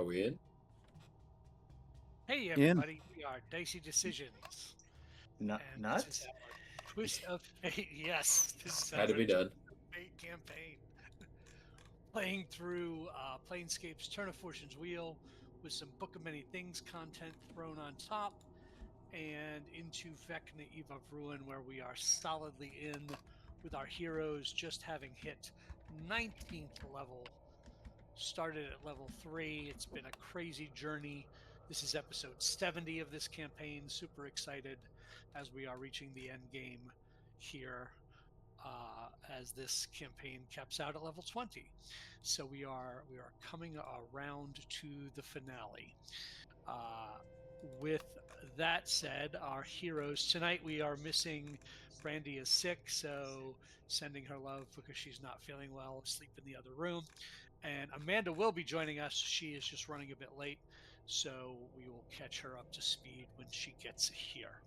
we in? Hey In. everybody, we are Dicey Decisions, and this is Nuts? our Twist of Fate. Yes, this is Had our to be Twist done. of Fate campaign. Playing through Planescape's Turn of Fortune's Wheel with some Book of Many Things content thrown on top, and into Vecna Eve of Ruin, where we are solidly in with our heroes just having hit 19th level. Started at level 3. It's been a crazy journey. This is episode 70 of this campaign. Super excited as we are reaching the end game here, as this campaign caps out at level 20. So we are coming around to the finale. With that said, our heroes tonight, we are missing Brandy is sick, so sending her love because she's not feeling well, asleep in the other room. And Amanda will be joining us. She is just running a bit late, so we will catch her up to speed when she gets here.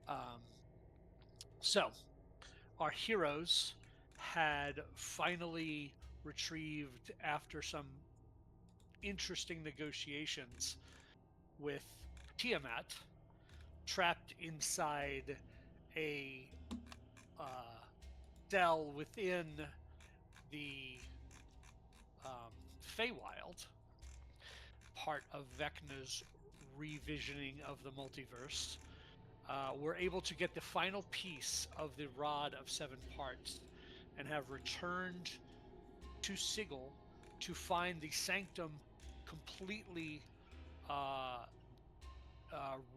Um, so, our heroes had finally retrieved, after some interesting negotiations with Tiamat, trapped inside a uh, cell within the Feywild, part of Vecna's revisioning of the multiverse. We're able to get the final piece of the Rod of Seven Parts and have returned to Sigil to find the Sanctum completely uh,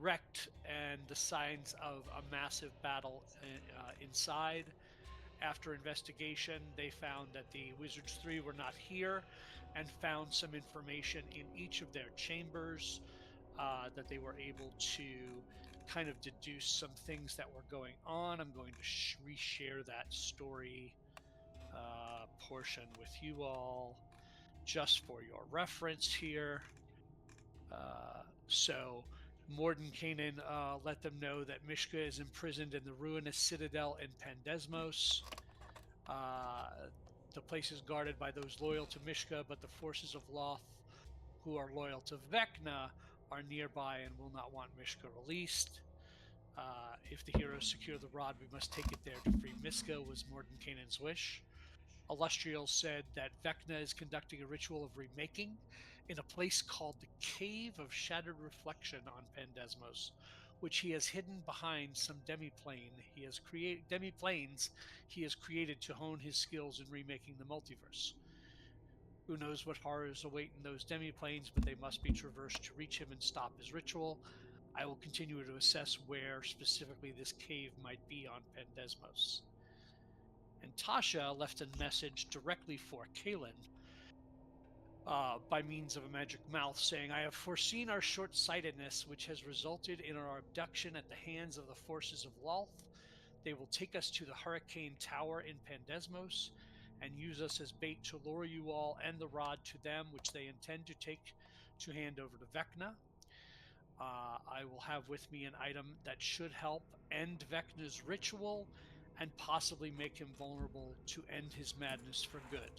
wrecked and the signs of a massive battle inside. After investigation, they found that the Wizards 3 were not here and found some information in each of their chambers, that they were able to kind of deduce some things that were going on. I'm going to reshare that story portion with you all just for your reference here. So Mordenkainen let them know that Mishka is imprisoned in the ruinous citadel in Pandesmos. The place is guarded by those loyal to Mishka, but the forces of Loth, who are loyal to Vecna, are nearby and will not want Mishka released. If the heroes secure the rod, we must take it there to free Mishka, was Mordenkainen's wish. Illustrial said that Vecna is conducting a ritual of remaking in a place called the Cave of Shattered Reflection on Pandesmos, which he has hidden behind some demiplane demiplanes he has created to hone his skills in remaking the multiverse. Who knows what horrors await in those demiplanes, but they must be traversed to reach him and stop his ritual. I will continue to assess where specifically this cave might be on Pandesmos. And Tasha left a message directly for Kalen, by means of a magic mouth, saying, I have foreseen our short sightedness, which has resulted in our abduction at the hands of the forces of Lolth. They will take us to the Hurricane Tower in Pandesmos and use us as bait to lure you all and the rod to them, which they intend to take to hand over to Vecna. I will have with me an item that should help end Vecna's ritual and possibly make him vulnerable to end his madness for good.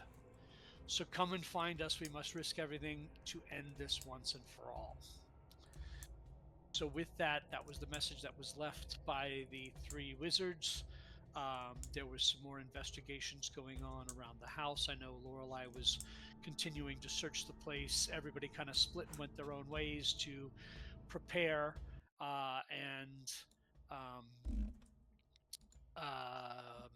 So come and find us. We must risk everything to end this once and for all. So with that, that was the message that was left by the three wizards. There was some more investigations going on around the house. I know Lorelei was continuing to search the place. Everybody kind of split and went their own ways to prepare, and um, um,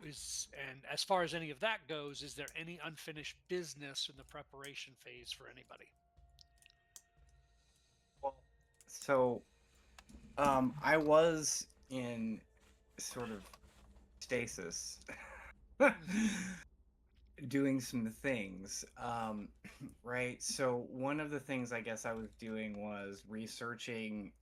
and as far as any of that goes, is there any unfinished business in the preparation phase for anybody? Well, so I was in sort of stasis, Mhm. doing some things. Right. So one of the things I guess I was doing was researching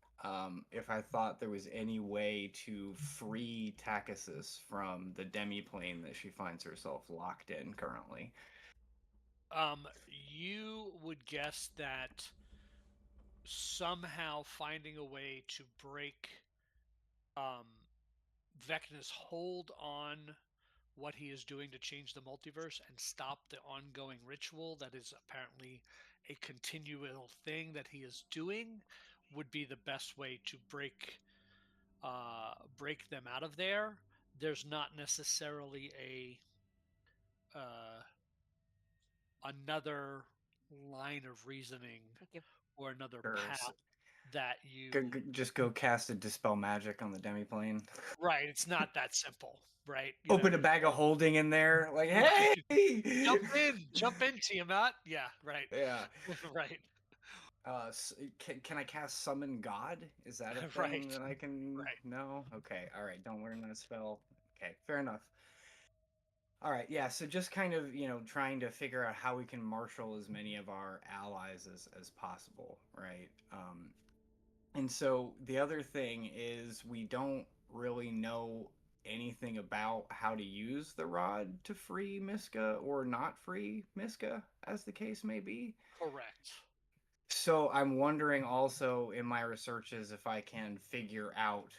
if I thought there was any way to free Takasis from the demiplane that she finds herself locked in currently. You would guess that somehow finding a way to break um, Vecna's hold on what he is doing to change the multiverse and stop the ongoing ritual that is apparently a continual thing that he is doing would be the best way to break them out of there. There's not necessarily a uh, another line of reasoning Thank you. or another Sure. path that Just go cast a dispel magic on the demiplane. right. It's not that simple, right? Open a bag of holding in there, like, Right. hey, Jump in, Tiamat. Yeah, right. yeah. Right. Can I cast summon God? Is that a thing Right. that I can? Right. No. Okay. All right. Don't learn that spell. Okay. Fair enough. All right. Yeah. So just kind of trying to figure out how we can marshal as many of our allies as possible, right? And so the other thing is we don't really know anything about how to use the rod to free Miska or not free Miska, as the case may be. Correct. So I'm wondering also in my researches if I can figure out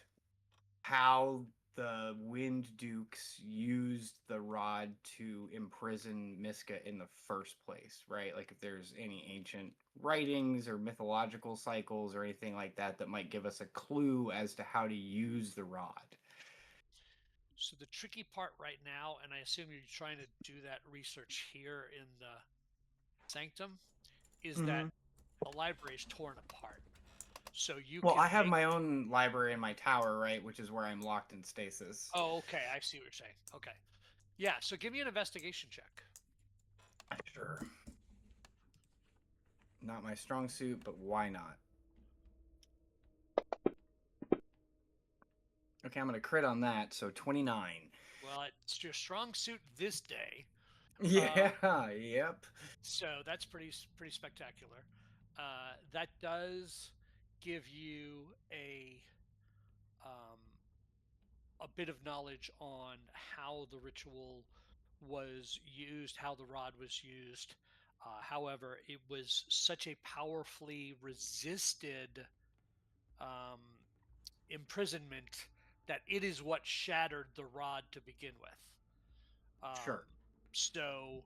how the Wind Dukes used the rod to imprison Miska in the first place, right? Like if there's any ancient writings or mythological cycles or anything like that that might give us a clue as to how to use the rod. So the tricky part right now, and I assume you're trying to do that research here in the sanctum, is that the library is torn apart. So you Well, can I have make. my own library in my tower, right, which is where I'm locked in stasis. Oh, okay. I see what you're saying. Okay. Yeah. So give me an investigation check. Sure. Not my strong suit, but why not? Okay, I'm gonna crit on that, so 29. Well, it's your strong suit this day. Yeah, yep. So that's pretty spectacular. That does give you um, a bit of knowledge on how the ritual was used, how the rod was used. However, it was such a powerfully resisted um, imprisonment that it is what shattered the rod to begin with. Sure. So,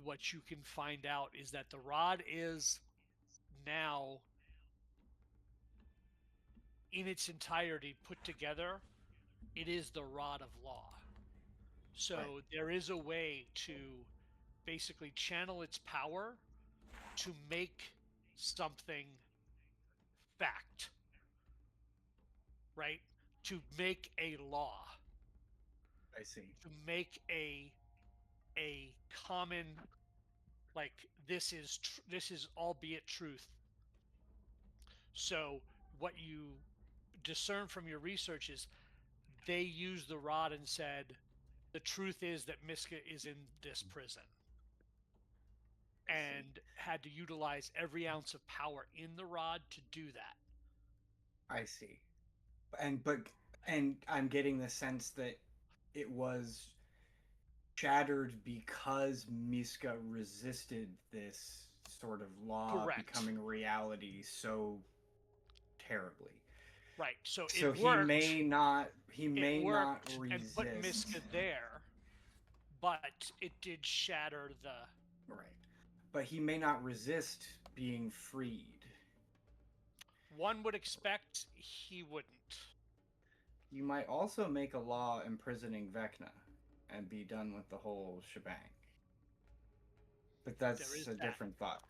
what you can find out is that the rod is now in its entirety put together. It is the rod of law. So Right. there is a way to basically channel its power to make something fact, right? To make a law, I see. to make a common, like, this is albeit truth. So what you discern from your research is they used the rod and said the truth is that Miska is in this prison, and had to utilize every ounce of power in the rod to do that. I see. And I'm getting the sense that it was shattered because Miska resisted this sort of law Correct. becoming reality so terribly. Right. So So it worked. he may It not worked and resist. put Miska there, but it did shatter the. Right. But he may not resist being freed. One would expect he wouldn't. You might also make a law imprisoning Vecna and be done with the whole shebang. But that's a different thought.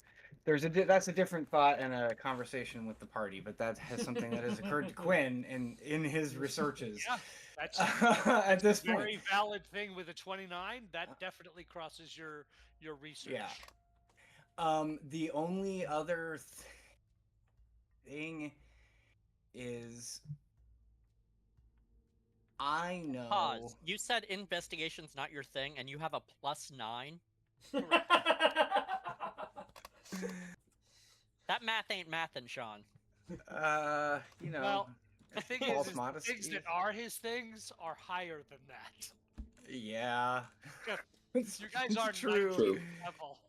That's a different thought and a conversation with the party, but that has something that has occurred to Quinn in his researches. Yeah, that's at this a very point. valid thing with a 29. That definitely crosses your research. Yeah. The only other thing is I know. Pause. You said investigation's not your thing, and you have a +9. That math ain't mathin', Sean. Well, the thing false is modesty. things that are his things are higher than that. Yeah. You guys are true. 19th level.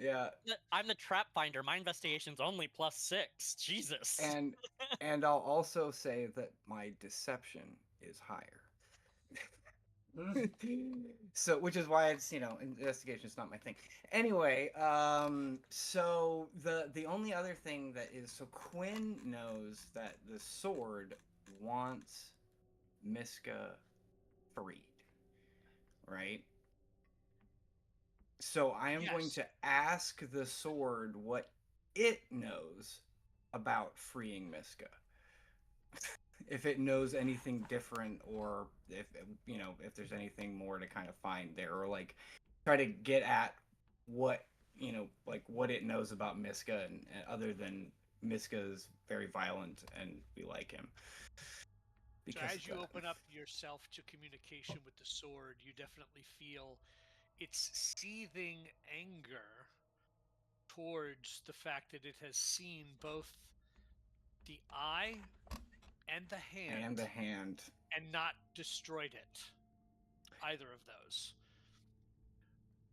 Yeah. I'm the trap finder. My investigation's only +6. Jesus. And I'll also say that my deception is higher. So, which is why it's, investigation is not my thing. Anyway, so the only other thing that is, so Quinn knows that the sword wants Miska freed, right? So I am going Yes. to ask the sword what it knows about freeing Miska. If it knows anything different, or if there's anything more to kind of find there, or like try to get at what like what it knows about Miska, and other than Miska is very violent and we like him So because of as you that. open up yourself to communication with the sword, you definitely feel its seething anger towards the fact that it has seen both the eye and the And hand the hand. and not destroyed it. Either of those.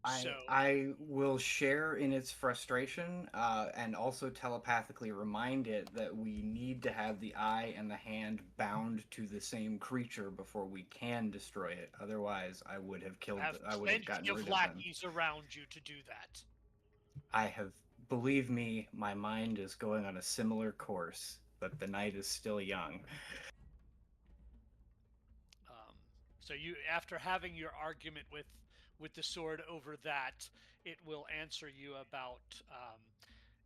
I So I will share in its frustration, and also telepathically remind it that we need to have the eye and the hand bound to the same creature before we can destroy it. Otherwise, I would have you killed. have I would have plenty gotten of rid of them. lackeys around you to do that. I have, believe me, my mind is going on a similar course, but the night is still young. Um, so you, after having your argument with the sword over that, it will answer you about.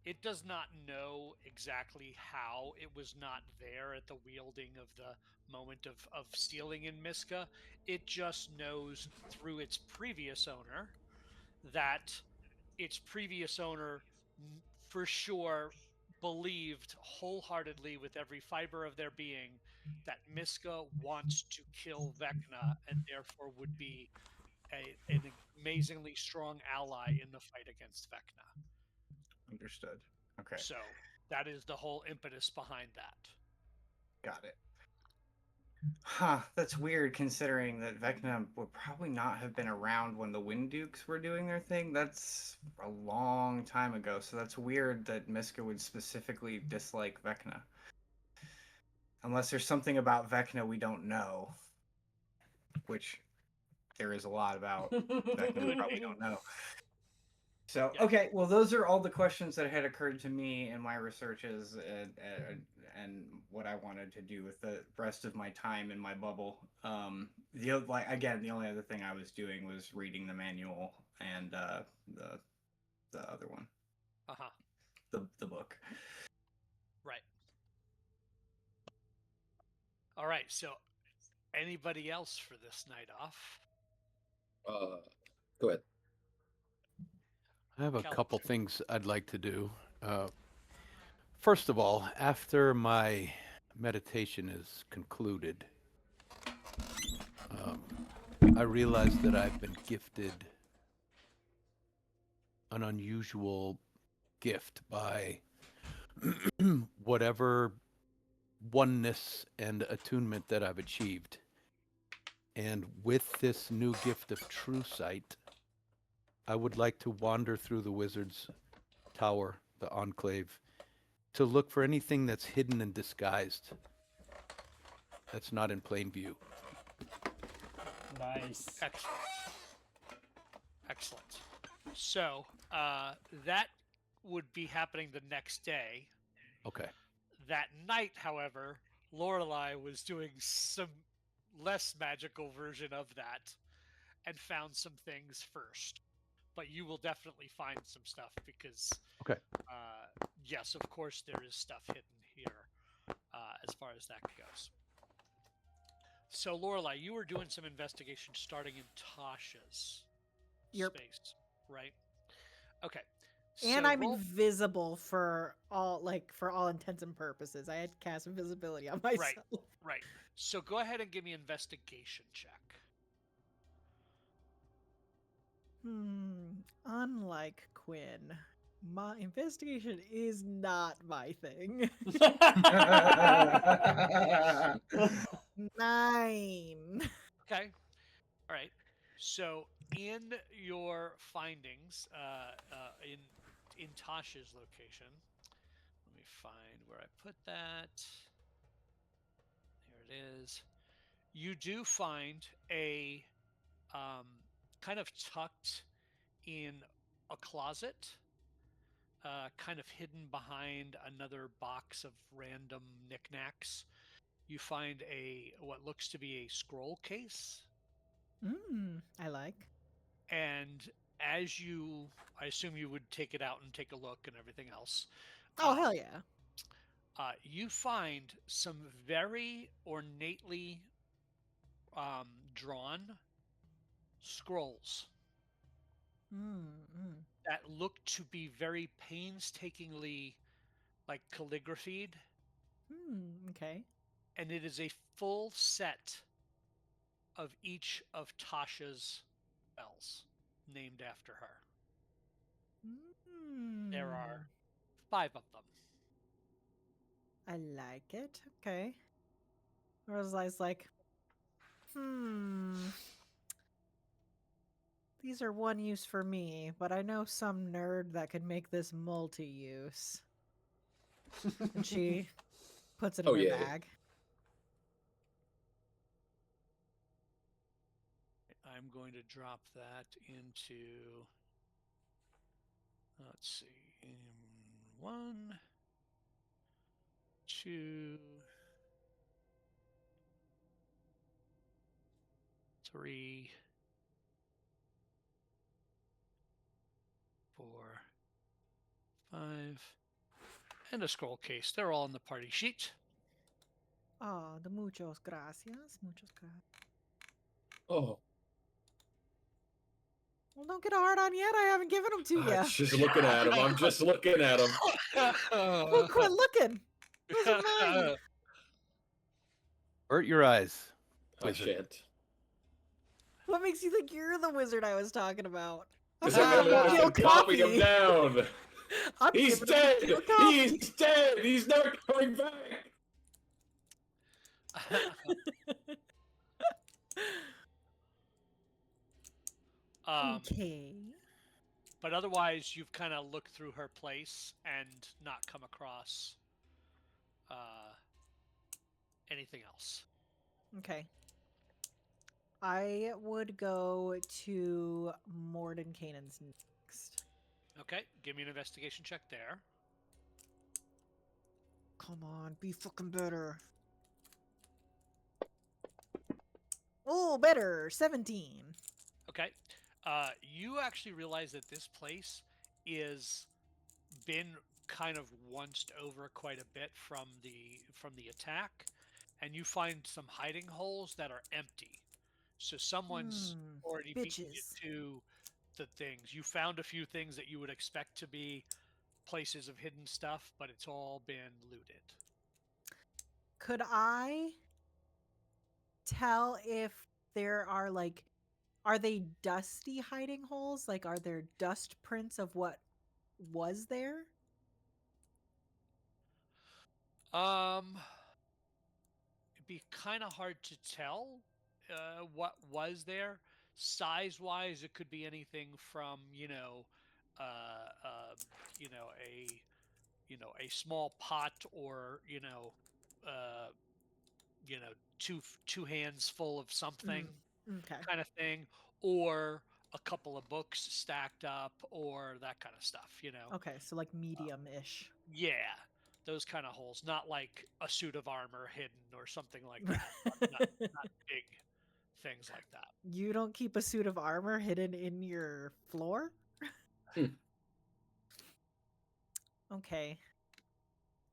It does not know exactly how it was not there at the wielding of the moment of sealing in Miska. It just knows through its previous owner that its previous owner for sure believed wholeheartedly with every fiber of their being that Miska wants to kill Vecna and therefore would be an amazingly strong ally in the fight against Vecna. Understood. Okay, So that is the whole impetus behind that. got it. Huh, that's weird considering that Vecna would probably not have been around when the Wind Dukes were doing their thing. That's a long time ago, so that's weird that Miska would specifically dislike Vecna. Unless there's something about Vecna we don't know, which there is a lot about Vecna we Could probably be. don't know. So, Yeah. okay, well, those are all the questions that had occurred to me in my researches, and what I wanted to do with the rest of my time in my bubble. The only other thing I was doing was reading the manual and the other one, Uh-huh. the book. Right. All right. So anybody else for this night off? Go ahead. I have a Kelly. couple things I'd like to do. Uh, First of all, after my meditation is concluded, um, I realize that I've been gifted an unusual gift by whatever oneness and attunement that I've achieved. And with this new gift of true sight, I would like to wander through the wizard's tower, the enclave, to look for anything that's hidden and disguised, that's not in plain view. Nice. Excellent. Excellent. So that would be happening the next day. Okay. That night, however, Lorelei was doing some less magical version of that and found some things first. But you will definitely find some stuff because, Okay. yes, of course, there is stuff hidden here as far as that goes. So, Lorelei, you were doing some investigation starting in Tasha's space, right? Okay. And So I'm invisible for all intents and purposes. I had cast invisibility on myself. Right. So go ahead and give me an investigation check. Unlike Quinn, my investigation is not my thing. 9. Okay. All right. So in your findings, in Tasha's location, let me find where I put that. Here it is. You do find a kind of tucked in a closet, kind of hidden behind another box of random knickknacks. You find what looks to be a scroll case, I like. and I assume you would take it out and take a look and everything else. Oh, Um, hell yeah. you find some very ornately drawn scrolls Mm. that look to be very painstakingly like calligraphied, Okay. and it is a full set of each of Tasha's spells named after her. There are Mm. 5 of them. I like it. Okay. Rosalie's like, hmm. These are one use for me, but I know some nerd that could make this multi-use. And she puts it in Oh, her yeah. bag. I'm going to drop that into, let's see, 1, 2, 3, 4, 5, and a scroll case. They're all in the party sheet. Oh, the muchos gracias. Muchos gracias. Oh, Well, don't get a hard on yet. I haven't given them to I'm you. just looking at him. I'm just looking at him. Well, quit looking. Those are mine. Avert your eyes. I Wizard. shan't. What makes you think you're the wizard I was talking about? I'm Because I'm giving you a popping him copy. down. I'm He's giving dead. you a copy. He's dead. He's not coming back. Okay. But otherwise, you've kind of looked through her place and not come across anything else. Okay. I would go to Mordenkainen's next. Okay, give me an investigation check there. Come on, be fucking better. Oh, better. 17. Okay, you actually realize that this place is been kind of onced over quite a bit from the attack, and you find some hiding holes that are empty. So someone's already beaten you Bitches. to the things. You found a few things that you would expect to be places of hidden stuff, but it's all been looted. Could I tell if there are are they dusty hiding holes? Like, are there dust prints of what was there? It'd be kind of hard to tell what was there. Size-wise, it could be anything from uh, um, a small pot, or uh, two hands full of something Okay. kind of thing, or a couple of books stacked up, or that kind of stuff. Okay, so like medium-ish. Yeah, those kind of holes, not like a suit of armor hidden or something like that. Not big things like that. You don't keep a suit of armor hidden in your floor? Hmm. Okay.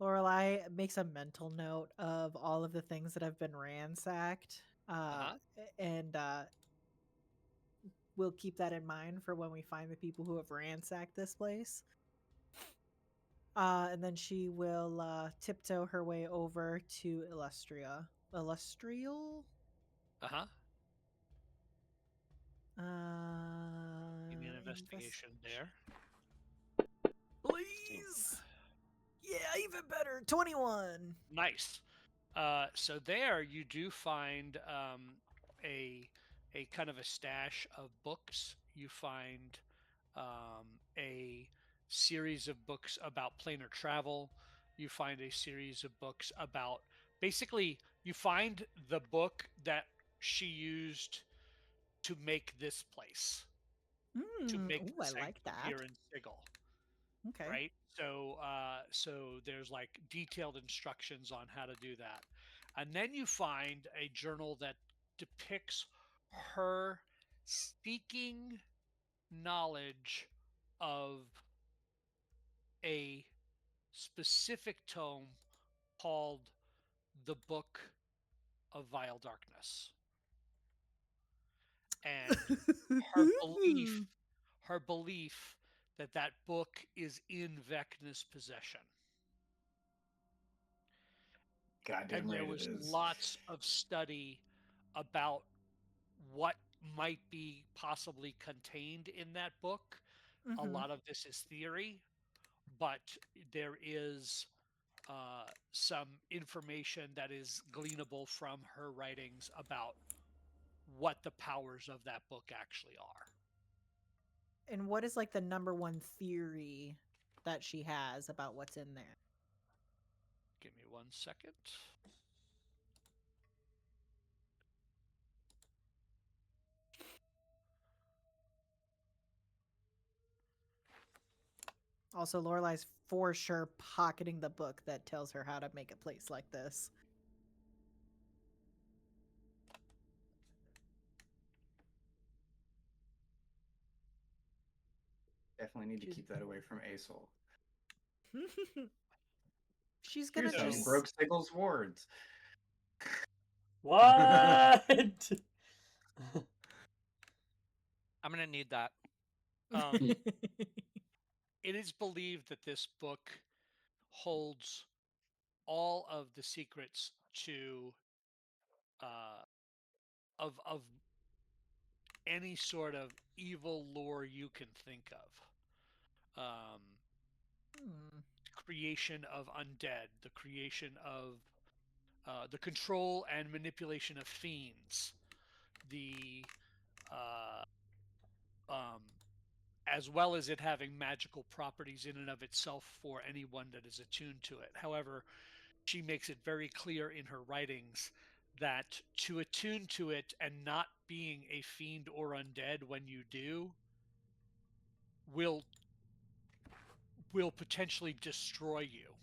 Lorelai makes a mental note of all of the things that have been ransacked. And we'll keep that in mind for when we find the people who have ransacked this place. And then she will tiptoe her way over to Illustria. Illustrial? Uh-huh. Give me an investigation there. Please. Yeah, even better. 21. Nice. So there you do find a kind of a stash of books. You find a series of books about planar travel. You find a series of books basically, you find the book that she used to make this place, to make Ooh, the I like sanctum that. here in Sigil. Okay. Right? So there's like detailed instructions on how to do that. And then you find a journal that depicts her seeking knowledge of a specific tome called the Book of Vile Darkness. And her belief her belief that that book is in Vecna's possession. Goddamn And there right it was is. lots of study about what might be possibly contained in that book. A Mhm. lot of this is theory, but there is some information that is gleanable from her writings about what the powers of that book actually are. And what is like the number one theory that she has about what's in there? Give me 1 second. Also, Lorelai's for sure pocketing the book that tells her how to make a place like this. Definitely need to She's- keep that away from Asol. She's gonna So- She just broke Sigel's wards. What? I'm gonna need that. It is believed that this book holds all of the secrets to of any sort of evil lore you can think of. Hmm. Creation of undead, the creation of the control and manipulation of fiends, the uh, as well as it having magical properties in and of itself for anyone that is attuned to it. However, she makes it very clear in her writings that to attune to it and not being a fiend or undead when you do will potentially destroy you.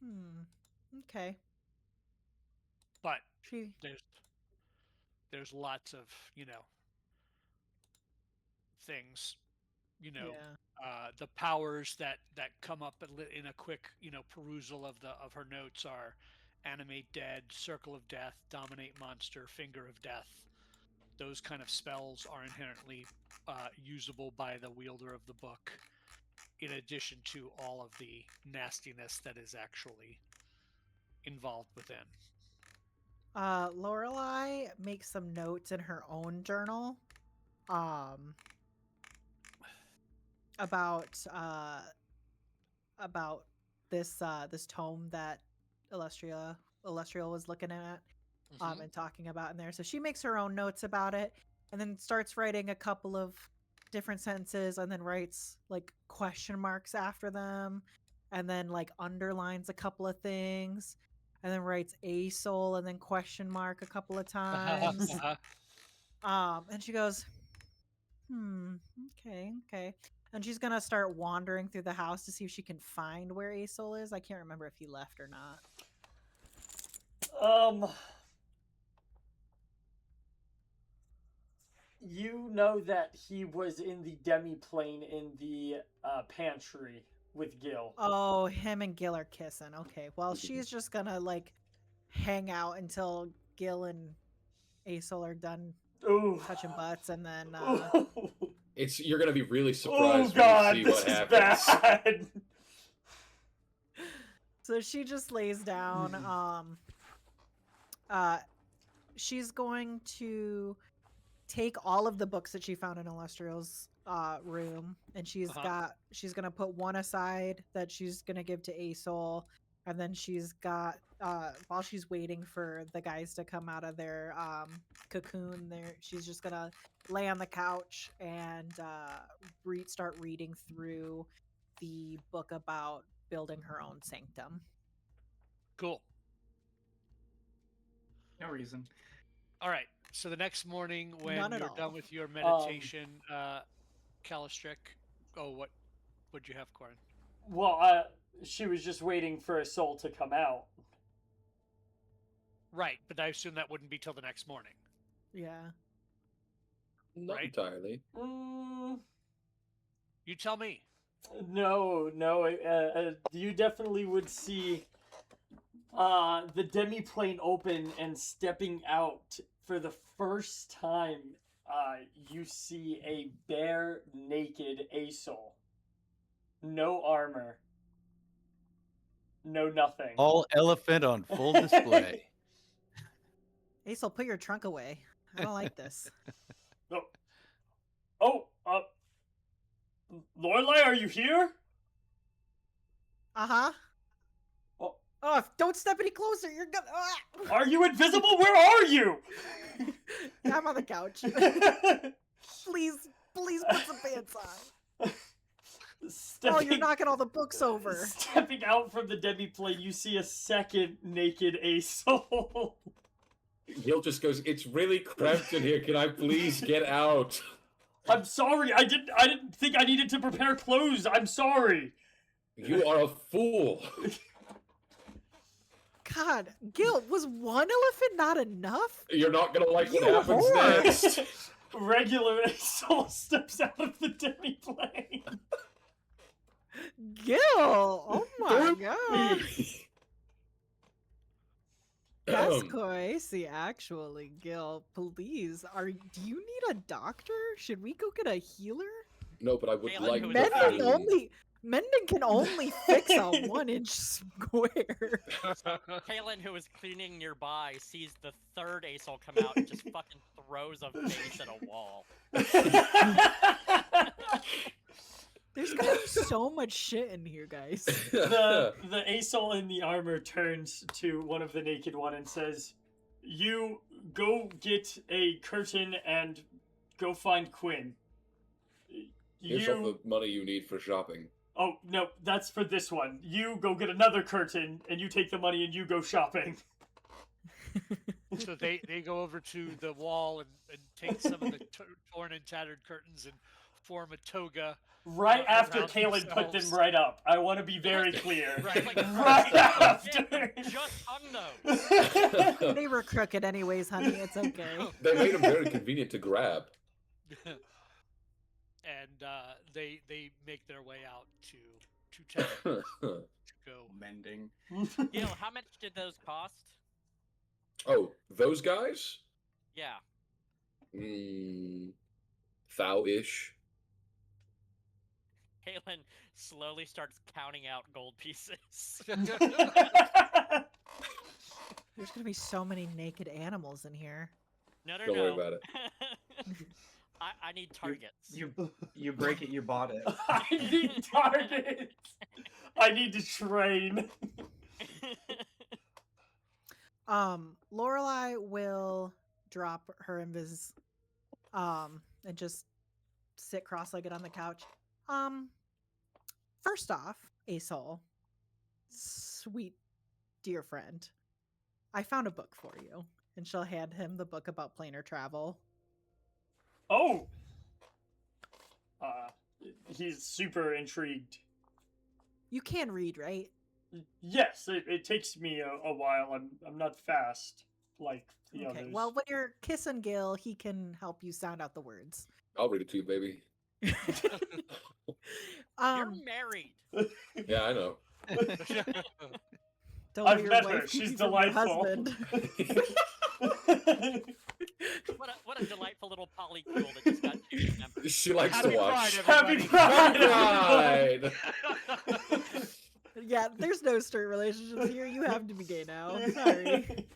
Hmm. Okay. But She. there's lots of things, Yeah. the powers that come up in a quick perusal of her notes are animate dead, circle of death, dominate monster, finger of death. Those kind of spells are inherently usable by the wielder of the book, in addition to all of the nastiness that is actually involved within. Lorelai makes some notes in her own journal, about about this tome that Illustrial was looking at, Mhm. and talking about in there. So she makes her own notes about it, and then starts writing a couple of different sentences, and then writes like question marks after them, and then like underlines a couple of things, and then writes a soul and then question mark a couple of times. And she goes, okay. And she's gonna start wandering through the house to see if she can find where Asol is. I can't remember if he left or not. You know that he was in the demi-plane in the pantry with Gil. Oh, him and Gil are kissing. Okay. Well, she's just gonna like hang out until Gil and Asol are done Ooh. touching butts, and then Ooh. You're gonna be really Oh surprised God, when you see this what is happens. bad. so she just lays down. She's going to take all of the books that she found in Illustrial's room, and she's gonna put one aside that she's gonna give to Asol, and then she's got while she's waiting for the guys to come out of their cocoon, there she's just gonna lay on the couch and start reading through the book about building her own sanctum. Cool. No reason. All right. So the next morning, when None at you're all. done with your meditation, Calistric. Oh, what'd you have, Corin? Well, she was just waiting for a soul to come out. Right, but I assume that wouldn't be till the next morning. Yeah. Not Right. entirely. You tell me. No. You definitely would see the demiplane open, and stepping out for the first time, you see a bare naked Asol. No armor. No nothing. All elephant on full display. Aesol, put your trunk away. I don't like this. Lorelei, are you here? Uh-huh. Oh. Oh, don't step any closer. You're gonna... Are you invisible? Where are you? I'm on the couch. Please put some pants on. Oh, you're knocking all the books over. Stepping out from the demiplane, you see a second naked Asol. Gil just goes, "It's really cramped in here. Can I please get out?" I'm sorry. I didn't think I needed to prepare clothes. I'm sorry. You are a fool. God, Gil, was one elephant not enough? You're not gonna like what You happens whore. next. Regular Asol steps out of the demiplane. Gil! Oh my god. Yes, Koisi, actually, Gil, please. Do you need a doctor? Should we go get a healer? No, but I would Galen, like who to is clean. Mending can only fix a 1-inch square. Kalen, who is cleaning nearby, sees the third Asol come out and just fucking throws a face at a wall. There's gonna be so much shit in here, guys. The Asol in the armor turns to one of the naked one and says, "You go get a curtain and go find Quinn. Here's all the money you need for shopping. Oh, no, that's for this one. You go get another curtain, and you take the money and you go shopping." So they go over to the wall and take some of the torn and tattered curtains and form a toga. Right after around Kalen put them themselves. right up. I want to be very clear. Right, like, Right after. just hung those. They were crooked anyways, honey. It's okay. They made them very convenient to grab. And they make their way out to town to go. Mending. You know, how much did those cost? Oh, those guys? Yeah. Thou-ish. Kalen slowly starts counting out gold pieces. There's gonna be so many naked animals in here. No. Don't worry about it. I need targets. You break it, you bought it. I need targets. I need to train. Lorelei will drop her invis and just sit cross-legged on the couch. First off, Asol, sweet dear friend, I found a book for you. And she'll hand him the book about planar travel. Oh. He's super intrigued. You can read, right? Yes, it takes me a while. I'm not fast like the Okay. others. Well, when you're kissing Gil, he can help you sound out the words. I'll read it to you, baby. You're married. Yeah, I know. Don't I've let your met wife her. keep She's you from your delightful. husband. What a delightful little polycule that just got two members. She likes Happy to watch. Pride, Happy everybody. Pride! Yeah, there's no straight relationships here. You have to be gay now. Sorry.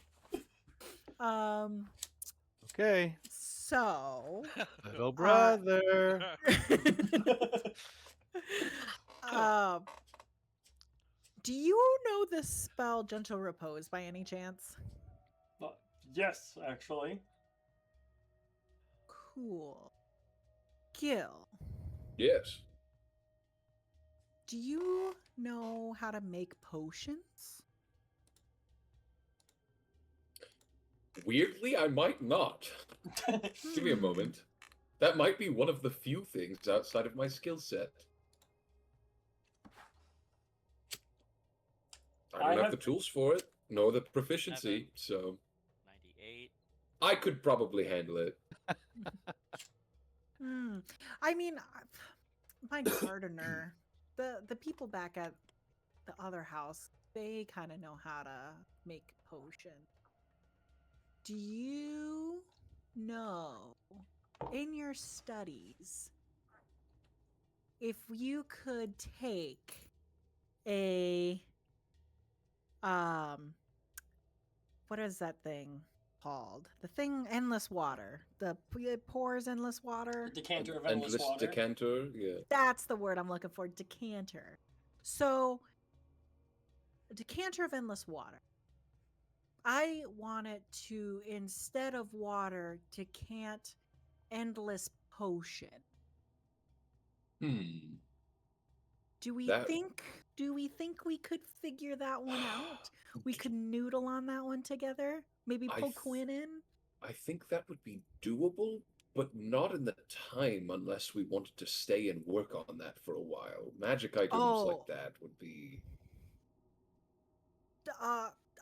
Okay. So, Little brother. do you know the spell Gentle Repose by any chance? Yes, actually. Cool. Gil, Yes. do you know how to make potions? Weirdly, I might not. Give me a moment. That might be one of the few things outside of my skill set. I don't have the tools for it, nor the proficiency, so 98. I could probably handle it. I mean, my gardener, the people back at the other house, they kind of know how to make potion. Do you know in your studies if you could take a what is that thing called? The thing endless water. It pours endless water. Decanter of endless water. Decanter, yeah. That's the word I'm looking for. Decanter. So, a decanter of endless water. I want it to, instead of water, decant endless potion. Do we think we could figure that one out? We could noodle on that one together? Maybe pull Quinn in? I think that would be doable, but not in the time unless we wanted to stay and work on that for a while. Magic items like that would be...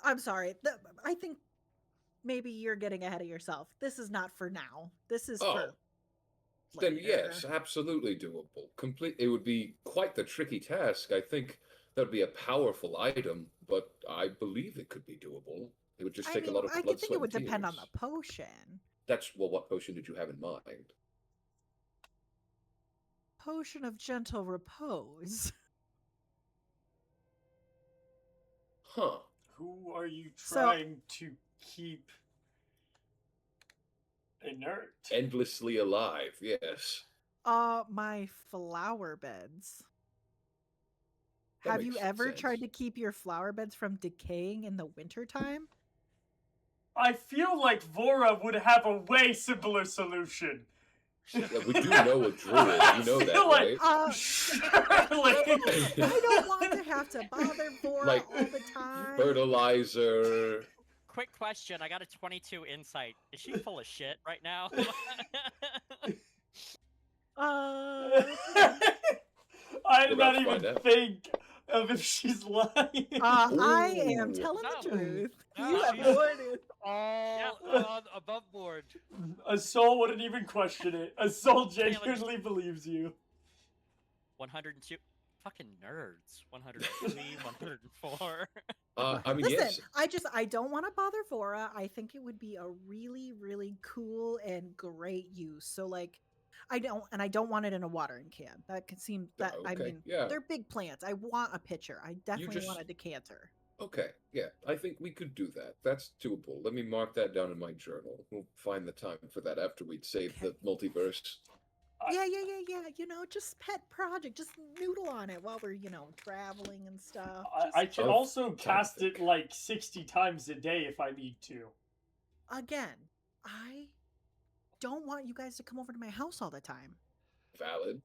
I'm sorry. I think maybe you're getting ahead of yourself. This is not for now. This is for then later. yes, absolutely doable. It would be quite the tricky task. I think that would be a powerful item, but I believe it could be doable. It would just take a lot of blood, I think sweat, it would and depend on tears. the potion. What potion did you have in mind? Potion of gentle repose. Huh. Who are you trying to keep inert? Endlessly alive, yes. My flower beds. That Have you makes ever sense. tried to keep your flower beds from decaying in the wintertime? I feel like Vora would have a way simpler solution. Yeah, we do know a druid. You know that, like, right? Surely. I don't want to have to bother Vora Like, all the time. fertilizer. Quick question. I got a 22 insight. Is she full of shit right now? I did not We're about to even find out. think of if she's lying. I am Ooh. telling the truth. No, You have she's- avoided. All above board. A soul wouldn't even question it. A soul genuinely believes you. 102. Fucking nerds. 103, 104. I mean, Listen, yes. I don't want to bother Vora. I think it would be a really, really cool and great use. So like, I don't want it in a watering can. That could seem that I Okay, mean, yeah. they're big plants. I want a pitcher. I definitely want a decanter. Okay, yeah, I think we could do that. That's doable. Let me mark that down in my journal. We'll find the time for that after we'd save the multiverse. Yeah. You know, just pet project. Just noodle on it while we're, traveling and stuff. I can also trying to cast it think. like 60 times a day if I need to. Again, I don't want you guys to come over to my house all the time. Valid.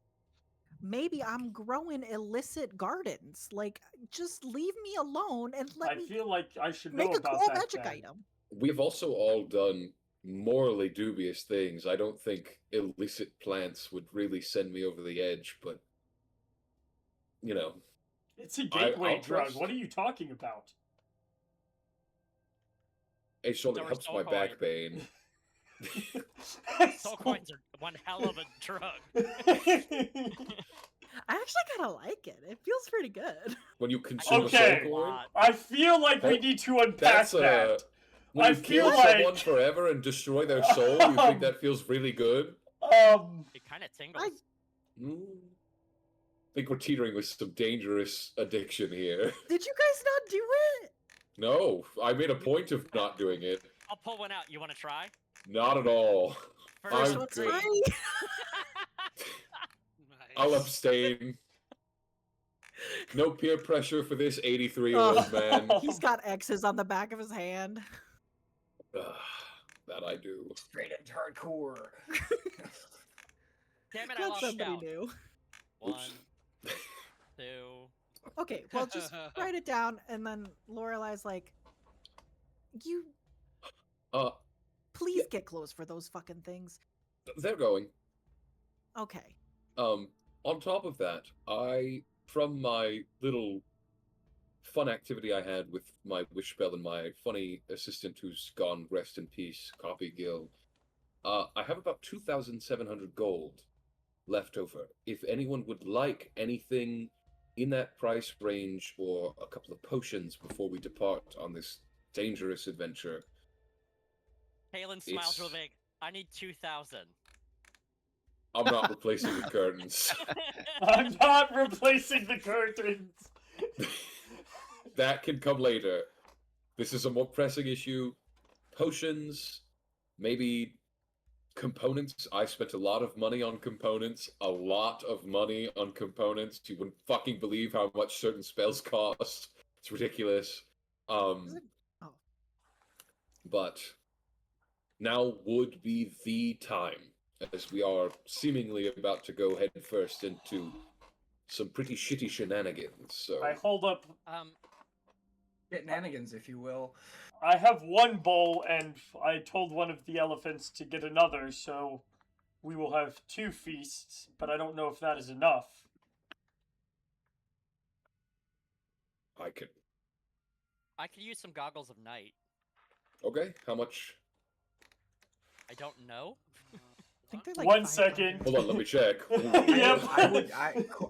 Maybe I'm growing illicit gardens. Like, just leave me alone and let I me feel like I should know make a about cool that magic then. item. We've also all done morally dubious things. I don't think illicit plants would really send me over the edge, but It's a gateway I'll drug. trust. What are you talking about? it surely Or helps soul my coin. back pain. Soul coins are one hell of a drug. I actually kind of like it. It feels pretty good. When you consume Okay. a soul coin, I feel like we That- need to unpack that's that. when I you feel kill like- someone forever and destroy their soul, you think that feels really good? It kind of tingles. I think we're teetering with some dangerous addiction here. Did you guys not do it? No, I made a point of not doing it. I'll pull one out. You want to try? Not at all. First I'm One's good. free. I'll Nice. abstain. No peer pressure for this 83-year-old man. He's got X's on the back of his hand. That I do. Straight into hardcore. Damn it, I Glad lost somebody count. knew. 1, Oops. 2. Okay, well, just write it down, and then Lorelai's like, "You Please get clothes for those fucking things. they're going. Okay. On top of that, from my little fun activity I had with my wish spell and my funny assistant who's gone, rest in peace, Copy Gill, I have about 2,700 gold left over. If anyone would like anything in that price range or a couple of potions before we depart on this dangerous adventure. Kalen smiles It's- real big. I need 2,000. I'm not replacing the curtains. I'm not replacing the curtains. That can come later. This is a more pressing issue. Potions, maybe components. I spent a lot of money on components. A lot of money on components. You wouldn't fucking believe how much certain spells cost. It's ridiculous. Is it? Oh. But now would be the time, as we are seemingly about to go head first into some pretty shitty shenanigans. So I hold up. Shenanigans, if you will. I have one bowl, and I told one of the elephants to get another, so we will have 2 feasts, but I don't know if that is enough. I could. I could use some goggles of night. Okay, how much? I don't know. I think they're like 1 500. second. Hold on, let me check. Yep.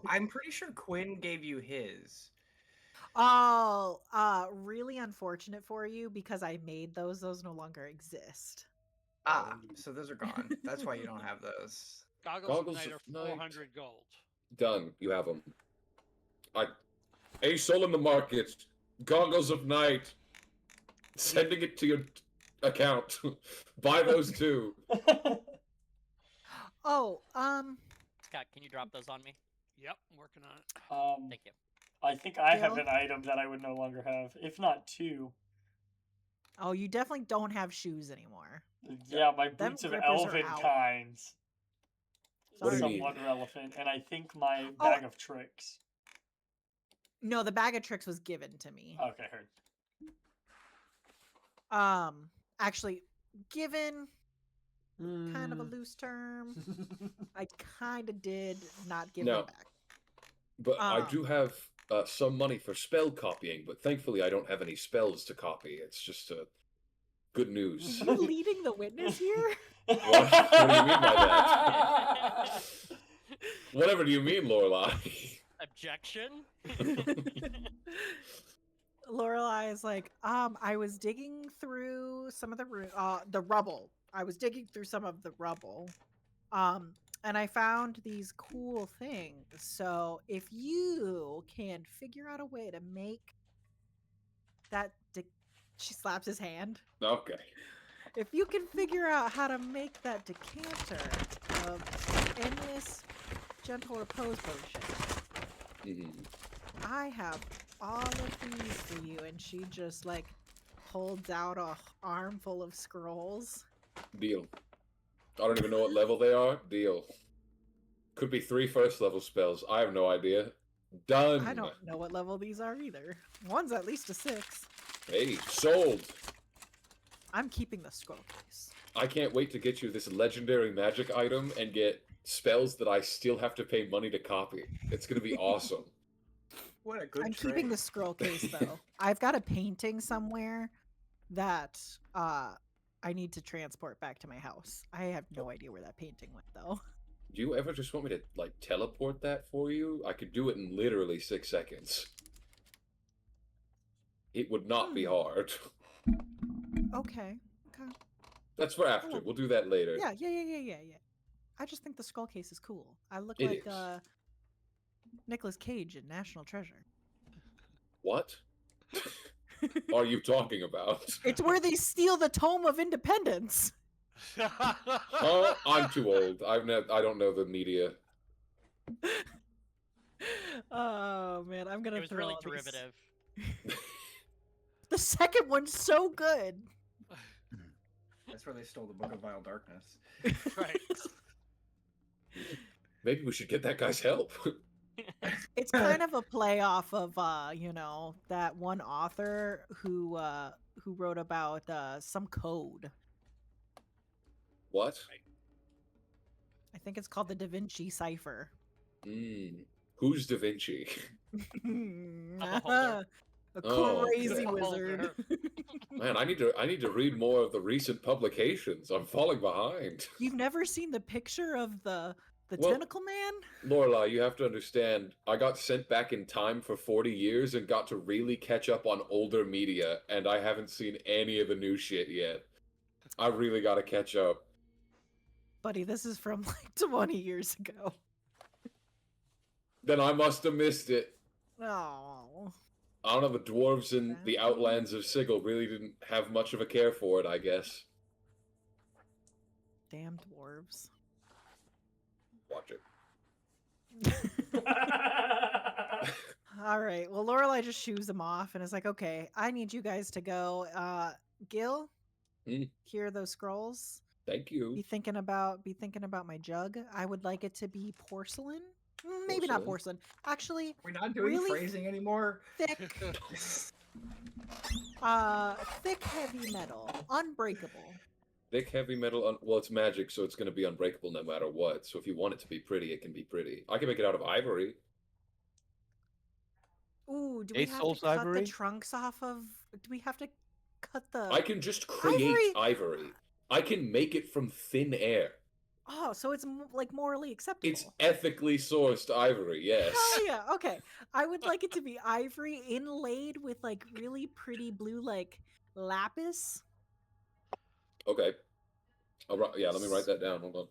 I'm pretty sure Quinn gave you his. Oh, really unfortunate for you because I made those. Those no longer exist. So those are gone. That's why you don't have those. Goggles of Goggles Night of are Night. 400 gold. Done. You have them. A soul in the market. Goggles of Night. Sending it to your account. Buy those too. Oh, Scott, can you drop those on me? Yep, I'm working on it. Thank you. I think I have Gil? an item that I would no longer have, if not 2. oh, you definitely don't have shoes anymore. Yeah, my Them boots of grippers are elven out. kinds. What do you Somewhat mean? relevant, and I think my Oh. bag of tricks. No, the bag of tricks was given to me. Okay, heard. Actually, given kind of a loose term. I kind of did not give No. them back. But I Um. do have some money for spell copying, but thankfully I don't have any spells to copy. It's just good news. You leading the witness here? What do you mean by that? Whatever do you mean, Lorelai? Objection? Lorelai is like, I was digging through some of the rubble. I was digging through some of the rubble, and I found these cool things. So if you can figure out a way to make that, she slaps his hand. Okay. If you can figure out how to make that decanter of endless gentle repose potion, Mhm. I have all of these for you. And she just like holds out a armful of scrolls. Deal. I don't even know what level they are. Deal. Could be 3 first level spells. I have no idea. Done. I don't know what level these are either. One's at least a 6. Hey, sold. I'm keeping the scroll case. I can't wait to get you this legendary magic item and get spells that I still have to pay money to copy. It's gonna be awesome. What a good I'm trade. keeping the scroll case though. I've got a painting somewhere that I need to transport back to my house. I have no idea where that painting went though. Do you ever just want me to like teleport that for you? I could do it in literally 6 seconds. It would not be hard. Okay. That's for after. Oh. We'll do that later. Yeah. I just think the scroll case is cool. I look It like is. Nicolas Cage in National Treasure. What are you talking about? It's where they steal the Tome of Independence. Oh, I'm too old. I don't know the media. Oh man, I'm gonna It was throw really all these- derivative. The second one's so good. That's where they stole the Book of Vile Darkness. Right. Maybe we should get that guy's help. It's kind of a play off of that one author who wrote about some code What? I think it's called the Da Vinci Cipher. Who's Da Vinci? beholder. A Oh, crazy okay. wizard. Man, I need to read more of the recent publications. I'm falling behind. You've never seen the picture of the Well, tentacle man? Lorelai, you have to understand, I got sent back in time for 40 years and got to really catch up on older media, and I haven't seen any of the new shit yet. I really gotta catch up. Buddy, this is from like 20 years ago. Then I must have missed it. Oh. I don't know, the dwarves in the Outlands of Sigil really didn't have much of a care for it, I guess. Damn dwarves. Watch it. All right. Well, Lorelai just shoos him off and is like, okay, I need you guys to go. Gil, here are those scrolls. Thank you. Be thinking about my jug. I would like it to be porcelain. Maybe not porcelain. Actually, We're not doing really phrasing anymore. thick. Thick heavy metal. Unbreakable. Thick, heavy metal, well, it's magic, so it's going to be unbreakable no matter what. So if you want it to be pretty, it can be pretty. I can make it out of ivory. Ooh, do we have to cut the trunks off of... Do we have to cut the... I can just create ivory. I can make it from thin air. Oh, so it's like morally acceptable. It's ethically sourced ivory, yes. Oh yeah, okay. I would like it to be ivory inlaid with like really pretty blue like lapis. Okay. Yeah, let me write that down. Hold on.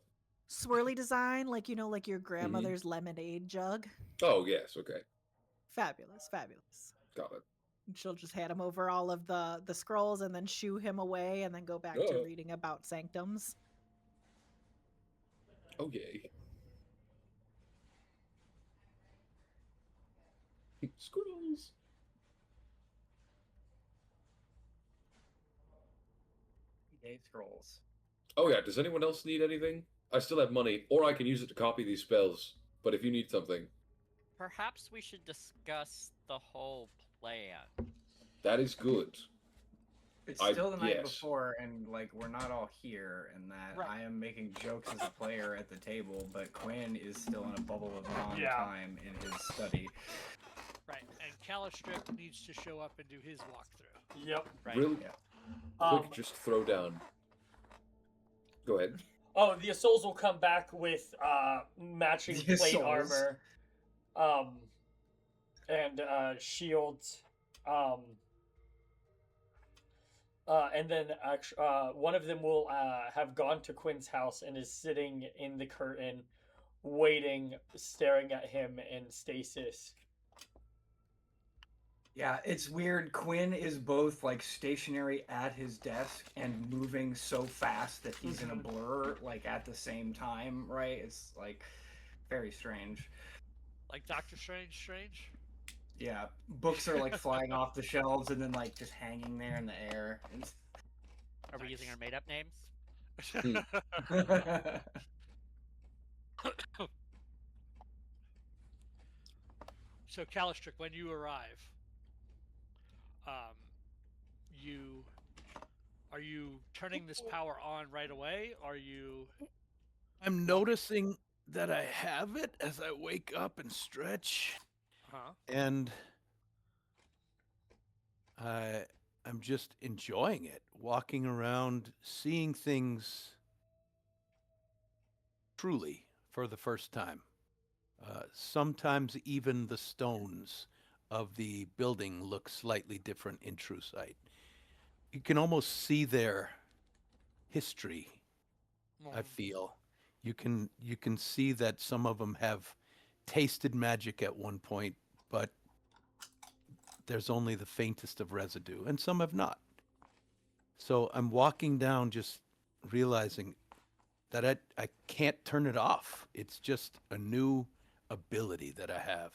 Swirly design, like, you know, like your grandmother's lemonade jug. Oh, yes, okay. Fabulous, fabulous. Got it. And she'll just hand him over all of the scrolls and then shoo him away and then go back to reading about sanctums. Oh, yay. Scrolls. Scrolls. Oh yeah, does anyone else need anything? I still have money, or I can use it to copy these spells, but if you need something. Perhaps we should discuss the whole plan. That is good. It's still the night before, and like we're not all here, and that I am making jokes as a player at the table, but Quinn is still in a bubble of non-time in his study. Right, and Calistrip needs to show up and do his walkthrough. Yep. Right. Really? Quick, just throw down. Go ahead. Oh, the Asouls will come back with matching plate armor, and shields, and then one of them will have gone to Quinn's house and is sitting in the curtain, waiting, staring at him in stasis. Yeah, it's weird. Quinn is both like stationary at his desk and moving so fast that he's in a blur like at the same time, right? It's like very strange. Like Doctor Strange? Yeah, books are like flying off the shelves and then like just hanging there in the air. Are we using our made-up names? So, Calistric, when you arrive, are you turning this power on right away? I'm noticing that I have it as I wake up and stretch. And I'm just enjoying it, walking around, seeing things truly for the first time. Sometimes even the stones of the building look slightly different in true sight. You can almost see their history, I feel. You can see that some of them have tasted magic at one point, but there's only the faintest of residue, and some have not. So I'm walking down just realizing that I can't turn it off. It's just a new ability that I have.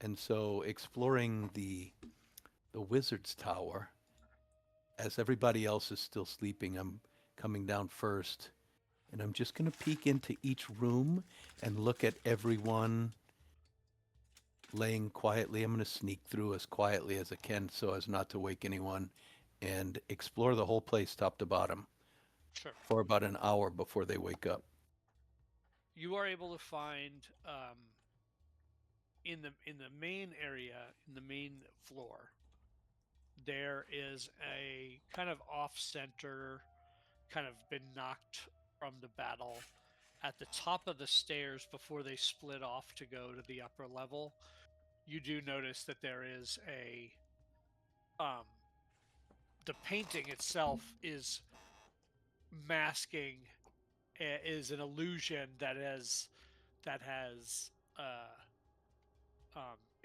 And so exploring the wizard's tower, as everybody else is still sleeping, I'm coming down first, and I'm just going to peek into each room and look at everyone laying quietly. I'm going to sneak through as quietly as I can so as not to wake anyone, and explore the whole place top to bottom. Sure. for about an hour before they wake up. You are able to find in the main area, in the main floor, there is a kind of off-center, kind of been knocked from the battle. At the top of the stairs, before they split off to go to the upper level, you do notice that there is the painting itself is masking, is an illusion that has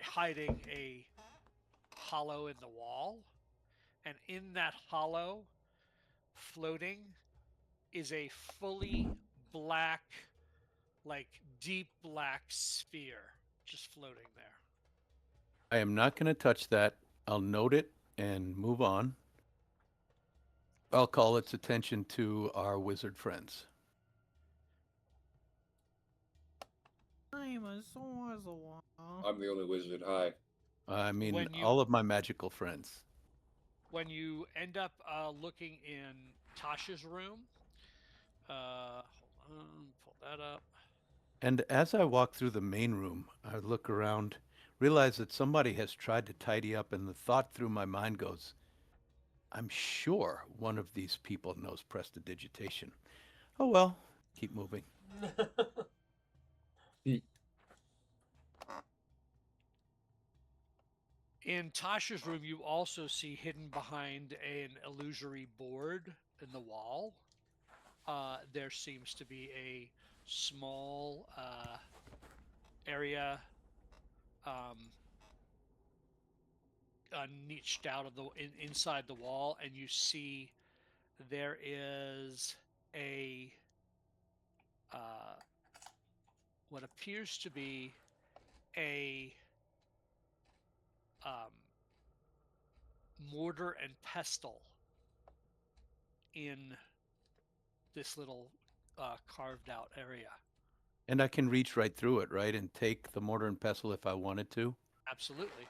hiding a hollow in the wall, and in that hollow, floating, is a fully black, like deep black sphere just floating there. I am not going to touch that. I'll note it and move on. I'll call its attention to our wizard friends. I'm a sorcerer. I'm the only wizard. Hi. I mean, When you- all of my magical friends. When you end up looking in Tasha's room, hold on, pull that up. And as I walk through the main room, I look around, realize that somebody has tried to tidy up, and the thought through my mind goes, I'm sure one of these people knows prestidigitation. Oh well, keep moving. In Tasha's room, you also see hidden behind an illusory board in the wall. There seems to be a small area niched out of the inside the wall, and you see there is a what appears to be a mortar and pestle in this little carved out area. And I can reach right through it, right? And take the mortar and pestle if I wanted to. Absolutely.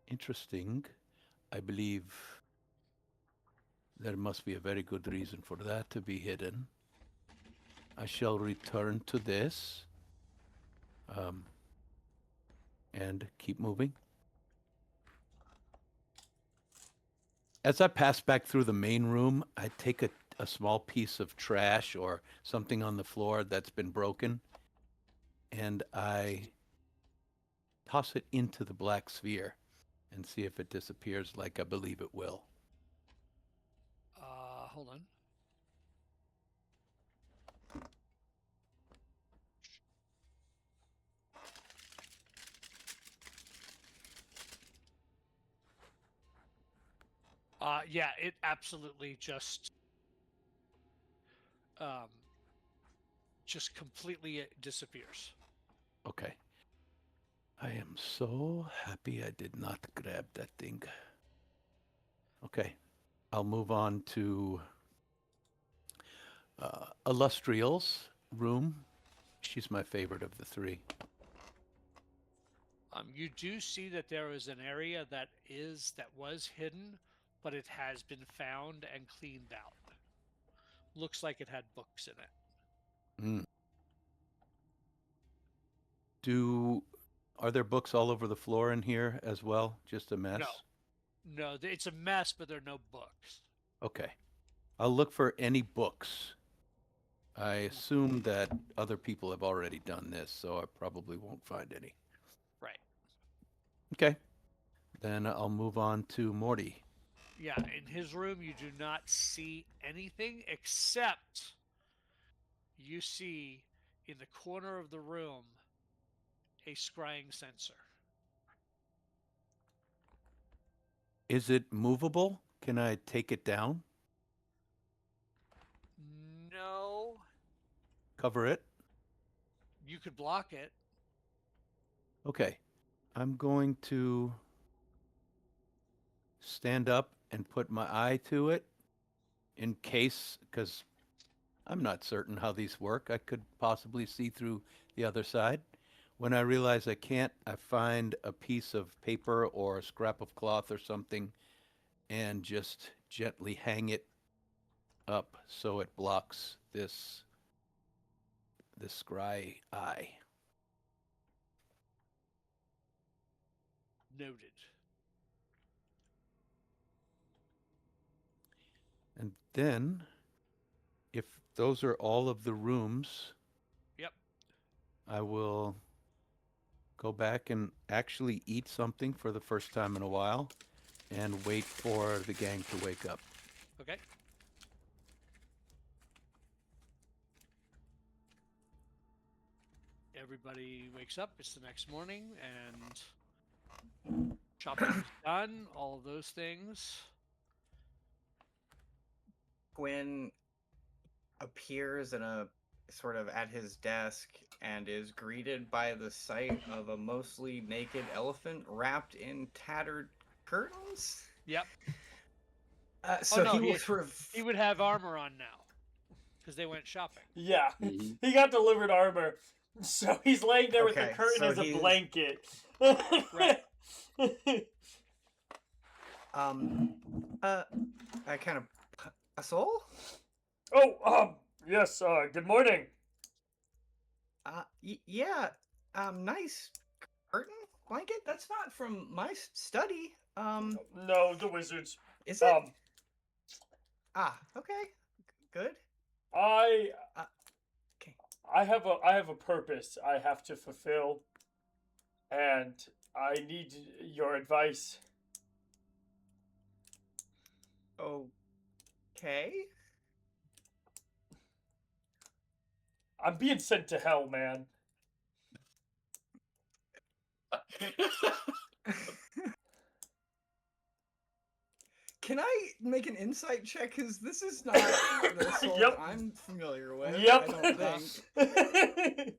Interesting. I believe there must be a very good reason for that to be hidden. I shall return to this. And keep moving. As I pass back through the main room, I take a small piece of trash or something on the floor that's been broken, and I toss it into the black sphere and see if it disappears like I believe it will. Hold on. Yeah, it absolutely just completely disappears. Okay. I am so happy I did not grab that thing. Okay. I'll move on to Illustriel's room. She's my favorite of the three. You do see that there is an area that was hidden, but it has been found and cleaned out. Looks like it had books in it. Are there books all over the floor in here as well? Just a mess? No, it's a mess, but there are no books. Okay. I'll look for any books. I assume that other people have already done this, so I probably won't find any. Right. Okay. Then I'll move on to Morty. Yeah, in his room, you do not see anything except you see in the corner of the room a scrying sensor. Is it movable? Can I take it down? No. Cover it? You could block it. Okay. I'm going to stand up and put my eye to it in case, because I'm not certain how these work. I could possibly see through the other side. When I realize I can't, I find a piece of paper or a scrap of cloth or something and just gently hang it up so it blocks this scry eye. Noted. And then, if those are all of the rooms, Yep. I will go back and actually eat something for the first time in a while and wait for the gang to wake up. Okay. Everybody wakes up. It's the next morning, and shopping is done. All of those things. Quinn appears in a sort of at his desk and is greeted by the sight of a mostly naked elephant wrapped in tattered curtains. Yep. So no, he will he- sort of He would have armor on now because they went shopping. Yeah, Mhm. he got delivered armor, so he's laying there with the Okay, curtain so as a he's- blanket. Right. I kind of a soul. Oh, yes. Good morning. Yeah. Nice curtain blanket. That's not from my study. No, the wizards. Is it? Um, Okay. Good. I Okay. I have a purpose I have to fulfill, and I need your advice. Okay. I'm being sent to hell, man. Can I make an insight check? Because this is not the soul Yep. that I'm familiar with. Yep. I don't think.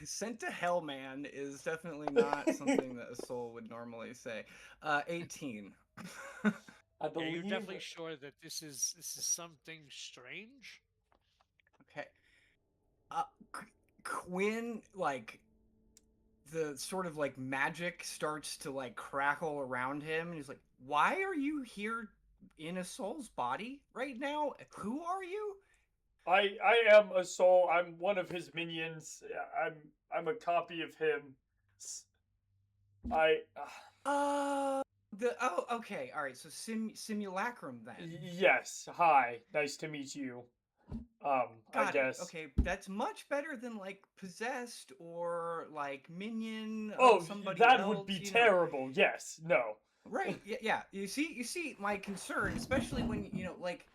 Sent to hell, man, is definitely not something that a soul would normally say. 18. I Yeah, believe you're definitely sure that this is something strange. Okay. Quinn, like, the sort of like magic starts to like crackle around him, and he's like, "Why are you here in a soul's body right now? Who are you?" I am a soul. I'm one of his minions. I'm a copy of him. I Okay, all right. So simulacrum then. yes. Hi. Nice to meet you. I Got guess. it. Okay, that's much better than like possessed or like minion. Oh, of somebody that else, would be you know. terrible. Yes. No. Right. Yeah. Yeah. You see my concern, especially when like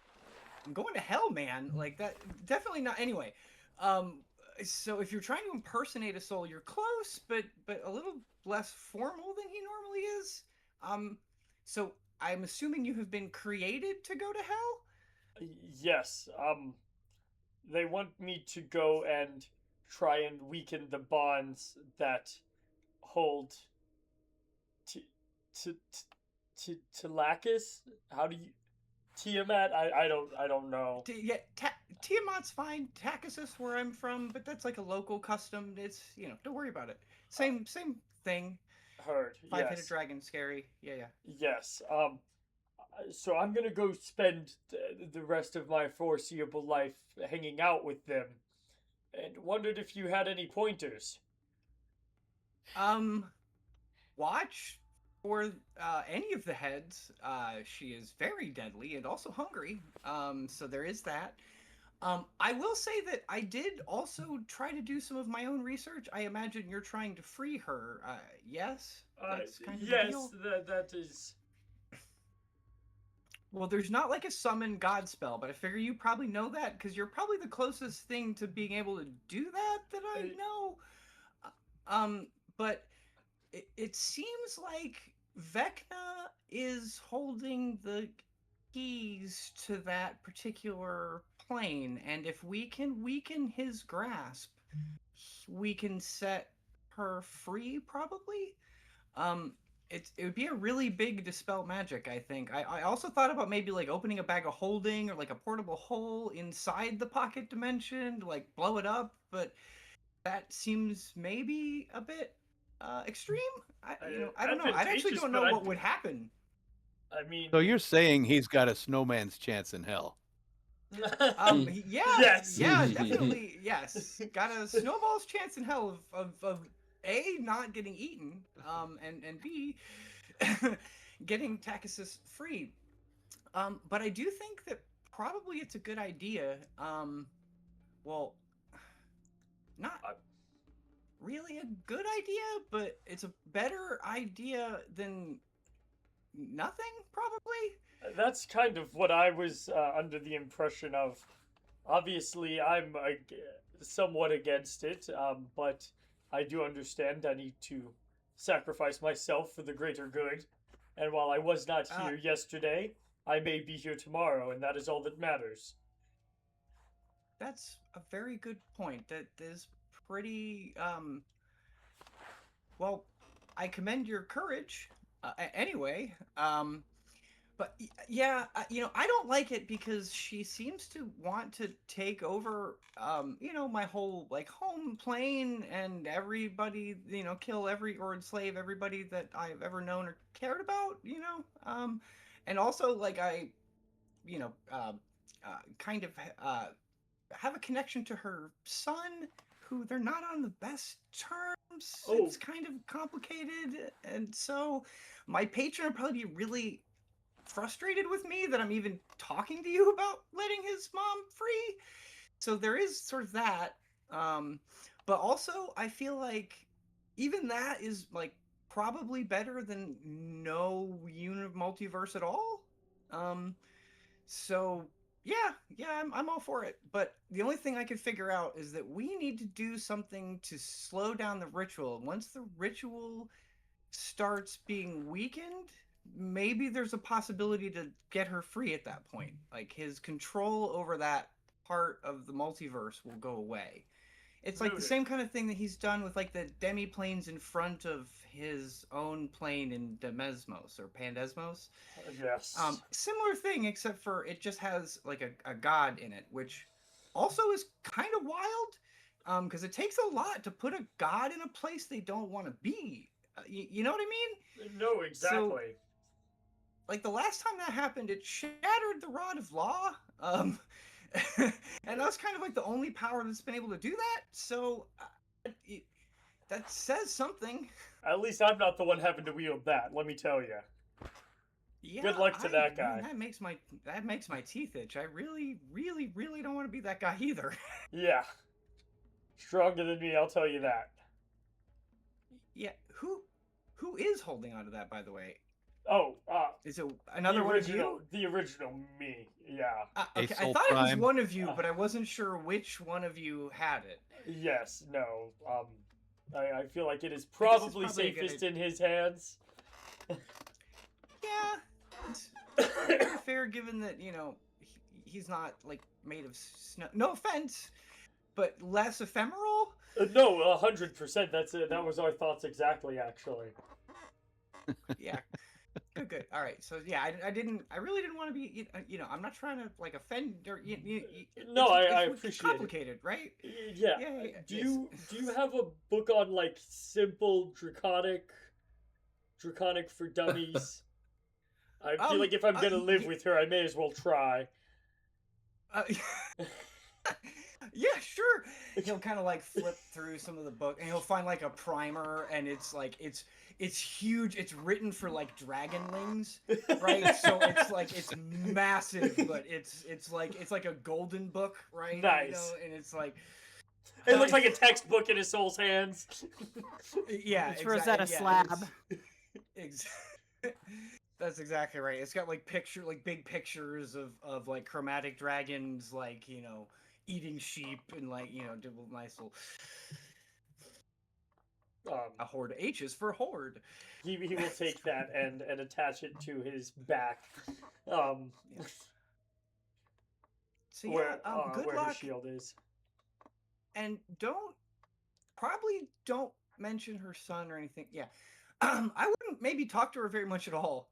I'm going to hell, man. Like that. Definitely not. Anyway. So if you're trying to impersonate a soul, you're close, but a little less formal than he normally is. So I'm assuming you have been created to go to hell. Yes. They want me to go and try and weaken the bonds that hold to Lacus. How do you Tiamat? I don't know. Yeah, Tiamat's fine. Takasis, where I'm from, but that's like a local custom. It's don't worry about it. Same thing. Heard. Five-headed Yes. dragon, scary. Yeah. Yes. So I'm gonna go spend the rest of my foreseeable life hanging out with them, and wondered if you had any pointers. Watch for any of the heads. She is very deadly and also hungry. So there is that. I will say that I did also try to do some of my own research. I imagine you're trying to free her. Yes? That's kind of the Yes, deal? that is. Well, there's not like a summon god spell, but I figure you probably know that because you're probably the closest thing to being able to do that I know. But it seems like Vecna is holding the keys to that particular plane, and if we can weaken his grasp, we can set her free, probably. It would be a really big dispel magic, I think. I also thought about maybe like opening a bag of holding or like a portable hole inside the pocket dimension to like blow it up, but that seems maybe a bit extreme. I don't know. I actually Advantageous, don't but know what would happen. I mean, So you're saying he's got a snowman's chance in hell? Yeah, Yes. yeah, definitely, yes. Got a snowball's chance in hell of A, not getting eaten, and B, getting Tacitus free. But I do think that probably it's a good idea. Well, not really a good idea, but it's a better idea than nothing, probably. that's kind of what I was under the impression of. Obviously, I'm somewhat against it, but I do understand I need to sacrifice myself for the greater good. And while I was not here yesterday, I may be here tomorrow, and that is all that matters. That's a very good point. That is pretty. Well, I commend your courage. Anyway, but yeah, I don't like it because she seems to want to take over, my whole like home plane and everybody, kill or enslave everybody that I've ever known or cared about, and also like I, you know, kind of have a connection to her son, who they're not on the best terms. Oh. It's kind of complicated, and so my patron would probably be really frustrated with me that I'm even talking to you about letting his mom free. So there is sort of that. But also, I feel like even that is like probably better than no multiverse at all. So yeah, I'm all for it. But the only thing I could figure out is that we need to do something to slow down the ritual. Once the ritual starts being weakened, maybe there's a possibility to get her free at that point. Like his control over that part of the multiverse will go away. It's like the same kind of thing that he's done with like the demi-planes in front of his own plane in Demesmos or Pandesmos. Yes. Similar thing, except for it just has like a god in it, which also is kind of wild. Because it takes a lot to put a god in a place they don't want to be. You know what I mean? No, exactly. So, like the last time that happened, it shattered the rod of law. And that's kind of like the only power that's been able to do that. So that says something. At least I'm not the one having to wield that. Let me tell you. Yeah, good luck to that guy. Man, that makes my teeth itch. I really, really, really don't want to be that guy either. Yeah, stronger than me, I'll tell you that. Yeah, who is holding on to that, by the way? Oh, is it another one of you? The original me, yeah. Okay, I thought it was one of you, but I wasn't sure which one of you had it. Yes, no. I feel like it is probably safest in his hands. Yeah, it's very fair given that he's not like made of snow. No offense, but less ephemeral. No, 100%. That was our thoughts exactly, actually. Yeah. Good. All right. So yeah, I really didn't want to be. I'm not trying to like offend or. No, I appreciate it's complicated, right? Yeah. Do you have a book on like simple draconic for dummies? I feel like if I'm gonna live with her, I may as well try. Yeah, sure. He'll kind of like flip through some of the book, and he'll find like a primer, and it's like it's huge. It's written for like dragonlings, right? So it's massive, but it's like a golden book, right? Nice. And it's like it looks like a textbook in his soul's hands. Yeah, it's Rosetta slab. That's exactly right. It's got like big pictures of like chromatic dragons, like eating sheep and like nice little a horde. H is for horde. He will take that and attach it to his back. Yeah. So yeah, good where luck. his shield is. And don't mention her son or anything. Yeah. I wouldn't maybe talk to her very much at all.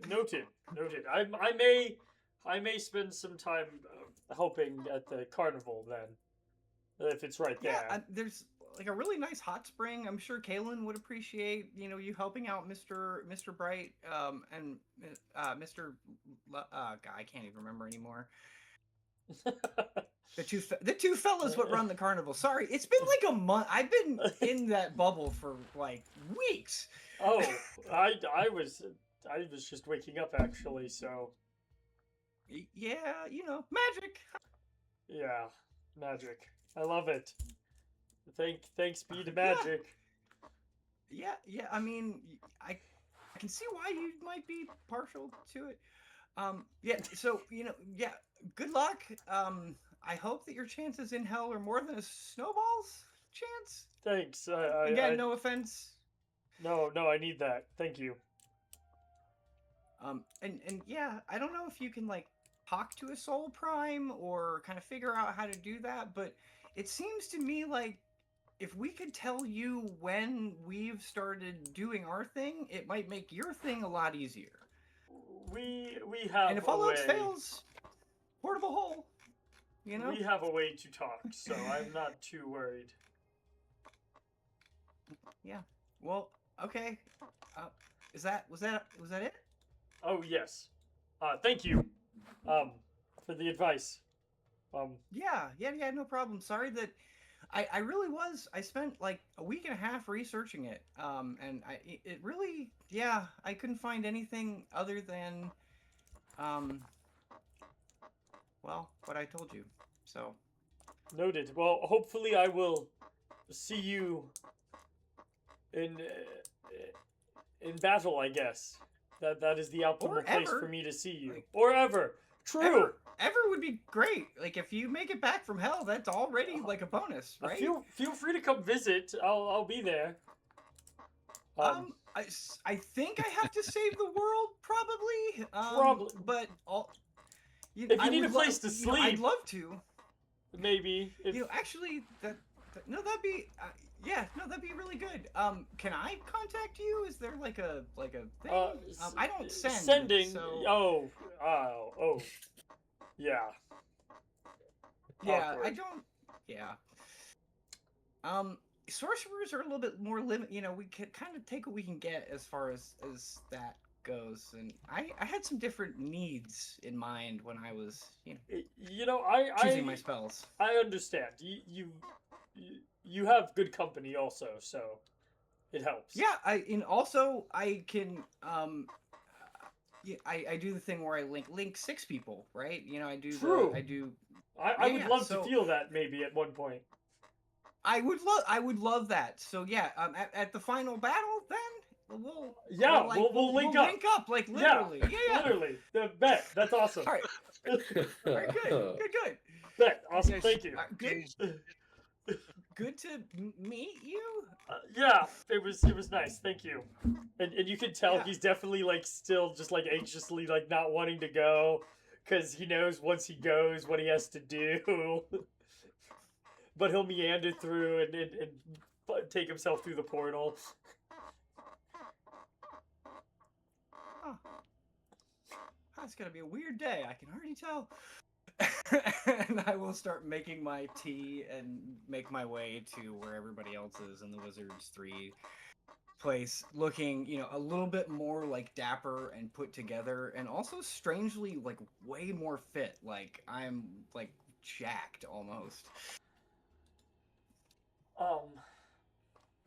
Noted. I may spend some time helping at the carnival then. if it's right there. Yeah, there's like a really nice hot spring. I'm sure Kalen would appreciate, you helping out Mr. Bright, and Mr. God, I can't even remember anymore. The two fellas what run the carnival. Sorry, it's been like a month. I've been in that bubble for like weeks. Oh, I was just waking up actually, so Yeah, magic. yeah, magic. I love it. Thanks be to magic. Yeah. I mean, I can see why you might be partial to it. Yeah. So yeah. Good luck. I hope that your chances in hell are more than a snowball's chance. Thanks. Again, no offense. No, I need that. Thank you. And yeah, I don't know if you can like talk to a soul prime or kind of figure out how to do that, but it seems to me like if we could tell you when we've started doing our thing, it might make your thing a lot easier. We have, and if all else fails, portable hole. We have a way to talk, so I'm not too worried. Yeah. Well, okay. Was that it? Oh yes. Thank you. For the advice. Yeah, no problem. Sorry that I really was. I spent like a week and a half researching it. And it really, yeah, I couldn't find anything other than, well, what I told you. So. Noted. Well, hopefully I will see you in battle, I guess. That is the optimal place for me to see you. Like, or ever. True. Ever would be great. Like if you make it back from hell, that's already like a bonus, right? Feel free to come visit. I'll be there. I think I have to save the world, probably. Probably. But if you need a place to sleep, I'd love to. Maybe. Actually, that'd be. That'd be really good. Can I contact you? Is there like a thing? I don't send. Sending. So... Oh. Yeah. Yeah, Awkward. I don't. Yeah. Sorcerers are a little bit more limited. We can kind of take what we can get as far as that goes, and I had some different needs in mind when I was, choosing my spells. I understand. You have good company also, so it helps. Yeah, I can I do the thing where I link 6 people, right? I do. True. I would love to feel that maybe at one point. I would love that. So yeah, at the final battle, then we'll link up. Link up, like literally. Yeah. Literally. The bet. That's awesome. All right. Good. Bet. Awesome. Thank you. Good to meet you. Yeah, it was nice. Thank you. And you can tell he's definitely like still just like anxiously like not wanting to go because he knows once he goes what he has to do. But he'll meander through and take himself through the portal. Oh. That's gonna be a weird day. I can already tell. And I will start making my tea and make my way to where everybody else is in the Wizards 3 place, looking, a little bit more like dapper and put together, and also strangely like way more fit. Like I'm like jacked almost.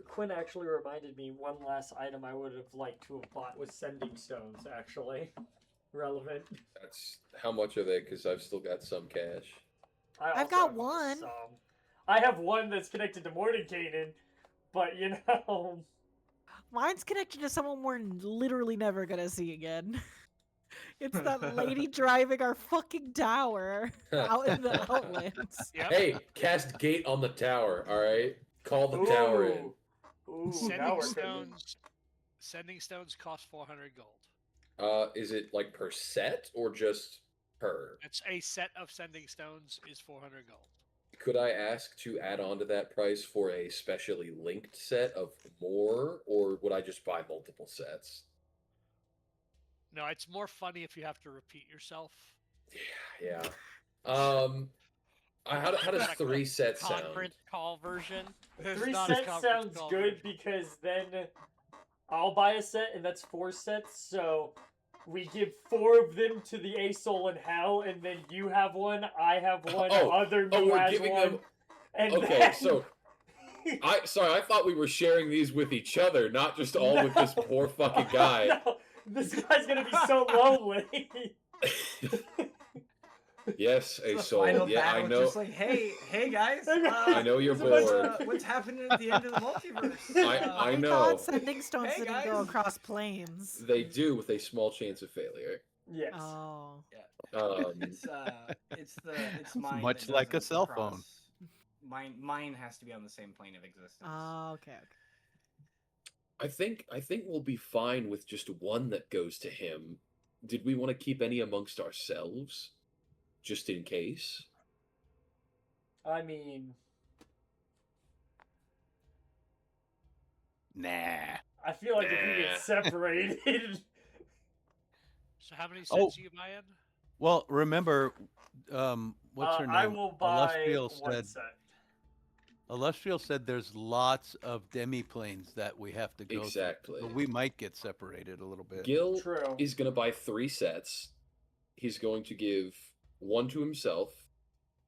Quinn actually reminded me one last item I would have liked to have bought was sending stones, actually. Relevant. That's how much are they? Because I've still got some cash. I've got one. I have one that's connected to Mordenkainen, but mine's connected to someone we're literally never gonna see again. It's that lady driving our fucking tower out in the Outlands. Yep. Hey, cast gate on the tower. All right, call the tower in. Ooh, Sending stones cost 400 gold. Is it like per set or just per? It's a set of sending stones is 400 gold. Could I ask to add on to that price for a specially linked set of more, or would I just buy multiple sets? No, it's more funny if you have to repeat yourself. Yeah. How does Like a 3 sets sound? conference call version. There's 3 not a sets conference sounds call good version. because then I'll buy a set and that's 4 sets. So we give 4 of them to the A Soul in Hell, and then you have one, I have one, other me we're has giving one. them. And Okay, then... so I thought we were sharing these with each other, not just all with this poor fucking guy. No, this guy's gonna be so lonely. Yes, A The Soul. final Yeah, battle, I know. just like, hey guys, I know you're what's happening at the end of the multiverse? I I know. thought sending stones Hey, didn't go guys. across planes. They do with a small chance of failure. Yes. Oh. It's mine. Much that like a doesn't cell phone. cross. Mine has to be on the same plane of existence. Oh, okay. I think we'll be fine with just one that goes to him. Did we want to keep any amongst ourselves, just in case? I mean, Nah. I feel like if we get separated, So how many sets Oh. are you buying? Well, remember, what's her name? I will buy Illustrial one said. set. Illustrial said there's lots of demi-planes that we have to go Exactly. through. So we might get separated a little bit. Gil True. is going to buy 3 sets. He's going to give one to himself,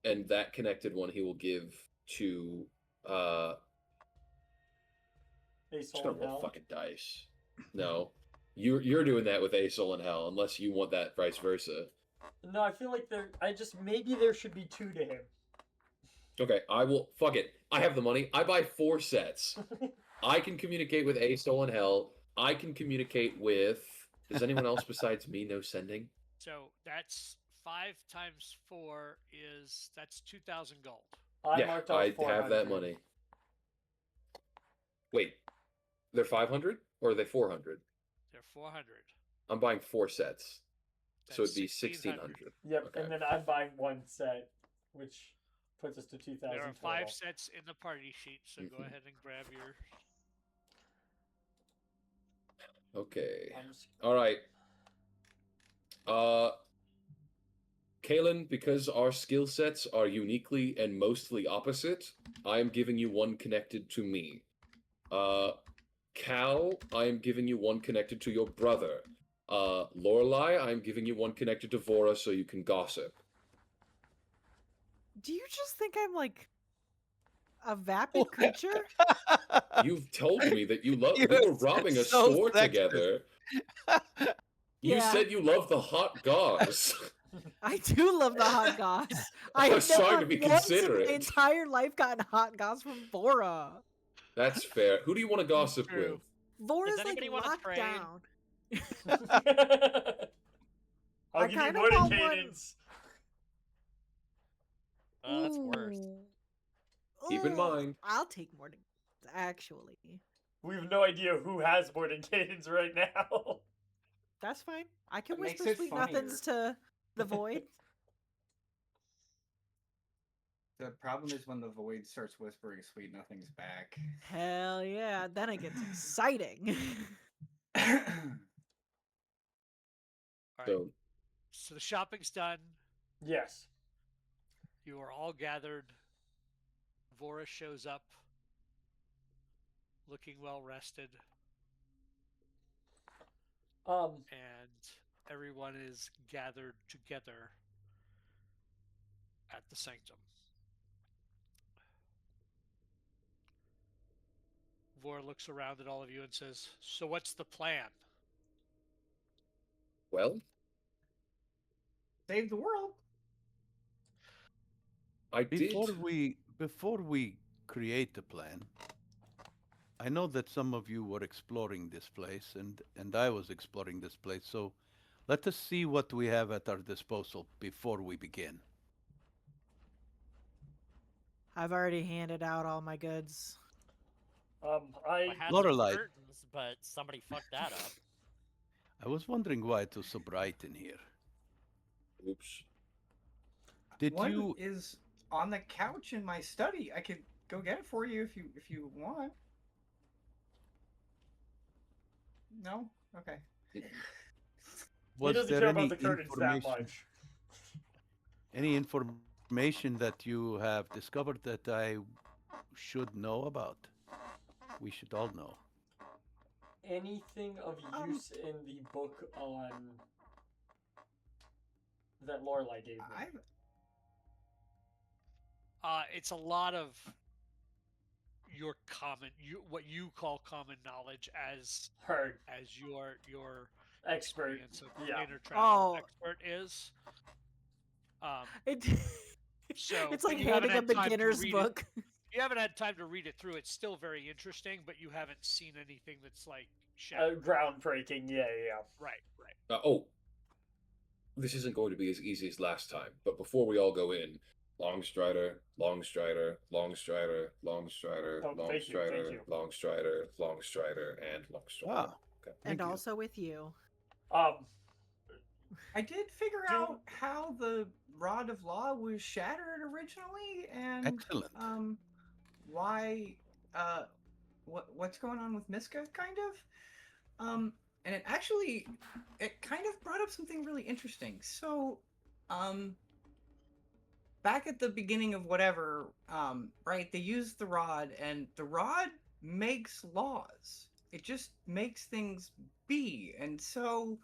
and that connected one he will give to A just Soul gonna in roll Hell. fucking dice. No. You're doing that with A Soul in Hell, unless you want that vice versa. No, I feel like maybe there should be 2 to him. Okay, I will fuck it. I have the money. I buy 4 sets. I can communicate with A Soul in Hell. I can communicate with Does anyone else besides me know sending? So that's 5 times 4 that's 2,000 gold. I Yeah, marked off I have that 400. money. Wait, they're 500 or are they 400? They're 400. I'm buying 4 sets, so That's it'd be 1,600. 1600. Yep, Okay. and then I'm buying 1 set, which puts us to 2,000 There are total. 5 sets in the party sheet, so go Mhm. ahead and grab your. Okay. I'm just- All right. Kalen, because our skill sets are uniquely and mostly opposite, I am giving you one connected to me. Cal, I am giving you one connected to your brother. Lorelai, I am giving you one connected to Vora so you can gossip. Do you just think I'm like a vapid creature? You've told me that you love. You We were robbing a so store sexist. together. You Yeah. said you love the hot gauze. I do love the hot goss. I was have trying never to be once in considerate. my entire life gotten hot goss from Vora. That's fair. Who do you want to gossip True. with? Vora's like anybody wanna locked trade? down. I'll I give you kinda morning want one- cadence. That's worse. Keep in Ooh, mind. I'll take morning. Actually, We have no idea who has morning cadence right now. that's fine. I can That makes whisper it sweet funnier. nothings to the void. The problem is when the void starts whispering sweet nothings back. Hell yeah! Then it gets exciting. All right. So, So the shopping's done. Yes. You are all gathered. Vora shows up, looking well rested, and everyone is gathered together at the sanctum. Vora looks around at all of you and says, "So what's the plan?" well, Save the world. I did. Before we create the plan, I know that some of you were exploring this place, and I was exploring this place. So, let us see what we have at our disposal before we begin. I've already handed out all my goods. I had Lorelei. some curtains, but somebody fucked that up. I was wondering why it was so bright in here. Oops. Did One you? is on the couch in my study. I could go get it for you if you want. No? Okay. He Was doesn't there care any about the curtains that information? much. Any information information that you have discovered that I should know about? We should all know. Anything of use in the book on that Lorelai gave me? It's a lot of your what you call common knowledge as Heard. as your Expert. experience of Yeah. inner travel Oh. expert is. It, So it's like you haven't handing a had time to beginner's read book. You haven't had time to read it through. It's still very interesting, but you haven't seen anything that's like Groundbreaking. Yeah. Right. This isn't going to be as easy as last time, but before we all go in, long strider, long strider, long strider, long strider, Oh, long thank you, thank strider, you. long strider, long strider, and long strider. Wow. Okay. And Thank you. also with you. I did figure out how the Rod of Law was shattered originally, and Excellent. why what's going on with Miska, kind of. And it kind of brought up something really interesting. So, back at the beginning of whatever, right, they used the rod, and the rod makes laws. It just makes things be. And so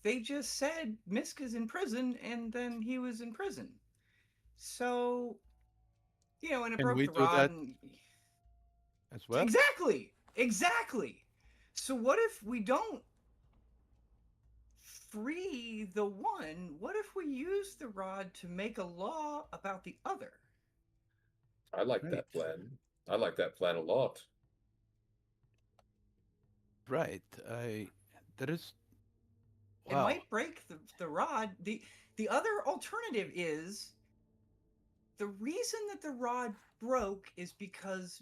they just said Miska's in prison, and then he was in prison. So, and it Can broke we the do rod. that And... as well? Exactly. So what if we don't free the one? What if we use the rod to make a law about the other? I like that plan. I like that plan a lot. Right. That is. It might break the rod. The other alternative is the reason that the rod broke is because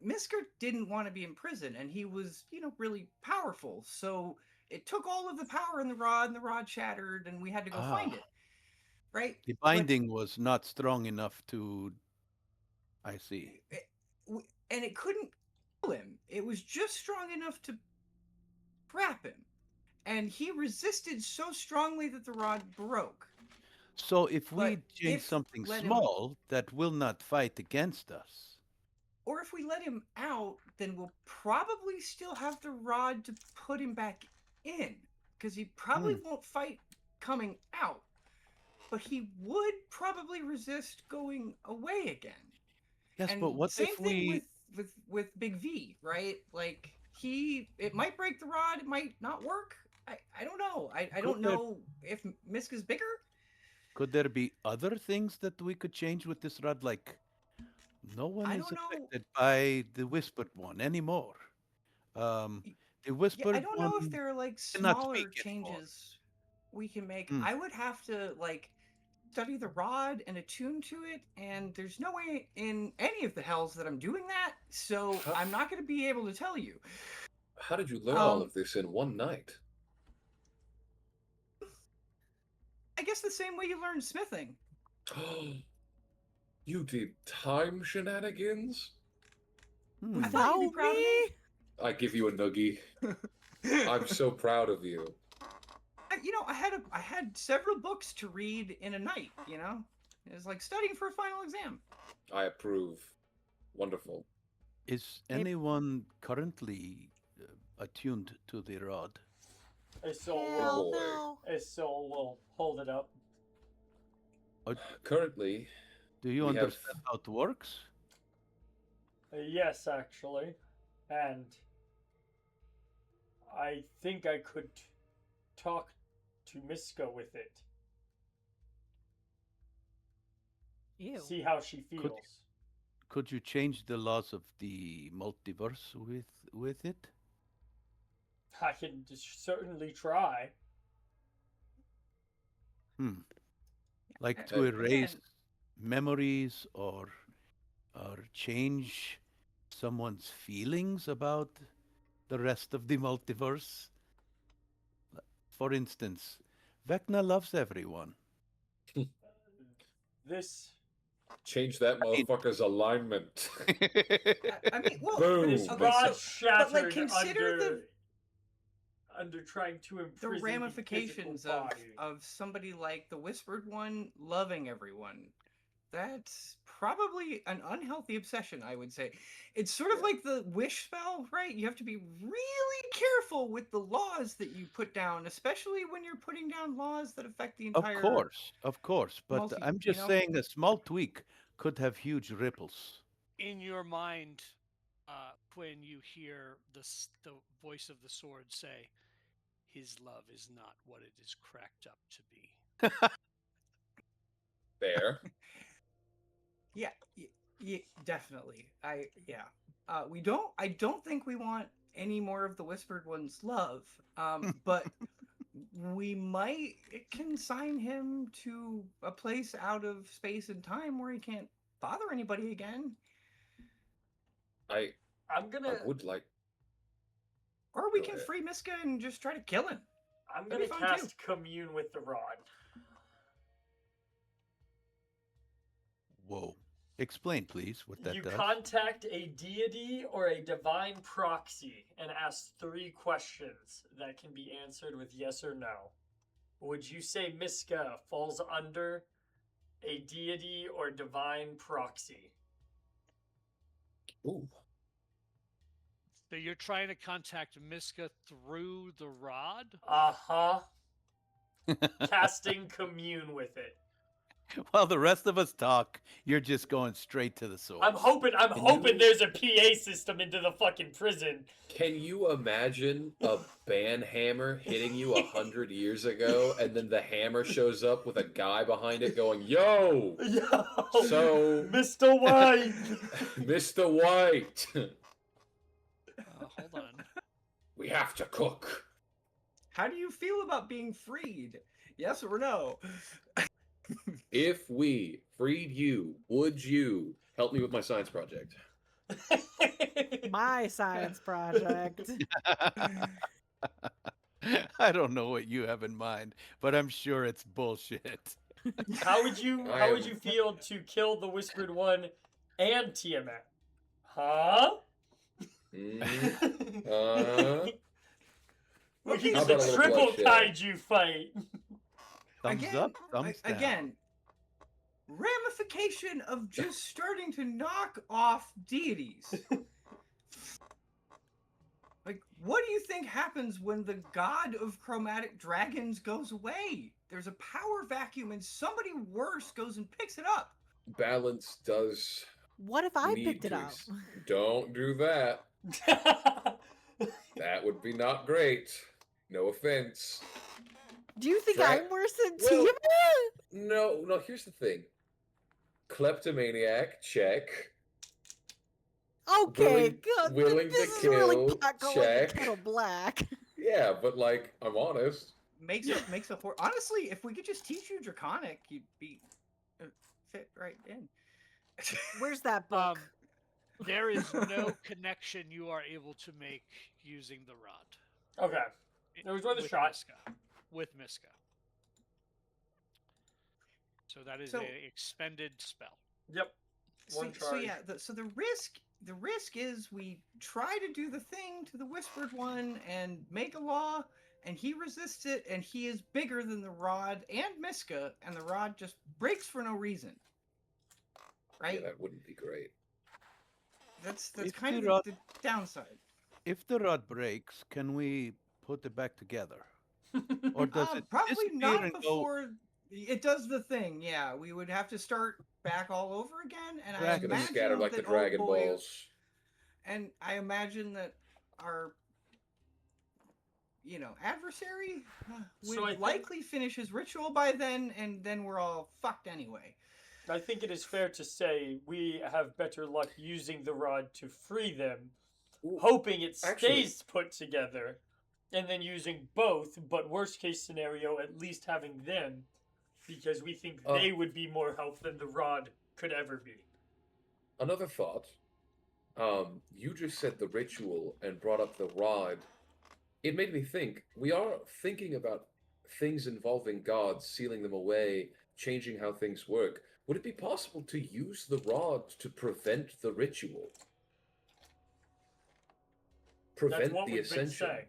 Misker didn't want to be in prison, and he was, really powerful. So it took all of the power in the rod, and the rod shattered, and we had to go find it. Right? The binding was not strong enough to. I see. And it couldn't kill him. It was just strong enough to trap him. And he resisted so strongly that the rod broke. So if we change something small that will not fight against us. Or if we let him out, then we'll probably still have the rod to put him back in. Because he probably won't fight coming out. But he would probably resist going away again. Yes, and but what same if thing with Big V, right? Like it might break the rod, it might not work. I don't know. I don't know if Miska's bigger. Could there be other things that we could change with this rod? Like, no one is affected by the whispered one anymore. The whispered I don't know if there are like smaller changes we can make. I would have to study the rod and attune to it, and there's no way in any of the hells that I'm doing that, so I'm not going to be able to tell you. How did you learn all of this in one night? I guess the same way you learned smithing. You did time shenanigans? I thought you'd be proud of me. I give you a noogie. I'm so proud of you. I had several books to read in a night, It was like studying for a final exam. I approve. Wonderful. Is anyone currently attuned to the rod? A soul will hold it up. Currently, do you understand how it works? Yes, actually. And I think I could talk to Miska with it. Ew. See how she feels. Could you change the laws of the multiverse with it? I can certainly try. Like to erase memories or change someone's feelings about the rest of the multiverse? For instance, Vecna loves everyone. This change that motherfucker's alignment. I mean, well, boom. This rod shattered under trying to imprison the ramifications of somebody like the Whispered One loving everyone. That's probably an unhealthy obsession, I would say. It's sort of like the wish spell, right? You have to be really careful with the laws that you put down, especially when you're putting down laws that affect the Of entire course. But I'm you just know? saying a small tweak could have huge ripples. In your mind, Quinn, you hear the voice of the sword say, "His love is not what it is cracked up to be." There. Yeah, definitely. I don't think we want any more of the Whispered One's love. But we might consign him to a place out of space and time where he can't bother anybody again. I I'm gonna would like. Or we Go can ahead. free Miska and just try to kill him. I'm That'd gonna be fun, cast commune with the rod. Whoa. Explain, please, what that You does. contact a deity or a divine proxy and ask 3 questions that can be answered with yes or no. Would you say Miska falls under a deity or divine proxy? Ooh. So you're trying to contact Miska through the rod? Uh-huh. Casting commune with it. While the rest of us talk, you're just going straight to the source. I'm hoping you- there's a PA system into the fucking prison. Can you imagine a ban hammer hitting you 100 years ago, and then the hammer shows up with a guy behind it going, "Yo, Yo, So- Mr. White." Mr. White, Hold on. we have to cook." How do you feel about being freed? Yes or no? If we freed you, would you help me with my science project? My science project. I don't know what you have in mind, but I'm sure it's bullshit. How would you feel to kill the Whispered One and Tiamat? Huh? We can How use a about a little triple bloodshed? kaiju fight. Thumbs Again, up, thumbs down. again, ramification of just starting to knock off deities. Like, what do you think happens when the god of chromatic dragons goes away? There's a power vacuum and somebody worse goes and picks it up. Balance does What if I need picked it to. up? Don't do that. That would be not great. No offense. Do you think Dra- I'm worse than Well- Tiamat? No, here's the thing. Kleptomaniac, check. Okay, willing- good. willing This to is really kill, pot calling check. the kettle black. Yeah, but like, I'm honest. Makes a honestly, if we could just teach you Draconic, you'd be fit right in. Where's that book? There is no connection you are able to make using the rod. Okay. It was worth a With shot. Miska. With Miska. So that is So- a expended spell. Yep. One So charge. yeah, so the risk is we try to do the thing to the Whispered One and make a law, and he resists it, and he is bigger than the rod and Miska, and the rod just breaks for no reason. Right? Yeah, that wouldn't be great. That's If kind of the rod- the downside. If the rod breaks, can we put it back together? Or does it Probably disappear not and go before it does the thing. Yeah, we would have to start back all over again, and I It's It's gonna imagine scatter like that the Dragon old boy, Balls. and I imagine that our adversary would So I think- likely finish his ritual by then, and then we're all fucked anyway. I think it is fair to say we have better luck using the rod to free them, Ooh, hoping it actually- stays put together, and then using both, but worst case scenario, at least having them, because we think they would be more help than the rod could ever be. Another thought. You just said the ritual and brought up the rod. It made me think. We are thinking about things involving gods, sealing them away, changing how things work. Would it be possible to use the rod to prevent the ritual? That's Prevent what the we've been ascension. saying.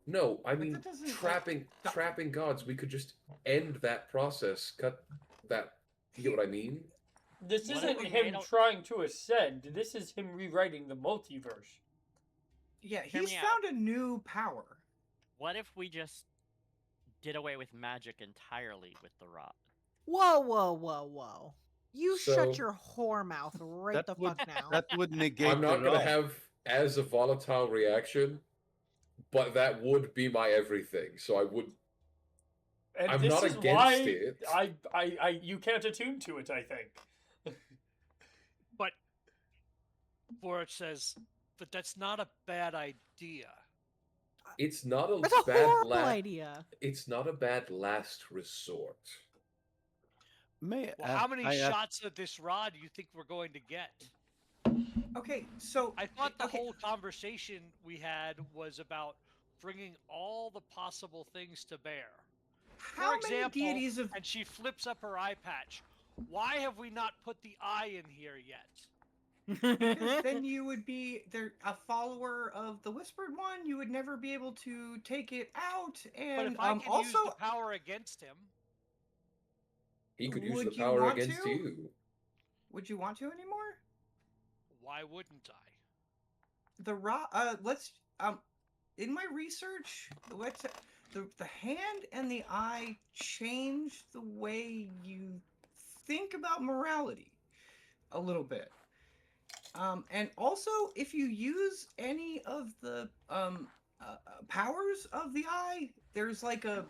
No, I mean that doesn't, like, trapping gods. We could just end that process. Cut that. You get what I mean? This What if isn't we him made a- trying to ascend. This is him rewriting the multiverse. Yeah, Hear he's me out. found a new power. What if we just did away with magic entirely with the rod? Whoa, whoa, whoa, whoa! You shut So- your whore mouth right the fuck now. That would negate I'm not the gonna rod. have as a volatile reaction, but that would be my everything. So I would. And I'm this not is against why it. you can't attune to it, I think. But Borat says, but that's not a bad idea. It's not a That's a bad horrible idea. It's not a bad last resort. May Well, how many shots at this rod do you think we're going to get? Okay, so I thought the okay, whole conversation we had was about bringing all the possible things to bear. how For many example, deities of and she flips up her eye patch. Why have we not put the eye in here yet? because then you would be there a follower of the Whispered One. You would never be able to take it out, But and if I can use also the power against him, He could use Would the you power want against to? you. would you want to anymore? why wouldn't I? The let's in my research, the hand and the eye change the way you think about morality a little bit. And also, if you use any of the powers of the eye, there's like a,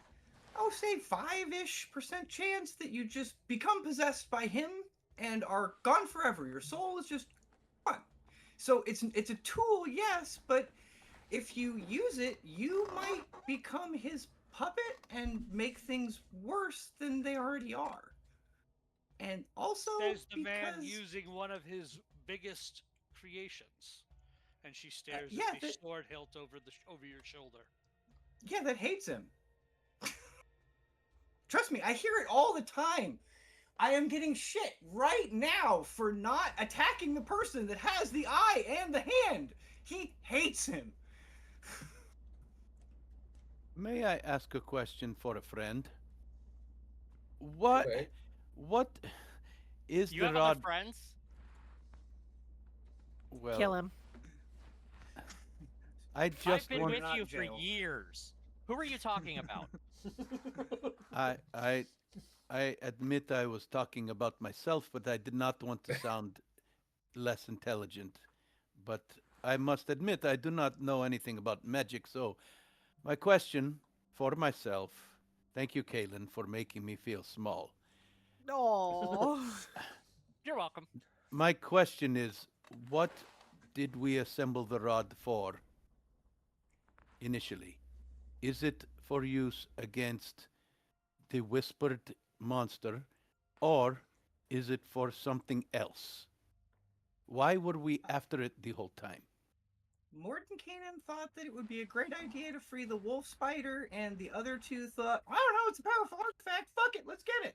say 5-ish% chance that you just become possessed by him and are gone forever. Your soul is just gone. So it's a tool, yes, but if you use it, you might become his puppet and make things worse than they already are. And also, Says the man because using one of his biggest creations, and she stares yeah, at the that- sword hilt over your shoulder. yeah, that hates him. Trust me, I hear it all the time. I am getting shit right now for not attacking the person that has the eye and the hand. He hates him. May I ask a question for a friend? What Okay. what is You the have rod? other friends? Well, Kill him. I I've just been want with not you for jail. years. Who are you talking about? I admit I was talking about myself, but I did not want to sound less intelligent. But I must admit I do not know anything about magic, so my question for myself, thank you, Kaylin, for making me feel small. Oh. You're welcome. My question is, what did we assemble the rod for initially? Is it for use against the whispered monster, or is it for something else? Why were we after it the whole time? Mordenkainen thought that it would be a great idea to free the wolf spider, and the other two thought, I don't know, it's a powerful artifact. Fuck it, let's get it.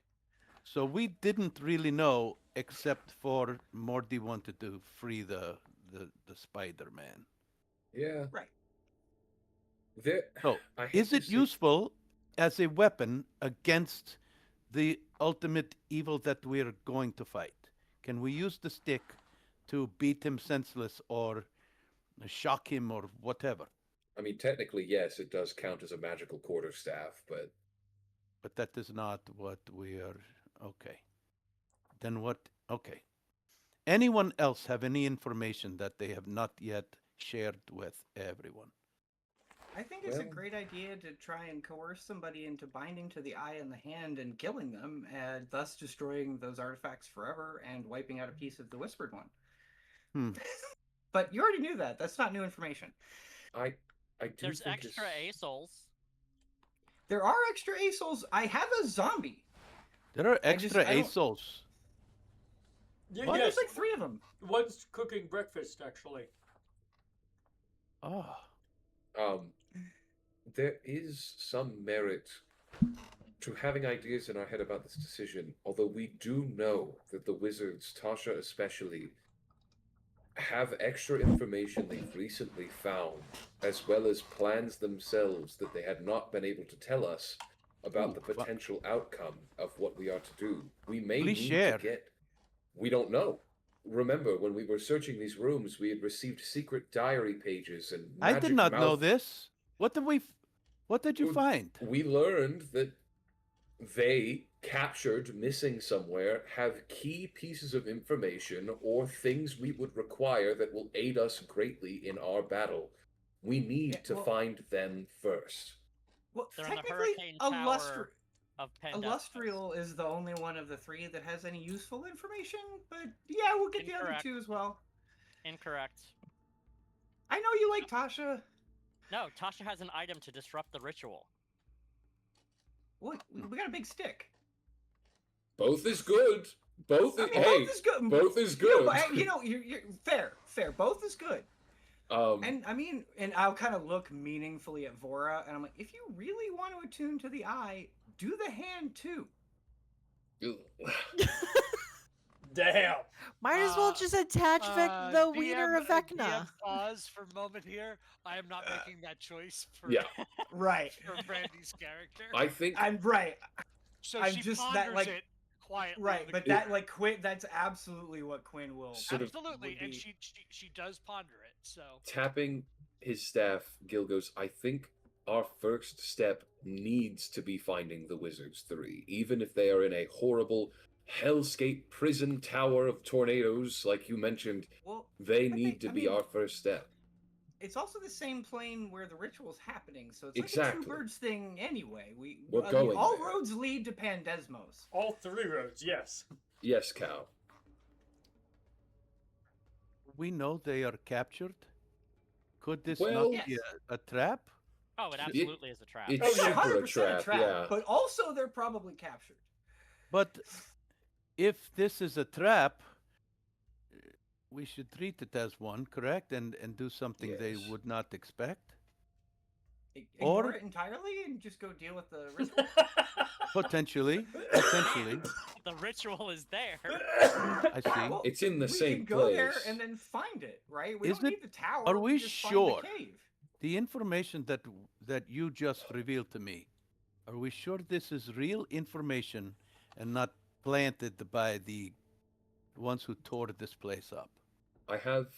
So we didn't really know, except for Morty wanted to free the Spider-Man. Yeah. Right. There. So, I hate is to it say- useful as a weapon against the ultimate evil that we're going to fight? Can we use the stick to beat him senseless or shock him or whatever? I mean, technically, yes, it does count as a magical quarterstaff, but But that is not what we are. Okay. Then what? Okay. Anyone else have any information that they have not yet shared with everyone? I think it's a Well- great idea to try and coerce somebody into binding to the eye and the hand and killing them, and thus destroying those artifacts forever and wiping out a piece of the Whispered One. Hmm. But you already knew that. That's not new information. I do There's think extra it's- ASOLs. There are extra ASOLs. I have a zombie. There are I just- extra I don't- ASOLs. Well, Yes, there's like 3 of them. one's cooking breakfast, actually. Ah. There is some merit to having ideas in our head about this decision, although we do know that the wizards, Tasha especially, have extra information they've recently found, as well as plans themselves that they had not been able to tell us about Ooh, the potential outcome of what we are to do. We may Please need share. to get We don't know. Remember, when we were searching these rooms, we had received secret diary pages and I magic did not know mouth. this. What did you Well, find? We learned that they, captured, missing somewhere, have key pieces of information or things we would require that will aid us greatly in our battle. We need to find them first. Well, They're in the technically, hurricane tower of Pandesmos. Illustrial is the only one of the three that has any useful information, but yeah, we'll get the other Incorrect. two as well. Incorrect. I know you like Tasha. No, Tasha has an item to disrupt the ritual. What? We got a big stick. Both is good. Both is, I mean, hey, both is good. both is You know, good. but, you're fair. Both is good. And I mean, and I'll kind of look meaningfully at Vora, and I'm like, if you really want to attune to the eye, do the hand too. Damn. Might as well just attach the wiener of Vecna. DM, pause for a moment here. I am not making that choice for, Yeah. Right. for Brandy's character. I think I'm right. So I'm she just ponders that, like, it quietly. Right, in the but corner. that, like, Quinn, that's absolutely what Quinn will. Sort of Absolutely, would and be- she does ponder it. So tapping his staff, Gil goes, I think our first step needs to be finding the Wizards 3, even if they are in a horrible hellscape prison tower of tornadoes, like you mentioned. Well, They need to I be mean, our first step. It's also the same plane where the ritual's happening, so it's Exactly. like a two birds thing anyway. We're I mean, going all there. roads lead to Pandesmos. All three roads, yes. Yes, Cal. We know they are captured. Could this Well- not be a trap? Oh, it It- absolutely is a trap. It's Oh, yeah. super a 100% trap, yeah. but also they're probably captured. But if this is a trap, we should treat it as one, correct? And do something they Yes. would not expect? Ignore Or- it entirely and just go deal with the ritual. Potentially. Potentially. The ritual is there. I see. Well, It's in the we same can go there place. and then find it, right? We Is don't it- need the tower. are we just find sure? the cave. The information that you just revealed to me, are we sure this is real information and not planted by the ones who tore this place up? I have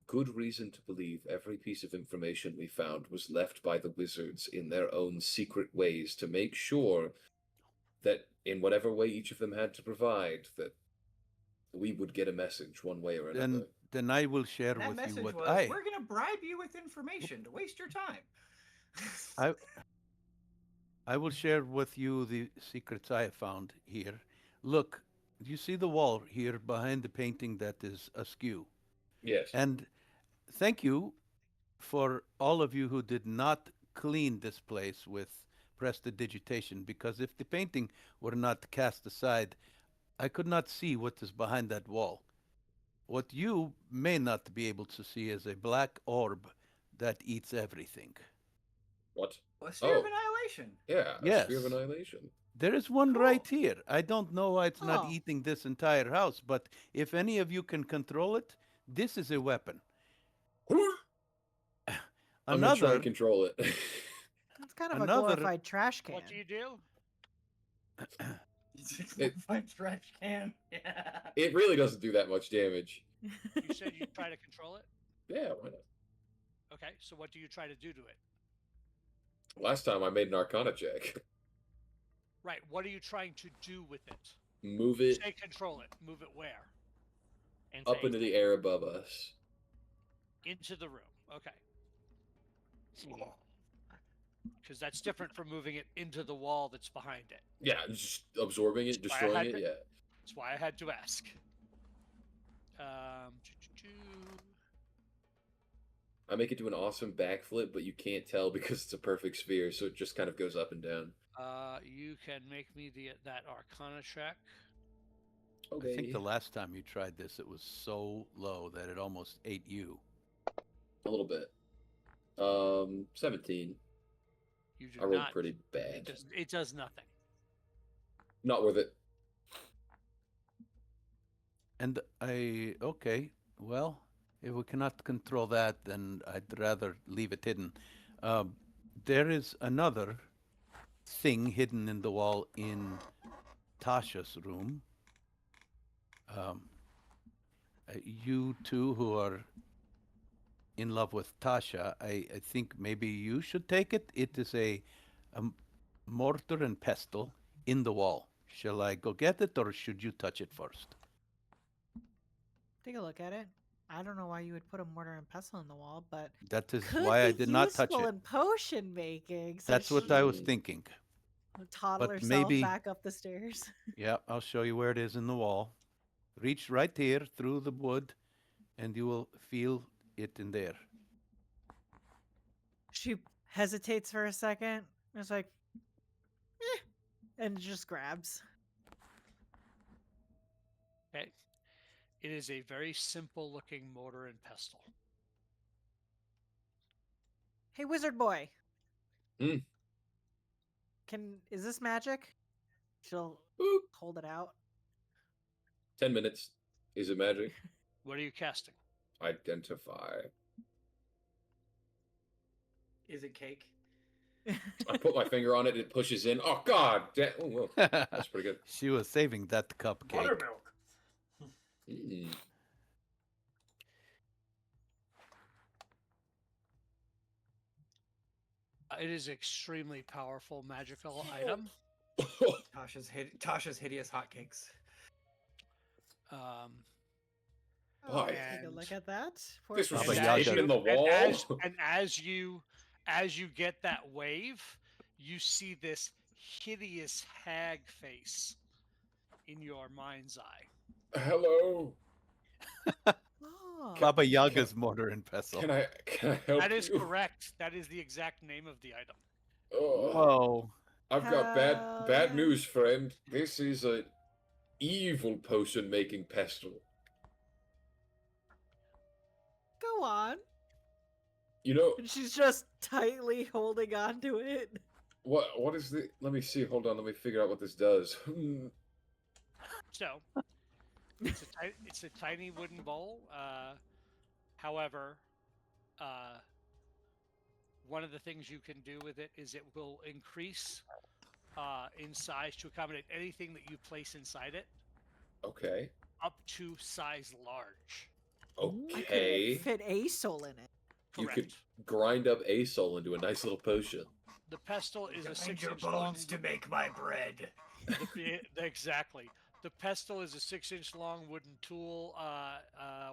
good reason to believe every piece of information we found was left by the wizards in their own secret ways to make sure that in whatever way each of them had to provide, that we would get a message one way or another. Then I will share And that with message you what was, we're going to bribe you with information to waste your time. I will share with you the secrets I have found here. Look, do you see the wall here behind the painting that is askew? Yes. And thank you for all of you who did not clean this place with prestidigitation, because if the painting were not cast aside, I could not see what is behind that wall. What you may not be able to see is a black orb that eats everything. What? A sphere of Oh. annihilation. Yeah, a Yes. sphere of annihilation. There is one Cool. right here. I don't know why it's not Oh. eating this entire house, but if any of you can control it, this is a weapon. I'm gonna try Another, and control it. That's kind of Another- a glorified trash can. what do you do? Find trash can. Yeah. It really doesn't do that much damage. You said you try to control it. Yeah, why not? Okay, so what do you try to do to it? Last time I made an Arcana check. Right. What are you trying to do with it? Move it Say control it. Move it where? And up say, into the air above us. Into the room. Okay. Because that's different from moving it into the wall that's behind it. Yeah, just absorbing it, That's why I destroying had it. to- Yeah. That's why I had to ask. I make it do an awesome backflip, but you can't tell because it's a perfect sphere, so it just kind of goes up and down. You can make me that Arcana check. Okay. I think the last time you tried this, it was so low that it almost ate you. A little bit. 17. You do I rolled not. pretty It bad. does nothing. Not worth it. And okay, well, if we cannot control that, then I'd rather leave it hidden. There is another thing hidden in the wall in Tasha's room. you two who are in love with Tasha, I think maybe you should take it. It is a mortar and pestle in the wall. Shall I go get it, or should you touch it first? Take a look at it. I don't know why you would put a mortar and pestle in the wall, but That is could why I be did not touch useful it. in potion making. So That's what I was Mm. thinking. toddle but herself maybe- back up the stairs. Yeah, I'll show you where it is in the wall. Reach right here through the wood, and you will feel it in there. She hesitates for a second. It's like, and just grabs. Okay. It is a very simple looking mortar and pestle. Hey, wizard boy. Hmm. Is this magic? She'll Boop. hold it out. 10 minutes. Is it magic? What are you casting? Identify. Is it cake? I put my finger on it, it pushes in. Oh, God! Oh, well, that's pretty good. She was saving that cupcake. Buttermilk. Mm. It is extremely powerful magical item. Tasha's hideous hotcakes. Um, Oh, Boy. take a look at that. Poor This was Baba just and Yaga. hidden in the wall. And as you get that wave, you see this hideous hag face in your mind's eye. Hello. Oh. Baba Yaga's mortar and pestle. Can I help That is you? correct. That is the exact name of the item. Oh, Whoa. I've got Hell bad yeah. news, friend. This is a evil potion making pestle. Go on. You know And she's just tightly holding on to it. what is the? Let me see. Hold on. Let me figure out what this does. So, it's a tiny wooden bowl. However, one of the things you can do with it is it will increase in size to accommodate anything that you place inside it, Okay. up to size large. I Okay. could fit a soul in it. You Correct. could grind up a soul into a nice little potion. The pestle is a Grind your 6-inch long. bones to make my bread. Exactly. The pestle is a 6-inch long wooden tool.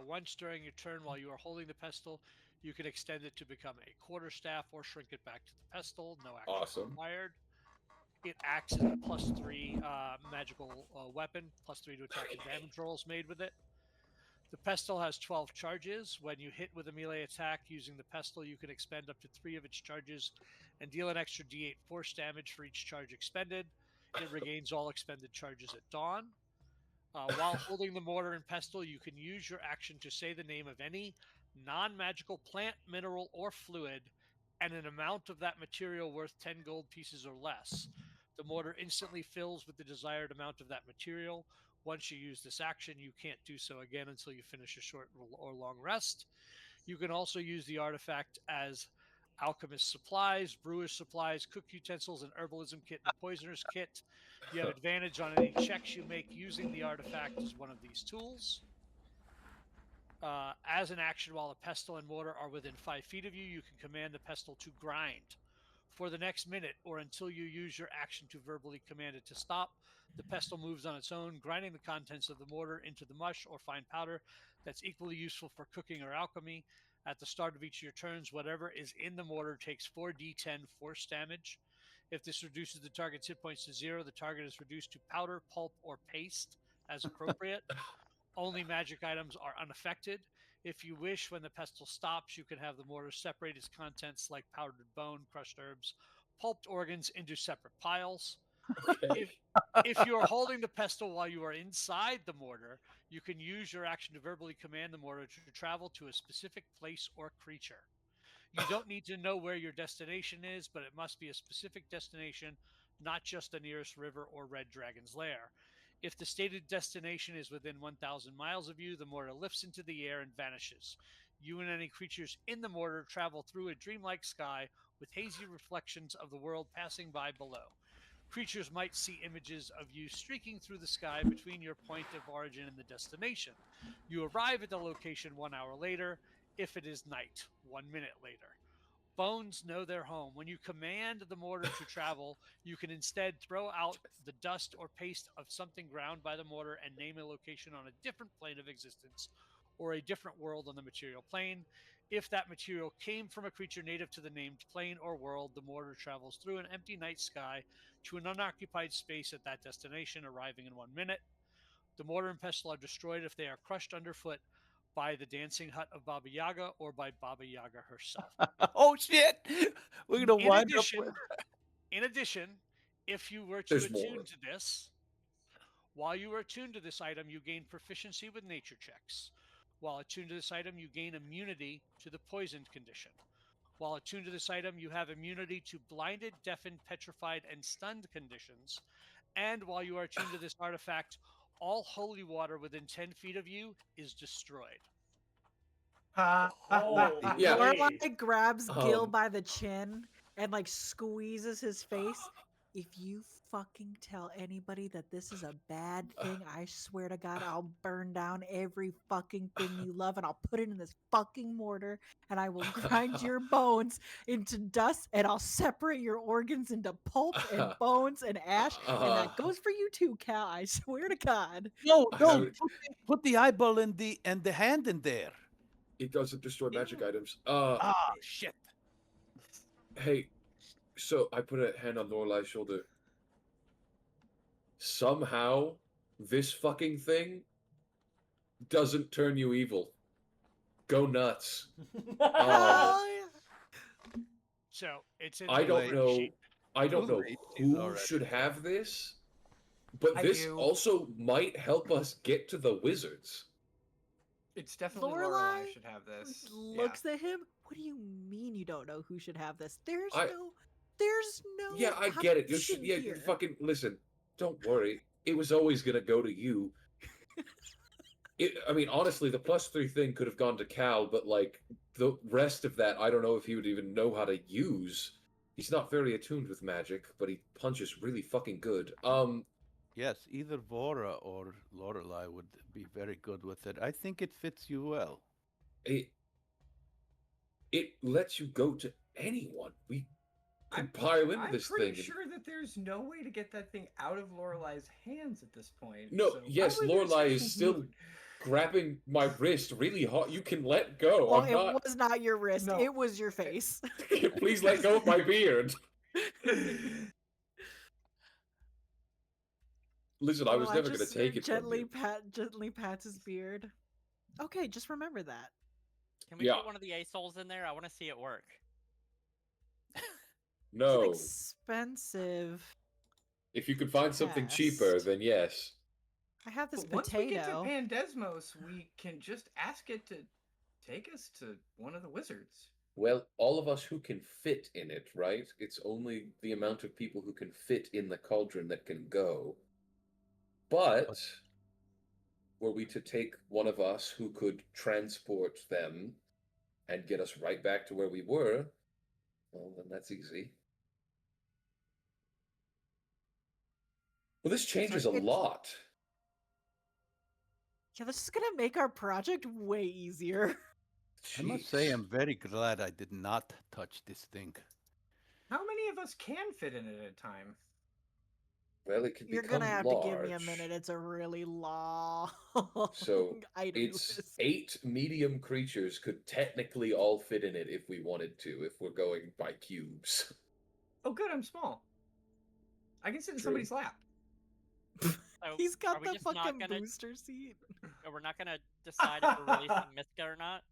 Once during your turn, while you are holding the pestle, you can extend it to become a quarterstaff or shrink it back to the pestle. No action Awesome. required. It acts as a +3 magical weapon, +3 to attack and damage rolls made with it. The pestle has 12 charges. When you hit with a melee attack using the pestle, you can expend up to 3 of its charges and deal an extra d8 force damage for each charge expended. It regains all expended charges at dawn. While holding the mortar and pestle, you can use your action to say the name of any non-magical plant, mineral, or fluid, and an amount of that material worth 10 gold pieces or less. The mortar instantly fills with the desired amount of that material. Once you use this action, you can't do so again until you finish a short or long rest. You can also use the artifact as alchemist supplies, brewer's supplies, cook utensils, an herbalism kit, and a poisoner's kit. You have advantage on any checks you make using the artifact as one of these tools. As an action, while the pestle and mortar are within 5 feet of you, you can command the pestle to grind. For the next minute, or until you use your action to verbally command it to stop, the pestle moves on its own, grinding the contents of the mortar into the mush or fine powder that's equally useful for cooking or alchemy. At the start of each of your turns, whatever is in the mortar takes 4d10 force damage. If this reduces the target's hit points to 0, the target is reduced to powder, pulp, or paste as appropriate. Only magic items are unaffected. If you wish, when the pestle stops, you can have the mortar separate its contents like powdered bone, crushed herbs, pulped organs into separate piles. Okay. If you are holding the pestle while you are inside the mortar, you can use your action to verbally command the mortar to travel to a specific place or creature. You don't need to know where your destination is, but it must be a specific destination, not just the nearest river or red dragon's lair. If the stated destination is within 1,000 miles of you, the mortar lifts into the air and vanishes. You and any creatures in the mortar travel through a dreamlike sky with hazy reflections of the world passing by below. creatures might see images of you streaking through the sky between your point of origin and the destination. You arrive at the location 1 hour later. If it is night, 1 minute later. Bones know their home. When you command the mortar to travel, you can instead throw out the dust or paste of something ground by the mortar and name a location on a different plane of existence or a different world on the material plane. If that material came from a creature native to the named plane or world, the mortar travels through an empty night sky to an unoccupied space at that destination, arriving in 1 minute. The mortar and pestle are destroyed if they are crushed underfoot by the dancing hut of Baba Yaga or by Baba Yaga herself. Oh shit! We're gonna wind up. In addition, if you were to There's attune more. to this, while you are attuned to this item, you gain proficiency with nature checks. While attuned to this item, you gain immunity to the poisoned condition. While attuned to this item, you have immunity to blinded, deafened, petrified, and stunned conditions. And while you are attuned to this artifact, all holy water within 10 feet of you is destroyed. Yeah. Lorelai grabs Gil Um, by the chin and like squeezes his face. If you fucking tell anybody that this is a bad thing, I swear to God, I'll burn down every fucking thing you love and I'll put it in this fucking mortar and I will grind your bones into dust and I'll separate your organs into pulp and bones and ash. And that goes for you too, Cal. I swear to God. No, I no. haven't- Put the eyeball and the hand in there. It doesn't destroy magic items. Shit. Hey, so I put a hand on Lorelai's shoulder. Somehow, this fucking thing doesn't turn you evil. Go nuts. Oh, yeah. So it's in I the don't item know. sheet. I don't know He's who already should dead. have this, but I this do. also might help us get to the wizards. It's definitely Lorelai Lorelai should have this. looks at him. What do you mean you don't know who should have this? There's I- no Yeah, I get it. option Yeah, here. fucking listen. Don't worry. It was always gonna go to you. I mean, honestly, the +3 thing could have gone to Cal, but like the rest of that, I don't know if he would even know how to use. He's not very attuned with magic, but he punches really fucking good. Yes, either Vora or Lorelai would be very good with it. I think it fits you well. It lets you go to anyone. We could pile into I'm this pretty thing. sure that there's no way to get that thing out of Lorelai's hands at this point. No, so yes, why would Lorelai this is still grabbing my wrist really hard. You can let go. Well, I'm it not. was not your wrist. No. It was your face. Please let go of my beard. Listen, I was Lorelai never going just to take it gently from you. gently pats his beard. Okay, just remember that. Can we Yeah. put one of the A-souls in there? I want to see it work. No. It's expensive. If you could find something cheaper, Test. then yes. I have this But once we get to potato. Pandesmos, we can just ask it to take us to one of the wizards. Well, all of us who can fit in it, right? It's only the amount of people who can fit in the cauldron that can go. But were we to take one of us who could transport them and get us right back to where we were, well, then that's easy. Well, this changes a It's- lot. Yeah, this is gonna make our project way easier. I must say, Jeez. I'm very glad I did not touch this thing. How many of us can fit in it at a time? Well, it can You're become gonna have large. to give me a minute. It's a really long So item it's list. 8 medium creatures could technically all fit in it if we wanted to, if we're going by cubes. Oh, good, I'm small. I can sit in True. somebody's lap. So, He's are got we the just not fucking gonna- booster seat. We're not gonna decide if we're releasing Miska or not.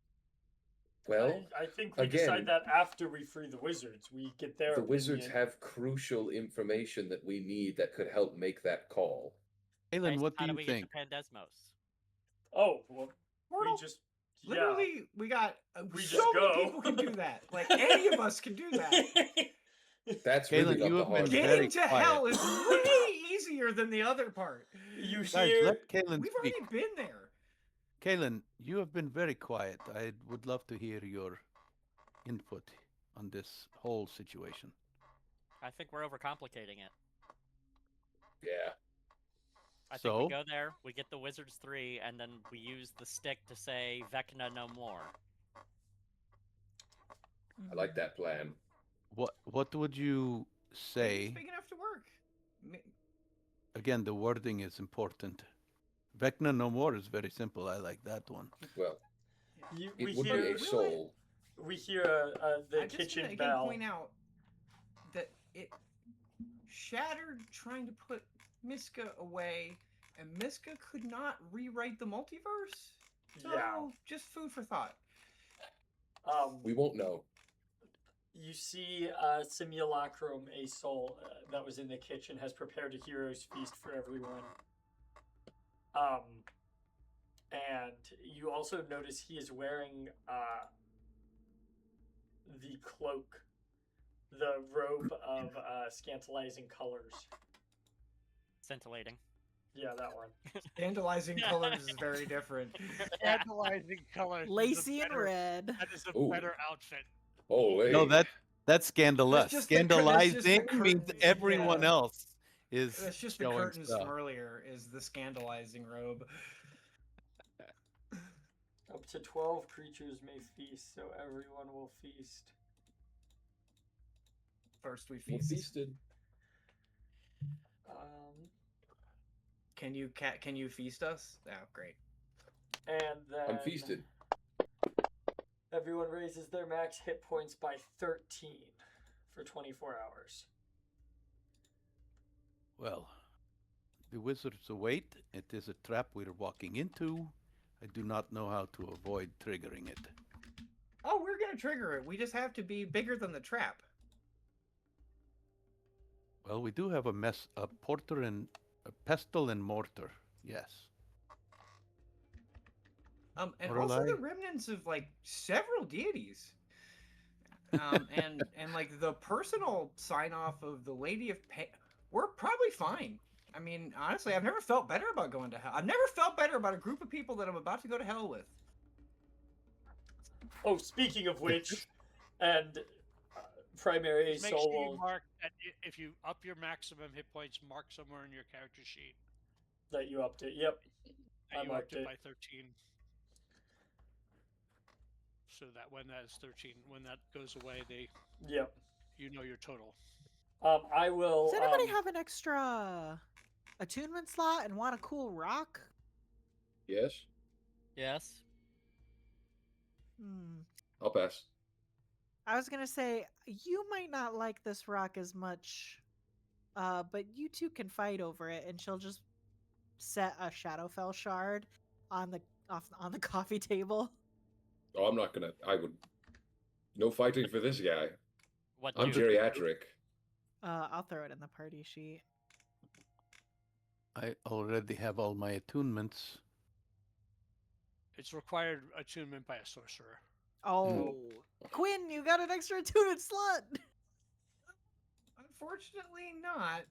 Well, I think we again- decide that after we free the wizards. We get their the wizards opinion. have crucial information that we need that could help make that call. Aylin, Guys, what how do do we you think? get to Pandesmos? Oh, well, Portal. we just Literally, we got We so just many go. people can do that. Like any of us can do that. That's Galen, really not you the have been hard very part. Getting to quiet. hell is way easier than the other part. You Guys, hear? let Kaylin We've speak. already been there. Kaylin, you have been very quiet. I would love to hear your input on this whole situation. I think we're overcomplicating it. Yeah. I think So? we go there, we get the Wizards 3, and then we use the stick to say Vecna no more. I like that plan. What would you Maybe say? it's big enough to work. Again, the wording is important. Vecna no more is very simple. I like that one. Well, We it would hear be a soul. we hear the I just kitchen want to again bell. point out that it shattered trying to put Miska away, and Miska could not rewrite the multiverse. So, Yeah. just food for thought. We won't know. You see Simulacrum, a soul that was in the kitchen, has prepared a hero's feast for everyone. And you also notice he is wearing the cloak, the robe of scantalizing colors. Scintillating. Yeah, that one. Scandalizing colors is very different. Scandalizing colors. Lacy and red. That is a Ooh. better outfit. Holy. No, that's scandalous. That's just the Scandalizing means curtains, everyone yeah. else is That's just the showing curtains stuff. from earlier. Is the scandalizing robe? Up to 12 creatures may feast, so everyone will feast. First we We're feast. feasted. Can you feast us? Oh, great. And then I'm feasted. everyone raises their max hit points by 13 for 24 hours. Well, the wizards await. It is a trap we're walking into. I do not know how to avoid triggering it. Oh, we're gonna trigger it. We just have to be bigger than the trap. Well, we do have a porter and a pestle and mortar. Yes. And Or also alive. the remnants of like several deities. And like the personal sign off of the Lady of Pain. We're probably fine. I mean, honestly, I've never felt better about going to hell. I've never felt better about a group of people that I'm about to go to hell with. Oh, speaking of which, and primary Just make soul sure you will mark that if you up your maximum hit points, mark somewhere in your character sheet that you upped it. Yep. that I you marked upped it it. by 13. So that when that is 13, when that goes away, Yep. you know your total. I will. Does anybody have an extra attunement slot and want a cool rock? Yes. Yes. I'll pass. I was gonna say you might not like this rock as much, but you two can fight over it, and she'll just set a Shadowfell shard on the coffee table. Oh, I'm not gonna. I would. No fighting for this guy. What I'm do? geriatric. I'll throw it in the party sheet. I already have all my attunements. It's required attunement by a sorcerer. Oh, Quinn, you got an extra attunement slot. Unfortunately, not.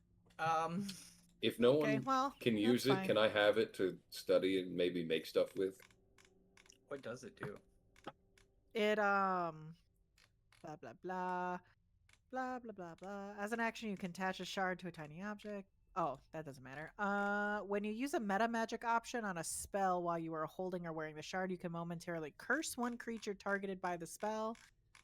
If no Okay, one well, can that's use it, fine. can I have it to study and maybe make stuff with? What does it do? It blah blah blah blah blah blah blah. As an action, you can attach a shard to a tiny object. Oh, that doesn't matter. When you use a meta magic option on a spell while you are holding or wearing the shard, you can momentarily curse one creature targeted by the spell.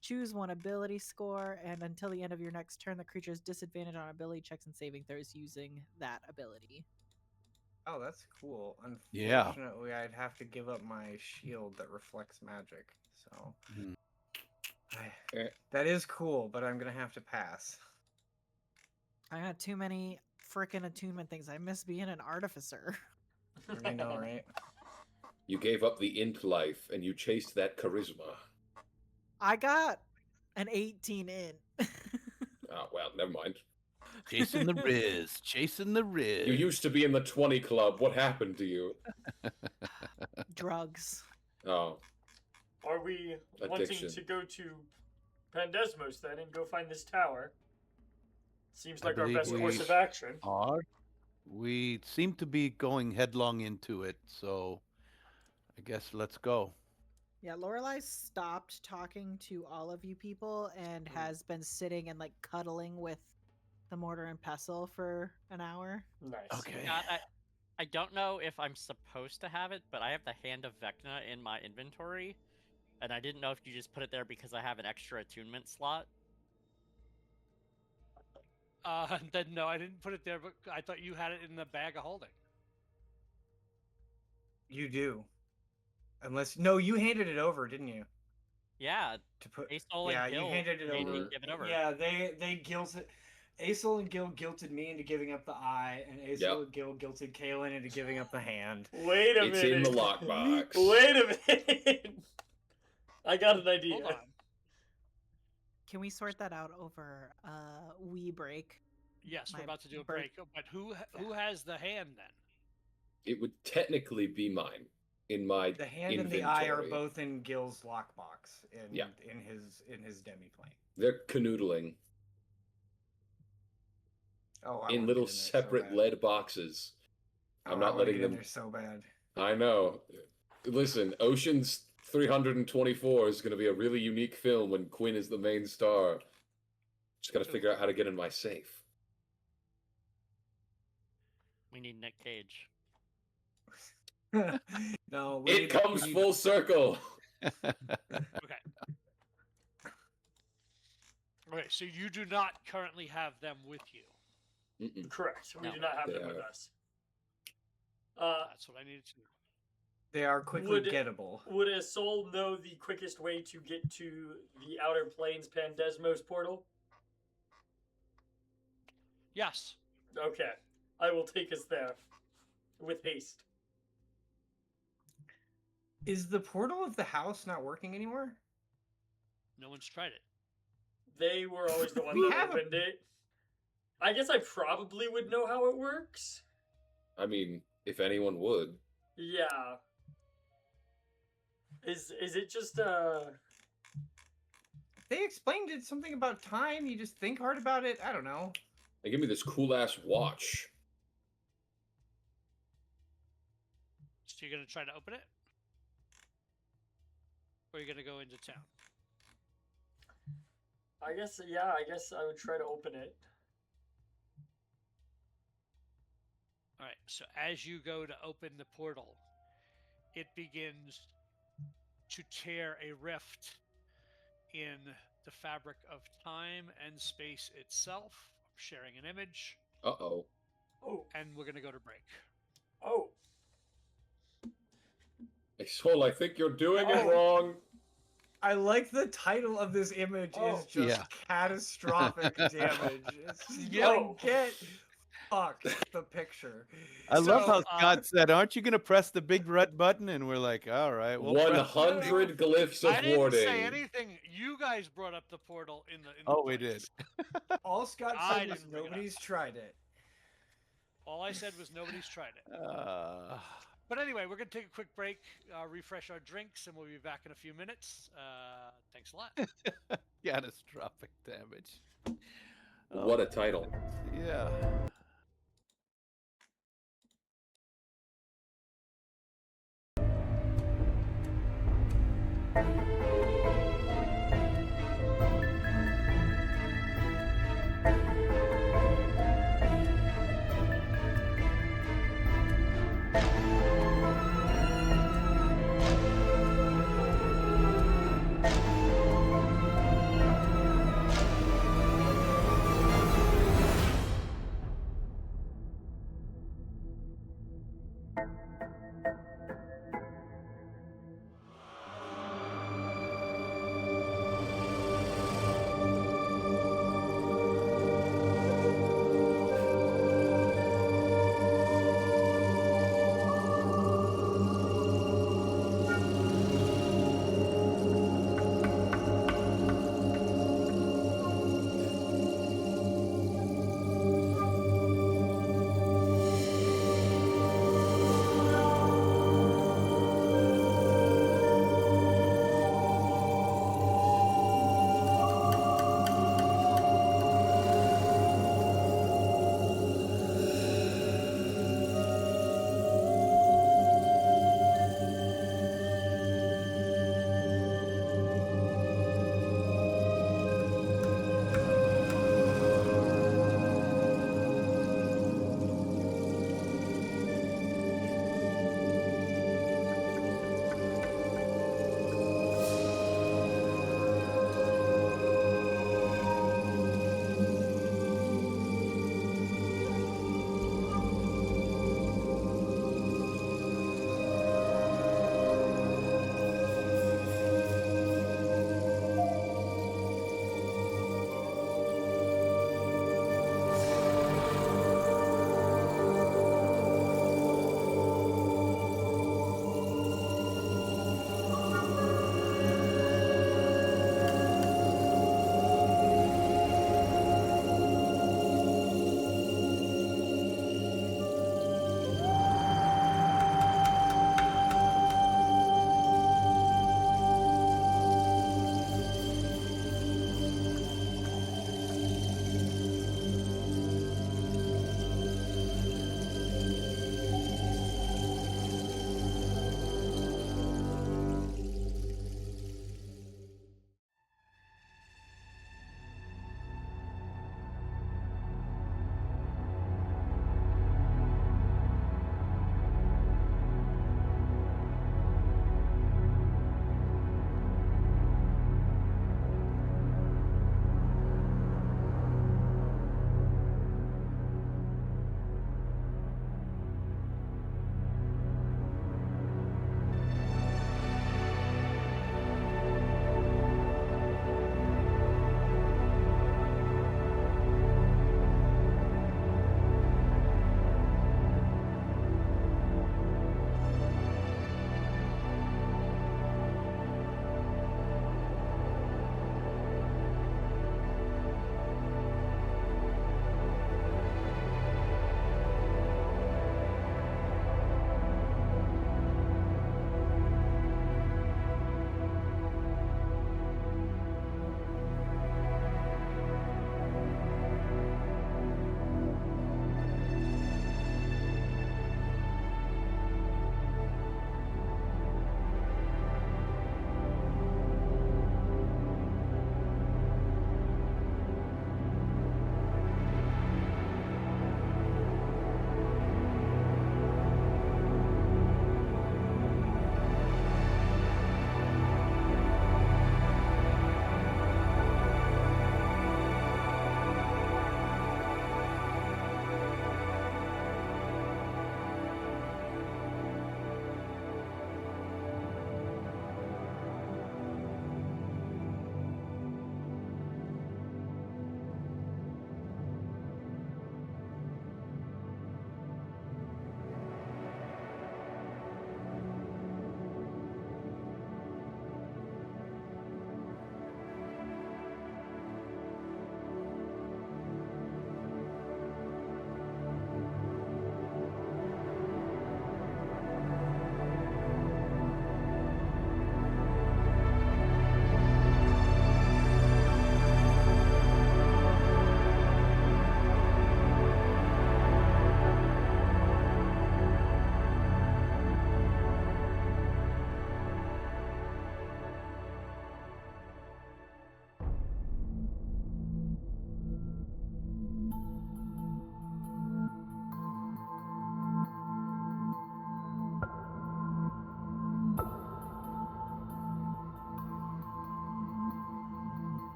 Choose one ability score, and until the end of your next turn, the creature is disadvantaged on ability checks and saving throws using that ability. Oh, that's cool. Yeah. Unfortunately, I'd have to give up my shield that reflects magic. So that is cool, but I'm gonna have to pass. I got too many freaking attunement things. I miss being an artificer. You know, right? You gave up the int life and you chased that charisma. I got an 18 in. Oh, well, never mind. Chasing the Riz. Chasing the Riz. You used to be in the 20 club. What happened to you? Drugs. Oh. Are we Addiction. wanting to go to Pandesmos then and go find this tower? Seems I like our believe best course we of action. We seem to be going headlong into it, so I guess let's go. Yeah, Lorelai stopped talking to all of you people and has been sitting and like cuddling with the mortar and pestle for an hour. Nice. Okay. God, I don't know if I'm supposed to have it, but I have the Hand of Vecna in my inventory, and I didn't know if you just put it there because I have an extra attunement slot. Then no, I didn't put it there, but I thought you had it in the bag of holding. You do. Unless no, you handed it over, didn't you? Yeah, To put Asol yeah, and you Gil handed it made me over. give it over. Yeah, they guilted Asol and Gil guilted me into giving up the eye, and Asol Yep. and Gil guilted Kaylin into giving up the hand. Wait a It's minute. in the lockbox. Wait a minute. I got an idea. Hold on. Can we sort that out over wee break? Yes, we're My about to do a birth- break. But who has the hand then? It would technically be mine in my The hand inventory. and the eye are both in Gil's lockbox in Yeah. in his demiplane. They're canoodling Oh, I in wanna little get in there so separate bad. lead boxes. Oh, I'm I not wanna letting get in them. there so bad. I know. Listen, Ocean's 324 is going to be a really unique film when Quinn is the main star. Just got to figure out how to get in my safe. We need Nick Cage. No, we It need- comes we need- full circle. Okay. Okay, so you do not currently have them with you. Mm-mm. Correct. We No. do not have They them with are. us. That's what I needed to know. They are quickly Would- gettable. Would a soul know the quickest way to get to the Outer Plains Pandesmos portal? Yes. Okay. I will take us there. With haste. Is the portal of the house not working anymore? No one's tried it. They were always the one We that have a- opened it. I guess I probably would know how it works. I mean, if anyone would. Yeah. Is it just They explained it something about time. You just think hard about it. I don't know. They give me this cool ass watch. So you're gonna try to open it? Or are you gonna go into town? I guess I would try to open it. Alright, so as you go to open the portal, it begins to tear a rift in the fabric of time and space itself. I'm sharing an image, Uh-oh. Oh. and we're gonna go to break. Oh. Soul, I think you're doing it Oh. wrong. I like the title of this image Oh. is just Yeah. catastrophic damage. It's Yeah. like, get fucked the picture. I love So, how Scott said, "Aren't you going to press the big red button?" And we're like, "All right, we'll press it." 100 glyphs I of didn't warding. say anything. You guys brought up the portal in the. Oh, we did. place. All Scott I said was didn't bring it up. nobody's tried it. All I said was nobody's tried it. Uh, But anyway, we're gonna take a quick break, refresh our drinks, and we'll be back in a few minutes. Thanks a lot. catastrophic damage. What a title. Yeah.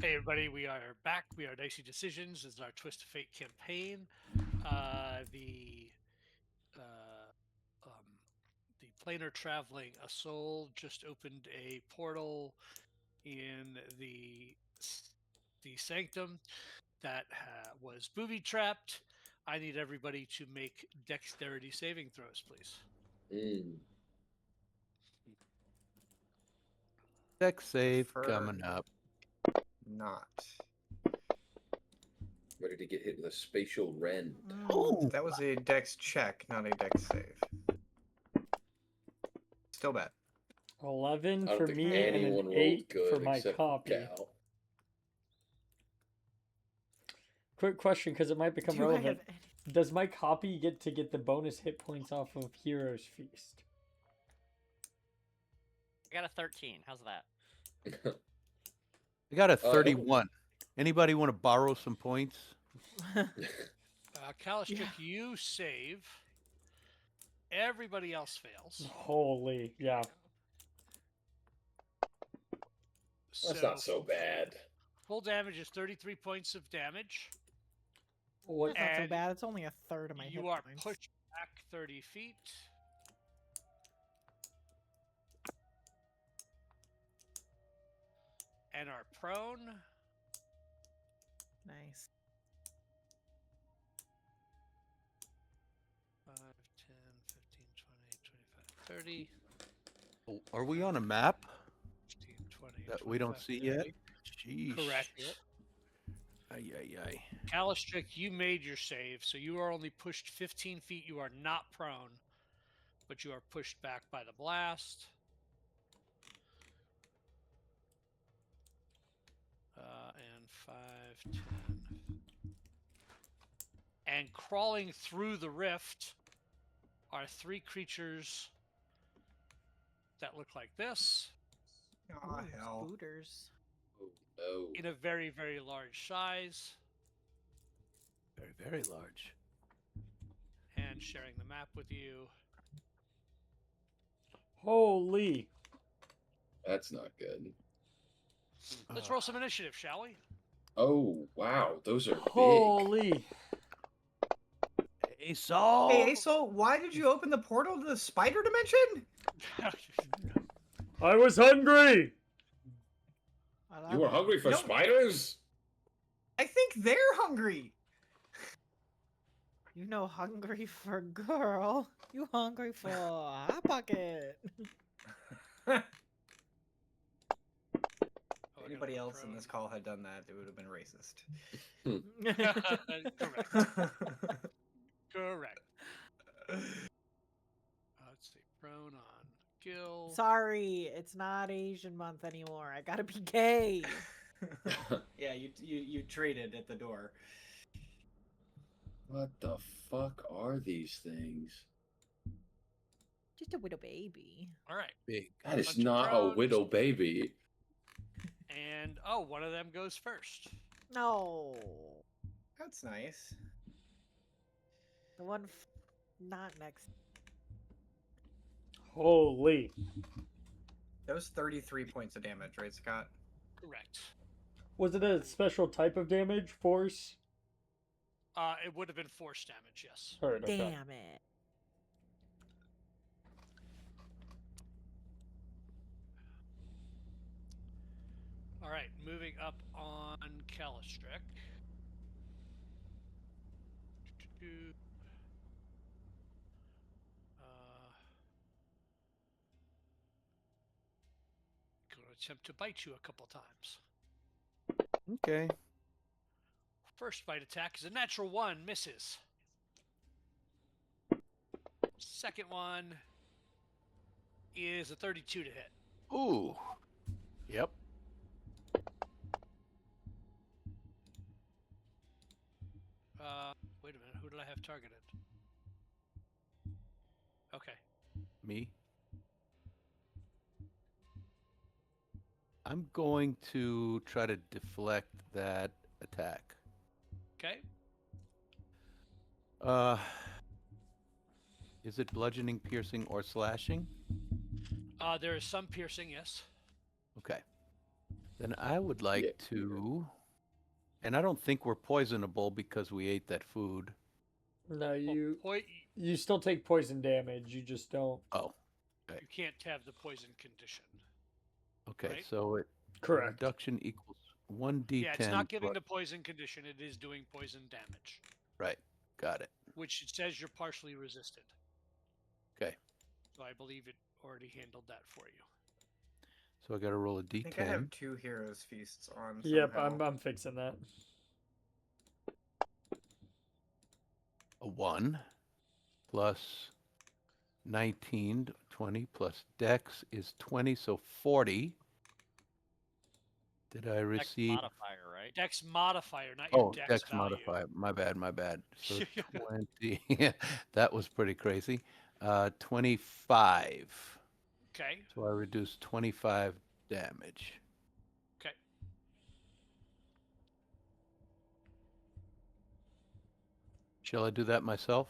Hey everybody, we are back. We are Dicey Decisions. This is our Twist of Fate campaign. The planar traveling Asol just opened a portal in the sanctum that was booby trapped. I need everybody to make dexterity saving throws, please. Dex save Prefer coming up. Not. Ready to get hit with a spatial rend. Oh, That was a dex check, not a dex save. Still bad. 11 I don't for think me and anyone an rolled 8 good for my except copy. Cal. Quick question, because it might become Do I relevant. have any? Does my copy get to get the bonus hit points off of Hero's Feast? I got a 13. How's that? I got a no. 31. Anybody want to borrow some points? Kalistric, Yeah. you save. Everybody else fails. Holy, yeah. That's not so bad. Full damage is 33 points of damage. What? That's not so And bad. It's only a third of my hit You are points. pushed back 30 feet. And are prone. Nice. 5, 10, 15, 20, 25, 30. Oh, are we on a map 15, 20, that we don't 25, see 30. yet? Sheesh. Correct. Ay, ay, ay. Kalistric, you made your save, so you are only pushed 15 feet. You are not prone, but you are pushed back by the blast. And 5, 10. And crawling through the rift are 3 creatures that look like this Oh, Ooh, hell. Scooters. Oh, no. in a very, very large size. Very, very large. And sharing the map with you. Holy. That's not good. Let's roll some initiative, shall we? Oh, wow. Those are big. Holy. Hey, Saul. Hey, Asol, why did you open the portal to the spider dimension? I was hungry. I love You were it. hungry for No. spiders? I think they're hungry. You know, hungry for girl. You hungry for hot pocket. If anybody else in this call had done that, it would have been racist. Correct. Correct. Let's see. Prone on Gil. Sorry, it's not Asian month anymore. I gotta be gay. Yeah, you traded at the door. What the fuck are these things? Just a little baby. All right. Big. That is Bunch of not a drones. widow baby. And, one of them goes first. No. That's nice. The one not next. Holy. That was 33 points of damage, right, Scott? Correct. Was it a special type of damage? Force? It would have been force damage, yes. Heard, okay. Damn it. All right, moving up on Kalistric. Going to attempt to bite you a couple times. Okay. First bite attack is a natural 1, misses. Second one is a 32 to hit. Ooh. Yep. Wait a minute, who did I have targeted? Okay. Me. I'm going to try to deflect that attack. Okay. Is it bludgeoning, piercing, or slashing? There is some piercing, yes. Okay. Then I would like Yeah. to, and I don't think we're poisonable because we ate that food. No, Well, you still take poison damage. You just don't. Oh, you can't have the poison condition. okay. Right? So the Correct. reduction equals 1d10. Yeah, it's not giving plus- the poison condition. It is doing poison damage, Right. Got it. which it says you're partially resisted. Okay. So I believe it already handled that for you. So I got to roll a I think I have d10. 2 heroes feasts on. Yep, somehow. I'm fixing that. A 1 plus 19, 20 plus dex is 20, so 40. Did I Dex receive? modifier, right? Dex modifier, not your Oh, dex dex value. modifier. My bad. So 20. That was pretty crazy. 25. Okay. So I reduced 25 damage. Okay. Shall I do that myself?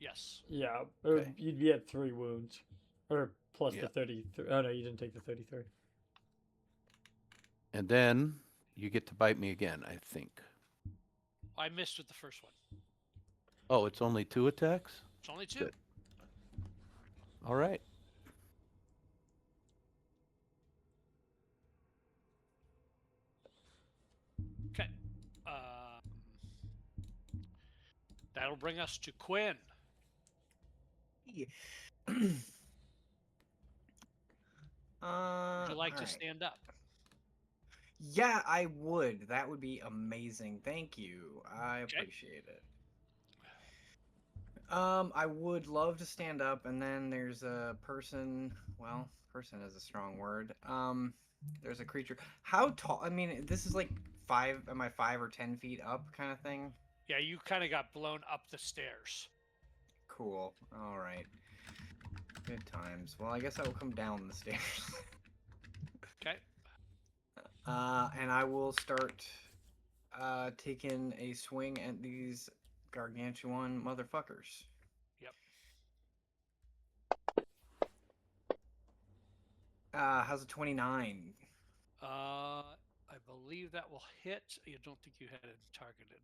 Yes. Yeah, Okay. you'd be at 3 wounds, or plus Yeah. the 33. Oh no, you didn't take the 33. And then you get to bite me again, I think. I missed with the first one. Oh, it's only 2 attacks? It's only 2. Good. All right. Okay. That'll bring us to Quinn. Would you like to alright. stand up? Yeah, I would. That would be amazing. Thank you. I Okay. appreciate it. I would love to stand up, and then there's a person. Well, person is a strong word. There's a creature. How tall? I mean, this is like 5. Am I 5 or 10 feet up, kind of thing? Yeah, you kind of got blown up the stairs. Cool. All right. Good times. Well, I guess I will come down the stairs. Okay. And I will start taking a swing at these gargantuan motherfuckers. Yep. How's a 29? I believe that will hit. You don't think you had it targeted?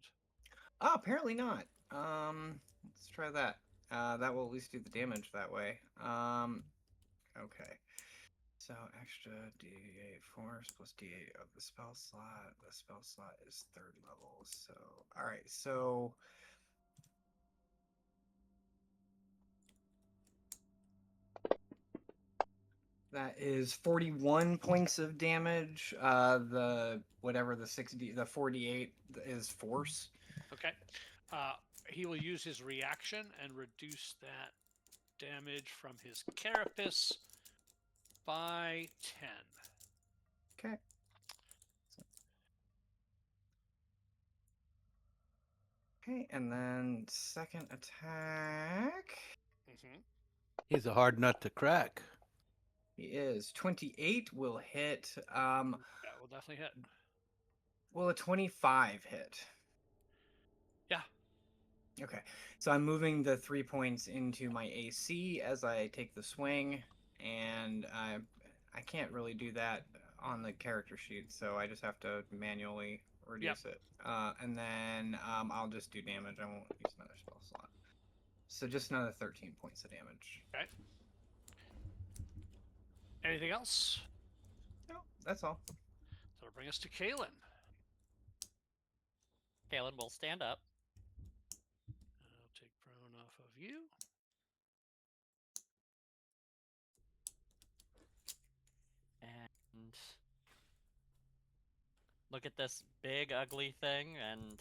Oh, apparently not. Let's try that. That will at least do the damage that way. Okay. So extra D8 force plus D8 of the spell slot. The spell slot is 3rd level. So, all right. So that is 41 points of damage. The whatever the 6D, the 48 is force. Okay. He will use his reaction and reduce that damage from his carapace by 10. Okay. Okay, and then second attack. Mm-hmm. He's a hard nut to crack. He is 28 will hit. That will definitely hit. Will a 25 hit? Yeah. Okay, so I'm moving the 3 points into my AC as I take the swing, and I can't really do that on the character sheet, so I just have to manually reduce it. And then I'll just do damage. I won't use another spell slot. So just another 13 points of damage. Okay. Anything else? No, that's all. So it'll bring us to Kalen. Kalen will stand up. I'll take prone off of you. And look at this big ugly thing and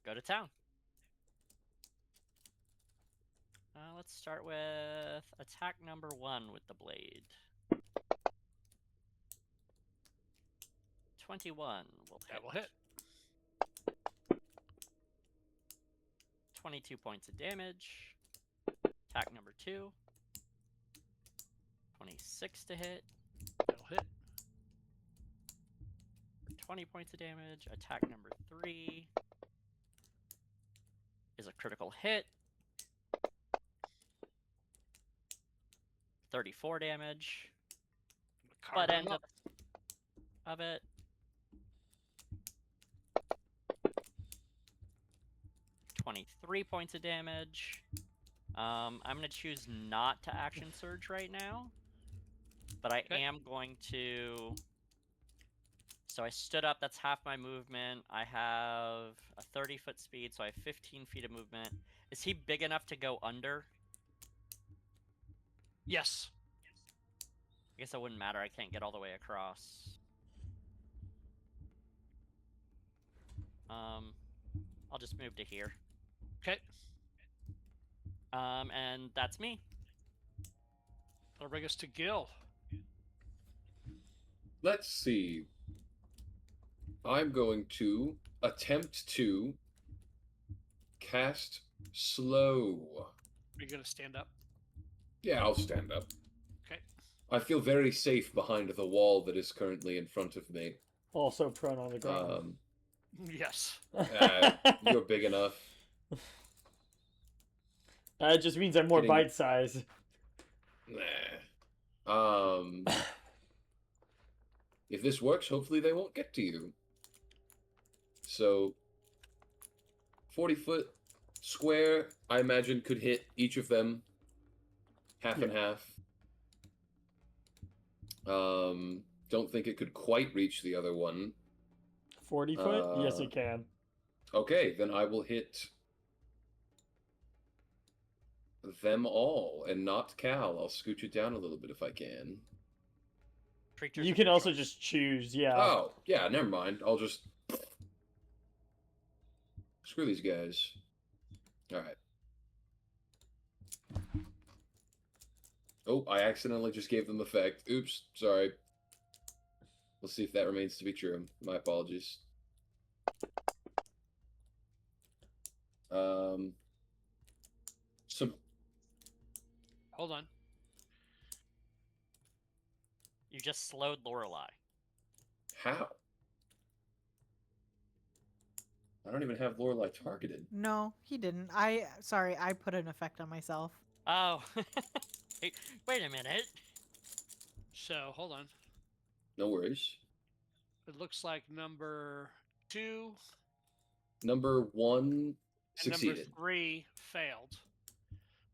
go to town. Let's start with attack number 1 with the blade. 21 will hit. That will hit. 22 points of damage. Attack number 2. 26 to hit. That'll hit. 20 points of damage. Attack number 3 is a critical hit. 34 damage. Carve Butt them end up. of it. $23 points of damage. I'm gonna choose not to action surge right now, but I am going to. So I stood up. That's half my movement. I have a 30-foot speed, so I have 15 feet of movement. Is he big enough to go under? Yes. I guess it wouldn't matter. I can't get all the way across. I'll just move to here. Okay. And that's me. That'll bring us to Gil. Let's see. I'm going to attempt to cast slow. Are you gonna stand up? Yeah, I'll stand up. Okay. I feel very safe behind the wall that is currently in front of me. Also prone on the ground. Yes. You're big enough. It just means I'm more Getting- bite size. Nah. If this works, hopefully they won't get to you. So, 40-foot square, I imagine, could hit each of them half and half. Don't think it could quite reach the other one. 40 foot? Yes, it can. Okay, then I will hit them all and not Cal. I'll scooch it down a little bit if I can. Creatures You of can control. also just choose, yeah. Oh, yeah, never mind. I'll just... Screw these guys. Alright. Oh, I accidentally just gave them effect. Oops, sorry. We'll see if that remains to be true. My apologies. Some... Hold on. You just slowed Lorelei. How? I don't even have Lorelei targeted. No, he didn't. Sorry, I put an effect on myself. Oh. Wait a minute. So, hold on. No worries. It looks like number 2 Number 1 and succeeded. number 3 failed.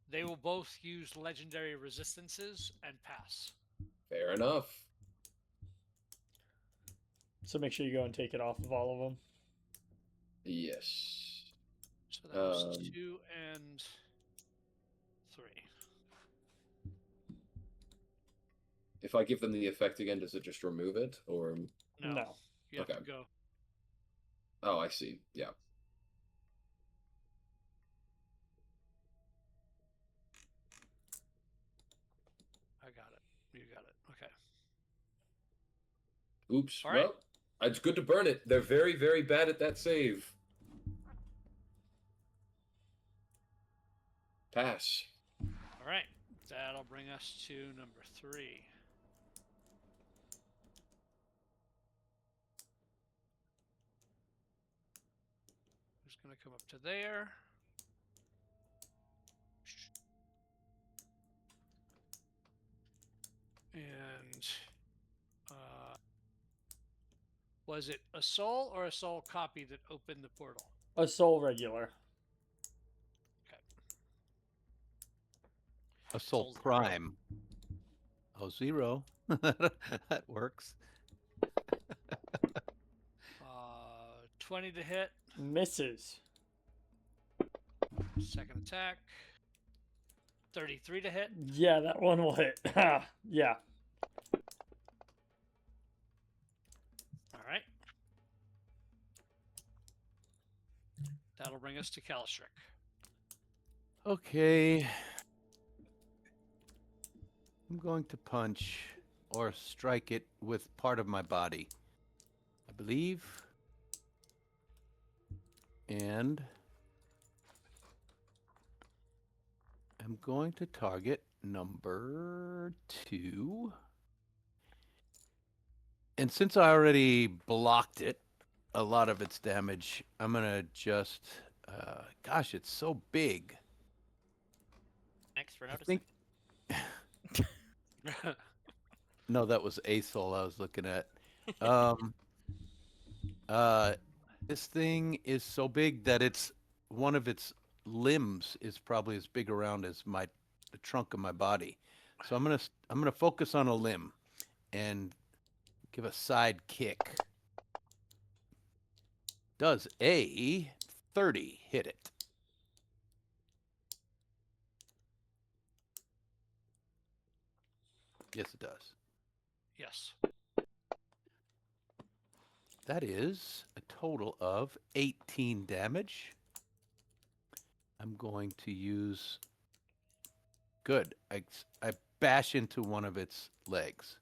They will both use legendary resistances and pass. Fair enough. So make sure you go and take it off of all of them. Yes. So that was 2 and 3. If I give them the effect again, does it just remove it? Or... No. You have Okay. to go. Oh, I see. Yeah. I got it. You got it. Okay. Oops. All right. Well, it's good to burn it. They're very, very bad at that save. Pass. All right. That'll bring us to number 3. Who's going to come up to there? And was it a soul or a soul copy that opened the portal? A soul regular. Assault Soul's Prime. Oh, 0. That works. 20 to hit. Misses. Second attack. 33 to hit. Yeah, that one will hit. Yeah. All right. That'll bring us to Kalistrick. Okay. I'm going to punch or strike it with part of my body, I believe. And I'm going to target number 2. And since I already blocked it, a lot of its damage, I'm going to just... gosh, it's so big. Thanks for I noticing. think No, that was Aethel I was looking at. This thing is so big that one of its limbs is probably as big around as the trunk of my body. So I'm gonna focus on a limb and give a side kick. Does a 30 hit it? Yes, it does. Yes. That is a total of 18 damage. I'm going to use... Good. I bash into one of its legs.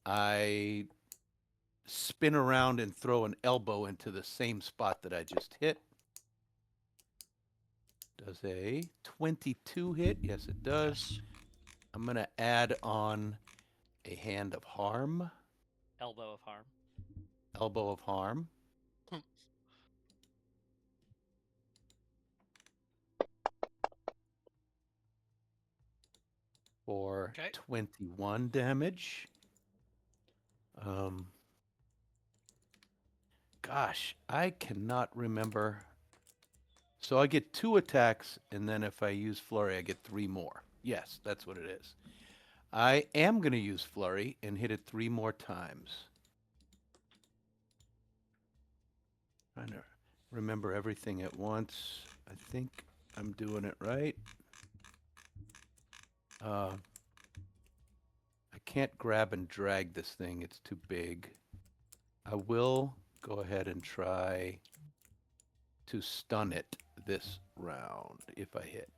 I spin around and throw an elbow into the same spot that I just hit. Does a 22 hit? Yes, it does. Yes. I'm going to add on a hand of harm. Elbow of harm. Elbow of harm. For 21 damage. Gosh, I cannot remember. So I get 2 attacks, and then if I use Flurry, I get 3 more. Yes, that's what it is. I am going to use Flurry and hit it 3 more times. Trying to remember everything at once. I think I'm doing it right. I can't grab and drag this thing. It's too big. I will go ahead and try to stun it this round if I hit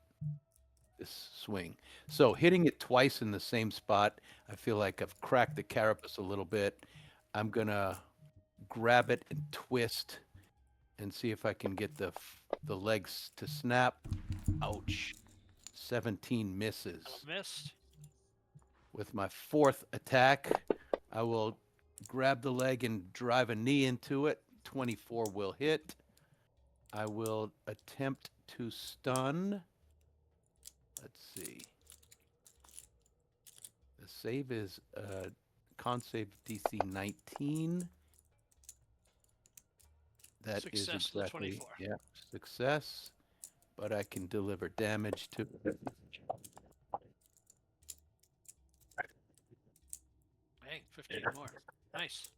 this swing. So hitting it twice in the same spot, I feel like I've cracked the carapace a little bit. I'm going to grab it and twist and see if I can get the legs to snap. Ouch. 17 misses. Missed. With my 4th attack, I will grab the leg and drive a knee into it. 24 will hit. I will attempt to stun. Let's see. The save is con save DC 19. That Success is to the exactly 24. Yeah, success. But I can deliver damage to it. Hey, 15 more. Nice.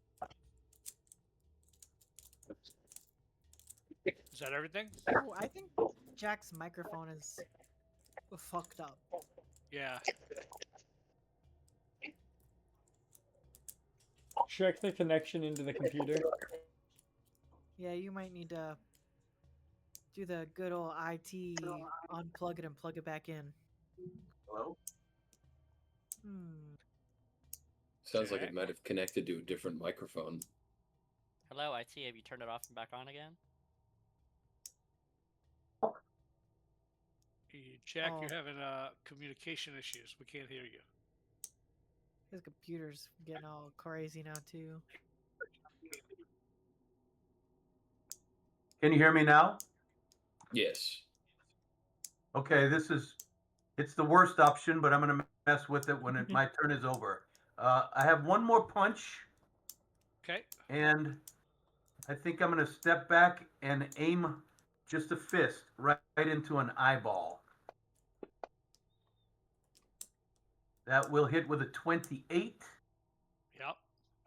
Is that everything? Oh, I think Jack's microphone is fucked up. Yeah. Check the connection into the computer. Yeah, you might need to do the good old IT unplug it and plug it back in. Hello? Hmm. Sounds like it might have connected to a different microphone. Hello, IT. Have you turned it off and back on again? Jack, Oh. you're having communication issues. We can't hear you. His computer's getting all crazy now too. Can you hear me now? Yes. Okay, it's the worst option, but I'm going to mess with it when my turn is over. I have one more punch. Okay. And I think I'm going to step back and aim just a fist right into an eyeball. That will hit with a 28. Yep.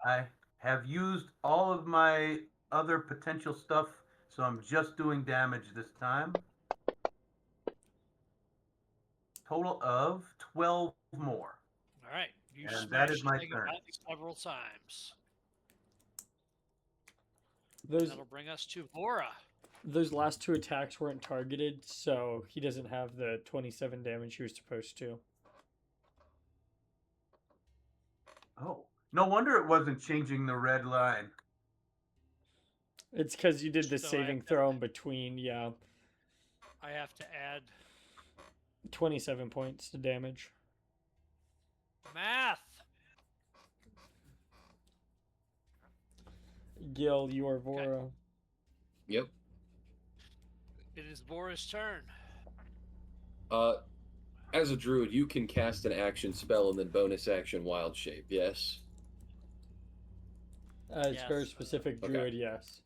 I have used all of my other potential stuff, so I'm just doing damage this time. Total of 12 more. All right. You And smashed that is my the thing turn. about several times. Those That'll bring us to Vora. those last 2 attacks weren't targeted, so he doesn't have the 27 damage he was supposed to. Oh, no wonder it wasn't changing the red line. It's because you did the So saving throw in between, yeah. I have to add 27 points to damage. math. Gil, you are Vora. Yep. It is Vora's turn. as a druid, you can cast an action spell and then bonus action wild shape, yes? As for a Yes. specific Okay. druid, yes.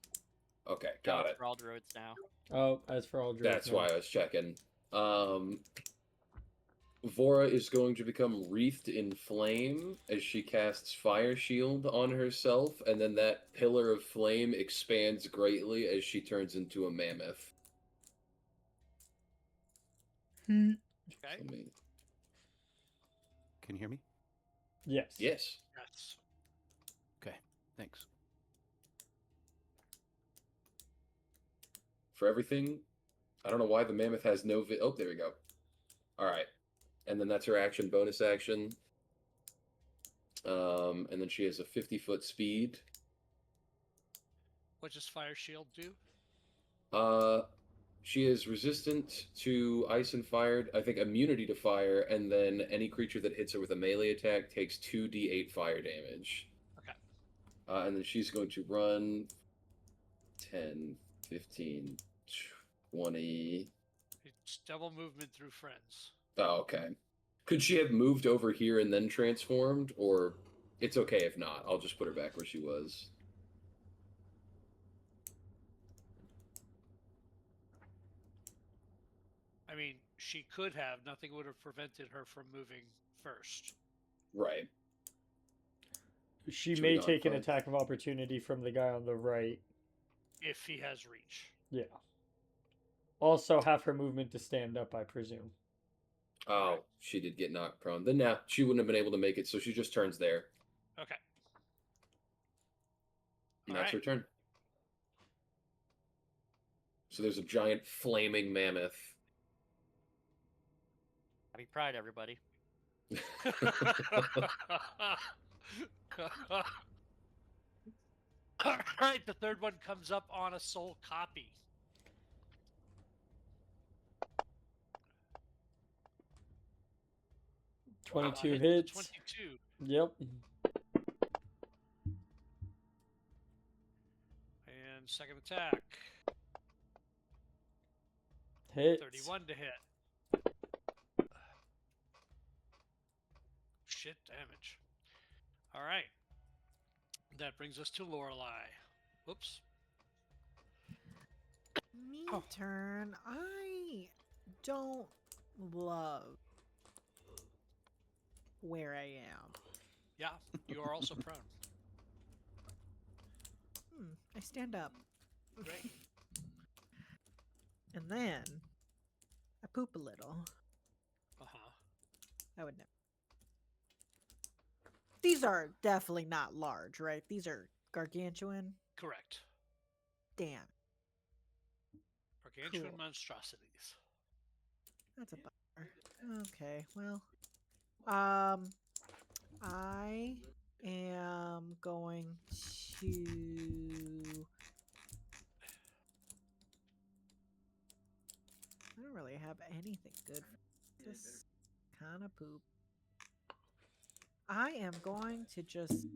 Okay, No, got it's it. for all druids now. Oh, as for all druids, That's no. why I was checking. Vora is going to become wreathed in flame as she casts Fire Shield on herself, and then that pillar of flame expands greatly as she turns into a mammoth. Okay. Let me... Can you hear me? Yes. Yes. Yes. Okay, thanks. For everything, I don't know why the mammoth has no oh, there we go. Alright. And then that's her action, bonus action. And then she has a 50-foot speed. What does Fire Shield do? She is resistant to ice and fire, I think immunity to fire, and then any creature that hits her with a melee attack takes 2d8 fire damage. Okay. And then she's going to run 10, 15, 20. It's double movement through friends. Oh, okay. Could she have moved over here and then transformed, or it's okay if not? I'll just put her back where she was. I mean, she could have. Nothing would have prevented her from moving first. Right. She Should may we go take an front? attack of opportunity from the guy on the right. If he has reach. Yeah. Also, have her movement to stand up, I presume. Oh, Right. she did get knocked prone. Then now she wouldn't have been able to make it, so she just turns there. Okay. And All that's right. her turn. So there's a giant flaming mammoth. Happy Pride, everybody. All right, the third one comes up on a soul copy. Wow, 22 hits the hits. 22. Yep. And second attack. Hits. 31 to hit. Shit damage. All right. That brings us to Lorelei. Whoops. Me Oh. turn. I don't love where I am. Yeah, you are also prone. I stand up. Great. And then I poop a little. Uh-huh. I would never. These are definitely not large, right? These are gargantuan. Correct. Damn. Gargantuan Cool. monstrosities. That's a bummer. Okay, well. I am going to I don't really have anything good for this kind of poop. I am going to just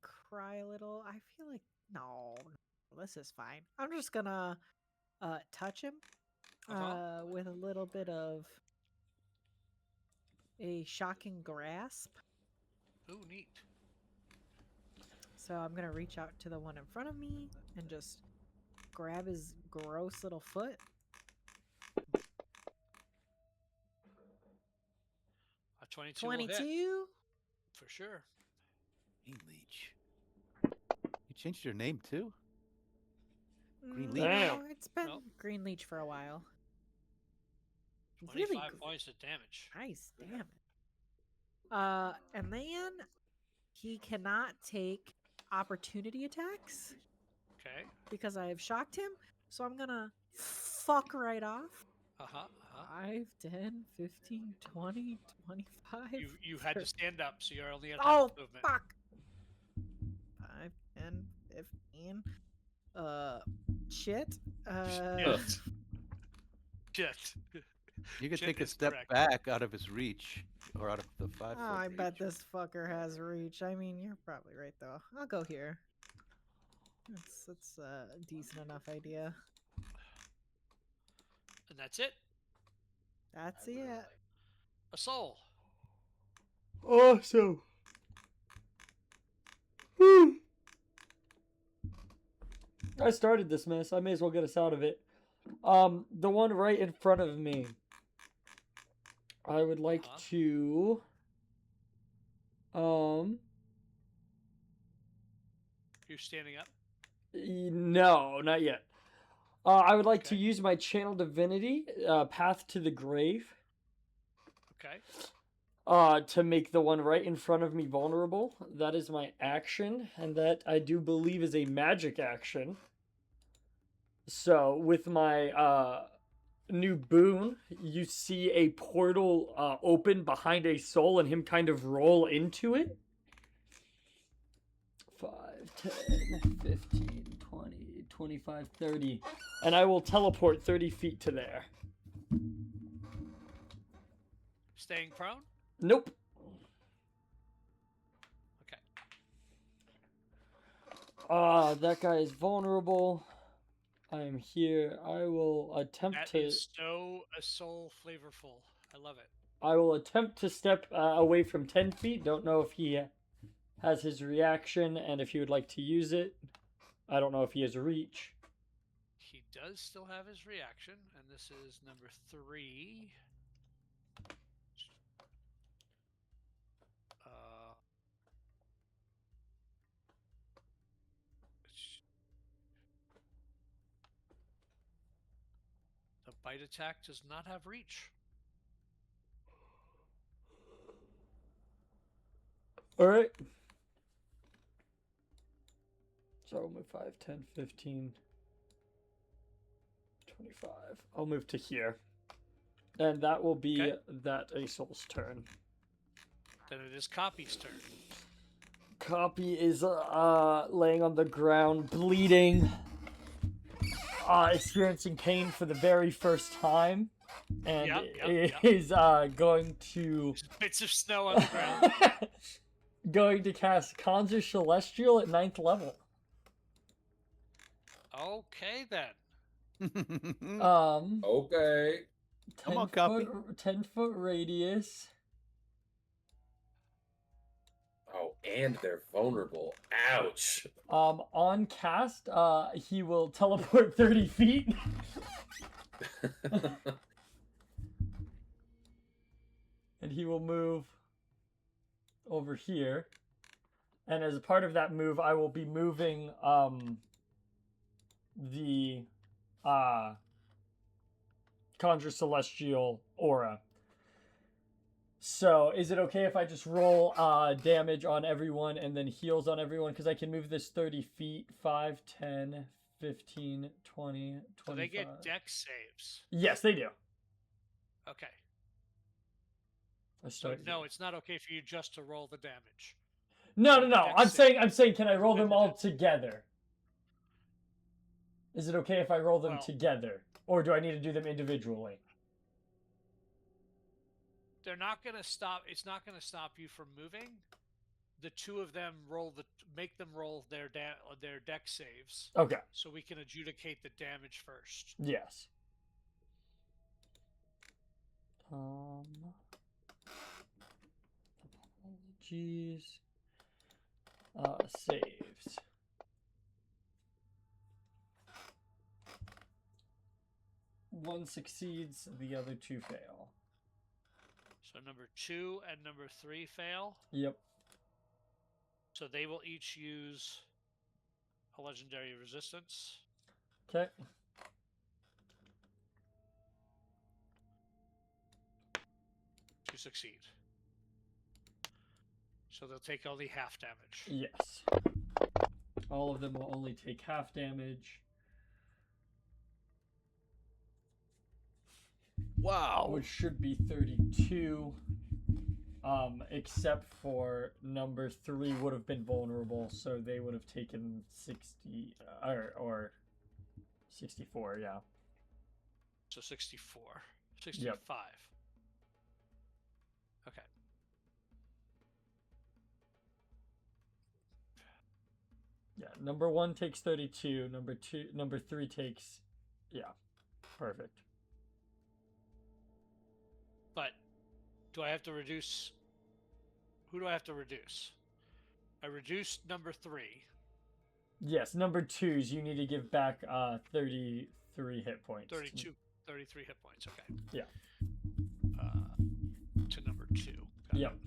cry a little. I feel like no, this is fine. I'm just gonna touch him with a little bit of a shocking grasp. Ooh, neat. So I'm gonna reach out to the one in front of me and just grab his gross little foot. A 22 will hit. 22. For sure. Green Leech. You changed your name too? Green Leech. Damn. No, it's been Nope. Green Leech for a while. 25 Really points of damage. nice, damn it. And then he cannot take opportunity attacks Okay. because I have shocked him. So I'm gonna fuck right off. Uh-huh. Uh-huh. 5, 10, 15, 20, 25. You had to 30. stand up, so you're only at Oh, half movement. fuck. 5, 10, 15. Shit. Yes. Shit. You could Shit take a is step correct. back out of his reach, or out of the 5 Oh, foot I bet reach. this fucker has reach. I mean, you're probably right though. I'll go here. That's a decent enough idea. And that's it. That's it. A soul. Awesome. I started this mess. I may as well get us out of it. The one right in front of me. I would like to. You're standing up? No, not yet. I would like to use my channel divinity, Path to the Grave. Okay. To make the one right in front of me vulnerable. That is my action, and that I do believe is a magic action. So, with my new boon, you see a portal open behind a soul and him kind of roll into it. 5, 10, 15, 20, 25, 30. And I will teleport 30 feet to there. Staying prone? Nope. Okay. That guy is vulnerable. I am here. I will attempt to... That is so soul flavorful. I love it. I will attempt to step away from 10 feet. Don't know if he has his reaction and if he would like to use it. I don't know if he has reach. He does still have his reaction, and this is number 3. The bite attack does not have reach. Alright. So I'll move 5, 10, 15, 25. I'll move to here. And that will be that a soul's turn. Then it is Copy's turn. Copy is laying on the ground, bleeding, experiencing pain for the very first time, and is going to bits of snow on the ground. Going to cast Conjure Celestial at 9th level. Okay then. Okay. Come on, Copy. 10-foot radius. Oh, and they're vulnerable. Ouch. On cast, he will teleport 30 feet. And he will move over here. And as a part of that move, I will be moving the Conjure Celestial aura. So, is it okay if I just roll damage on everyone and then heals on everyone? Because I can move this 30 feet. 5, 10, 15, 20, 25. So they get dex saves. Yes, they do. Okay. So, no, it's not okay for you just to roll the damage. No. I'm saying, can I roll them all together? Is it okay if I roll them together? Or do I need to do them individually? They're not going to stop. It's not going to stop you from moving. The two of them make them roll their dex saves. Okay. So we can adjudicate the damage first. Yes. Apologies. Saves. One succeeds, the other two fail. So number 2 and number 3 fail. Yep. So they will each use a legendary resistance. Okay. To succeed. So they'll take only half damage. Yes. All of them will only take half damage. Wow. Which should be 32. Except for number 3 would have been vulnerable, so they would have taken 60 or 64, yeah. So 64. 65. Yep. Okay. Yeah, number 1 takes 32, number 3 takes, yeah, perfect. Do I have to reduce? Who do I have to reduce? I reduced number 3. Yes, number 2s, you need to give back 33 hit points. 33 hit points. Okay. Yeah. To number 2. Got Yep. it.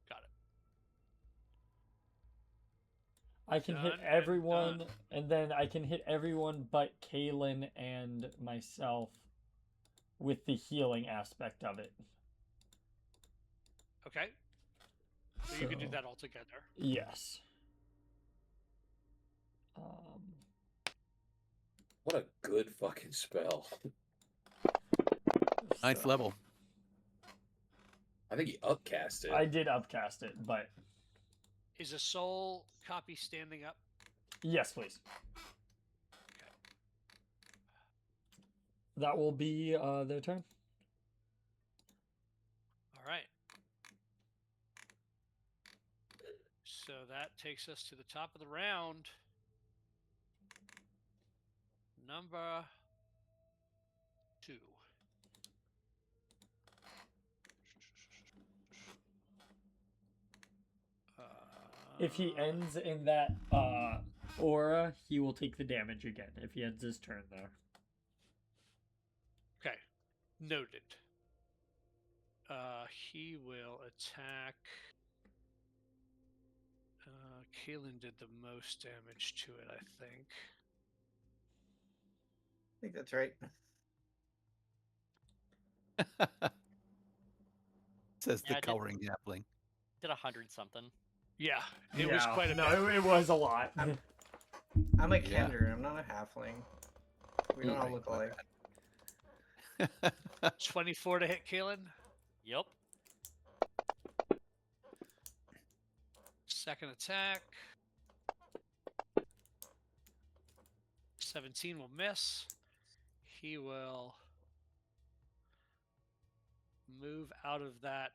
Got it. I can hit Done and everyone, done. and then I can hit everyone but Kaylin and myself with the healing aspect of it. Okay. So you can do that all together. Yes. What a good fucking spell. Ninth level. I think he upcast it. I did upcast it, but Is a soul copy standing up? yes, please. Okay. That will be their turn. All right. So that takes us to the top of the round. Number 2. If he ends in that aura, he will take the damage again if he ends his turn there. Okay. Noted. He will attack. Kaelin did the most damage to it, I think. I think that's right. Says the Yeah, I did- cowering halfling. Did 100 something. Yeah, it was quite a bit. No, it was a lot. I'm a Yeah. Kender. I'm not a halfling. We don't all look alike. 24 to hit Kaelin. Yep. Second attack. 17 will miss. He will move out of that,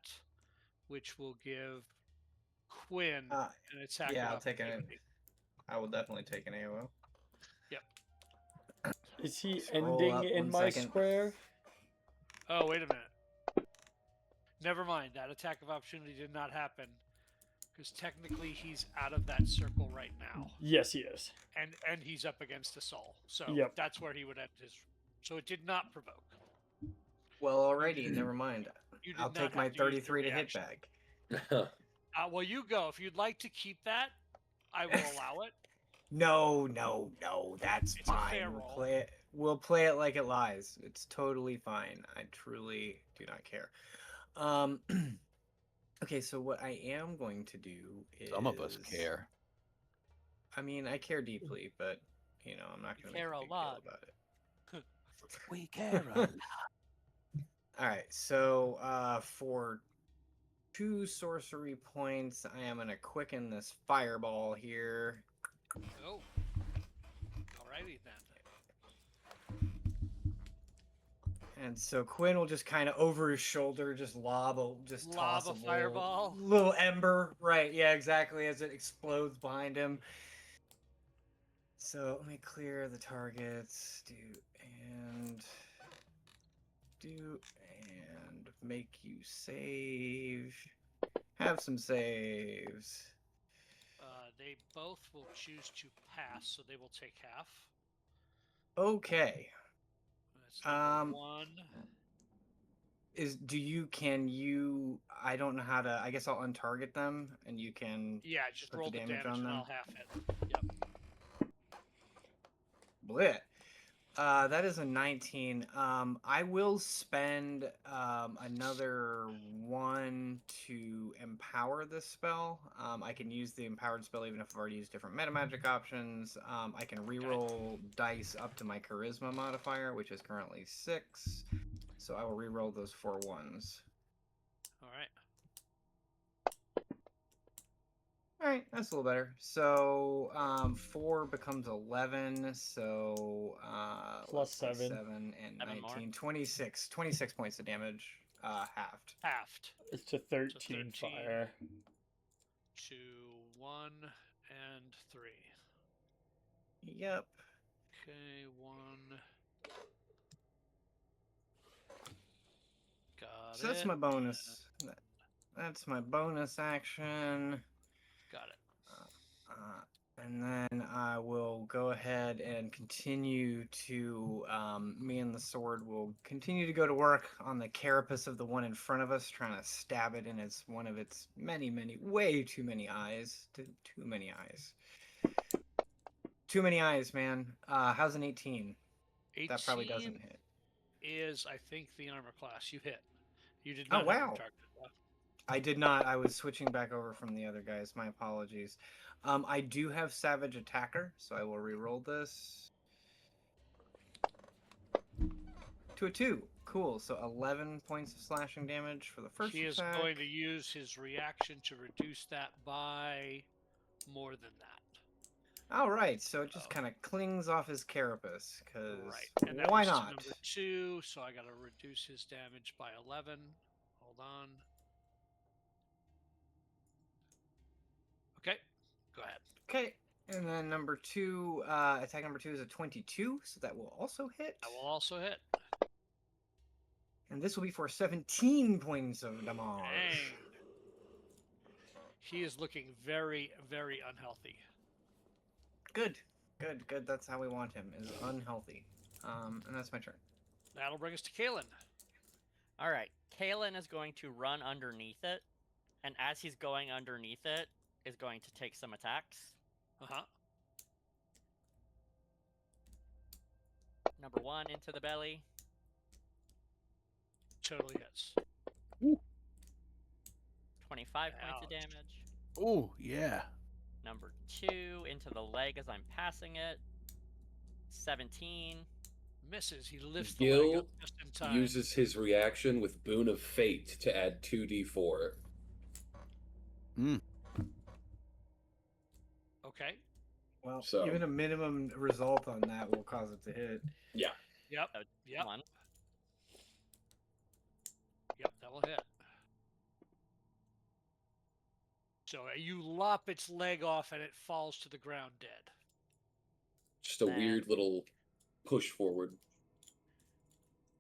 which will give Quinn an attack. Yeah, of I'll take an. opportunity. I will definitely take an AOO. Yep. Is he Scroll ending up in 1 my second. square? Oh, wait a minute. Never mind. That attack of opportunity did not happen. Because technically he's out of that circle right now. Yes, he is. And he's up against a soul. So Yep. that's where he would end his. So it did not provoke. Well, alrighty, never mind. You did I'll not take have my to use your 33 to hit reaction. back. Well, you go. If you'd like to keep that, I will allow it. No, that's It's a fine. fair We'll roll. play it. We'll play it like it lies. It's totally fine. I truly do not care. Okay, so what I am going to do is Some of us care. I mean, I care deeply, but I'm not going to make care a a big lot. deal about it. We care a lot. All right, so for 2 sorcery points, I am going to quicken this fireball here. Oh. Alrighty then. And so Quinn will just kind of over his shoulder, just toss a fireball. little ember, right? Yeah, exactly. As it explodes behind him. So let me clear the targets. Do and make you save. Have some saves. They both will choose to pass, so they will take half. Okay. That's number 1. Can you I don't know how to, I guess I'll untarget them and you can Yeah, just put roll the the damage damage on and them. I'll half it. Yep. Blit. That is a 19. I will spend another 1 to empower this spell. I can use the empowered spell even if I've already used different meta magic options. I can reroll dice up to my charisma modifier, which is currently 6. So I will reroll those 4 1s. All right. All right, that's a little better. So 4 becomes 11. So Plus 7. 7 and 7 more. 19, 26 points of damage, halved. Halved. It's to 13, 13. fire. 2, 1, and 3. Yep. Okay, 1, So that's my bonus. That's my bonus action. Got it. And then I will go ahead and continue to, me and the sword will continue to go to work on the carapace of the one in front of us, trying to stab it in one of its way too many eyes. Too many eyes. Too many eyes, man. How's an 18? 18 That probably doesn't hit. is, I think, the armor class. You hit. You did Oh, not have him wow. targeted. I did not. I was switching back over from the other guys. My apologies. I do have Savage Attacker, so I will re-roll this. To a 2. Cool. So 11 points of slashing damage for the first He is attack. going to use his reaction to reduce that by more than that. All right. So it just kind of clings off his carapace, because Right. And that why was not? number 2, so I got to reduce his damage by 11. Hold on. Okay. Go ahead. Okay. And then number 2, attack number 2 is a 22, so that will also hit. That will also hit. And this will be for 17 points of damage. Dang. He is looking very, very unhealthy. Good. That's how we want him, is unhealthy. And that's my turn. That'll bring us to Kalen. All right. Kalen is going to run underneath it, and as he's going underneath it, is going to take some attacks. Uh-huh. Number 1 into the belly. Totally hits. 25 points of damage. Oh, yeah. Number 2 into the leg as I'm passing it. 17. Misses. He lifts the leg Gil up just in time. uses his reaction with Boon of Fate to add 2d4. Okay. Well, So- even a minimum result on that will cause it to hit. Yeah. Yep. Oh, Yep. Come on. Yep, that will hit. So you lop its leg off and it falls to the ground dead. Just a Then- weird little push forward.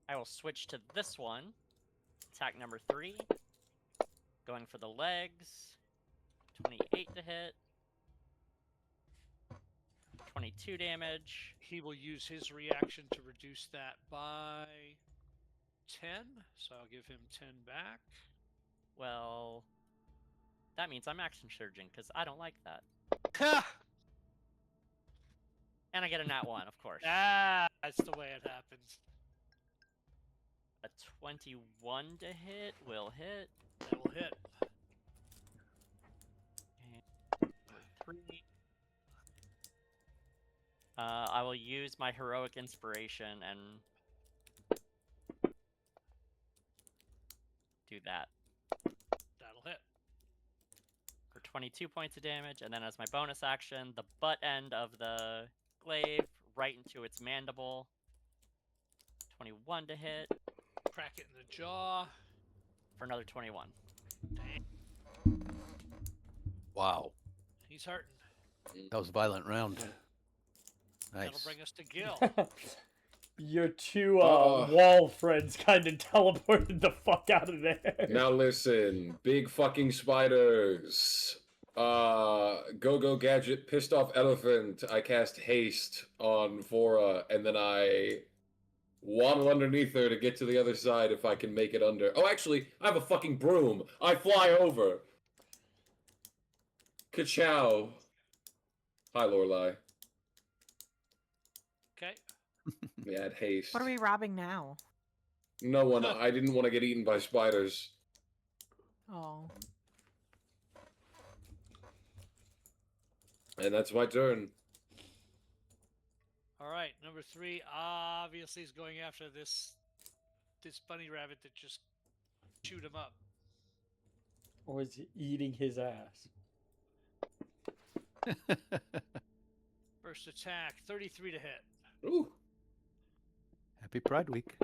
I will switch to this one. Attack number 3. Going for the legs. 28 to hit. 22 damage. He will use his reaction to reduce that by 10. So I'll give him 10 back. Well, that means I'm action surging because I don't like that. And I get a nat 1, of course. That's the way it happens. A 21 to hit will hit. That will hit. And number 3. I will use my heroic inspiration and do that That'll hit. for 22 points of damage, and then as my bonus action, the butt end of the glaive right into its mandible. 21 to hit Crack it in the jaw. for another 21. Wow. He's hurting. That was a violent round. That'll Nice. bring us to Gil. Your two Oh. wall friends kind of teleported the fuck out of there. Now listen, big fucking spiders. Go Gadget, pissed off elephant. I cast haste on Vora, and then I waddle underneath her to get to the other side if I can make it under. Oh, actually, I have a fucking broom. I fly over. Ka-chow. Hi, Lorelai. Okay. We had haste. What are we robbing now? No one. I didn't want to get eaten by spiders. Oh. And that's my turn. All right. Number 3 obviously is going after this bunny rabbit that just chewed him up. Or is he eating his ass? First attack, 33 to hit. Ooh. Happy Pride Week.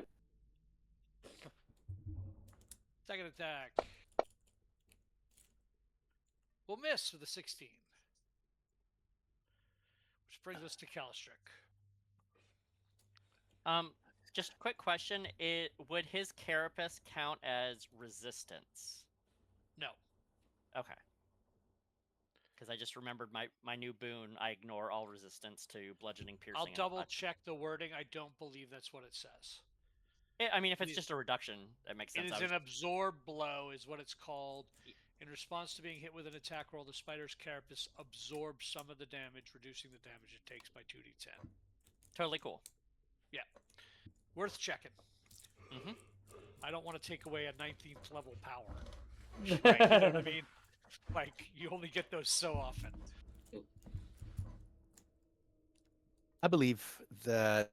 Second attack. We'll miss with a 16. Which brings us to Calistrick. Just quick question: would his carapace count as resistance? No. Okay. Because I just remembered my new boon. I ignore all resistance to bludgeoning, piercing. I'll and double slashing. check the wording. I don't believe that's what it says. I mean, if it's just a reduction, that makes sense. It is an absorb blow, is what it's called. In response to being hit with an attack roll, the spider's carapace absorbs some of the damage, reducing the damage it takes by 2d10. Totally cool. Yeah. Worth checking. Mm-hmm. I don't want to take away a 19th level power. Right. You know what I mean? Like, you only get those so often. I believe that.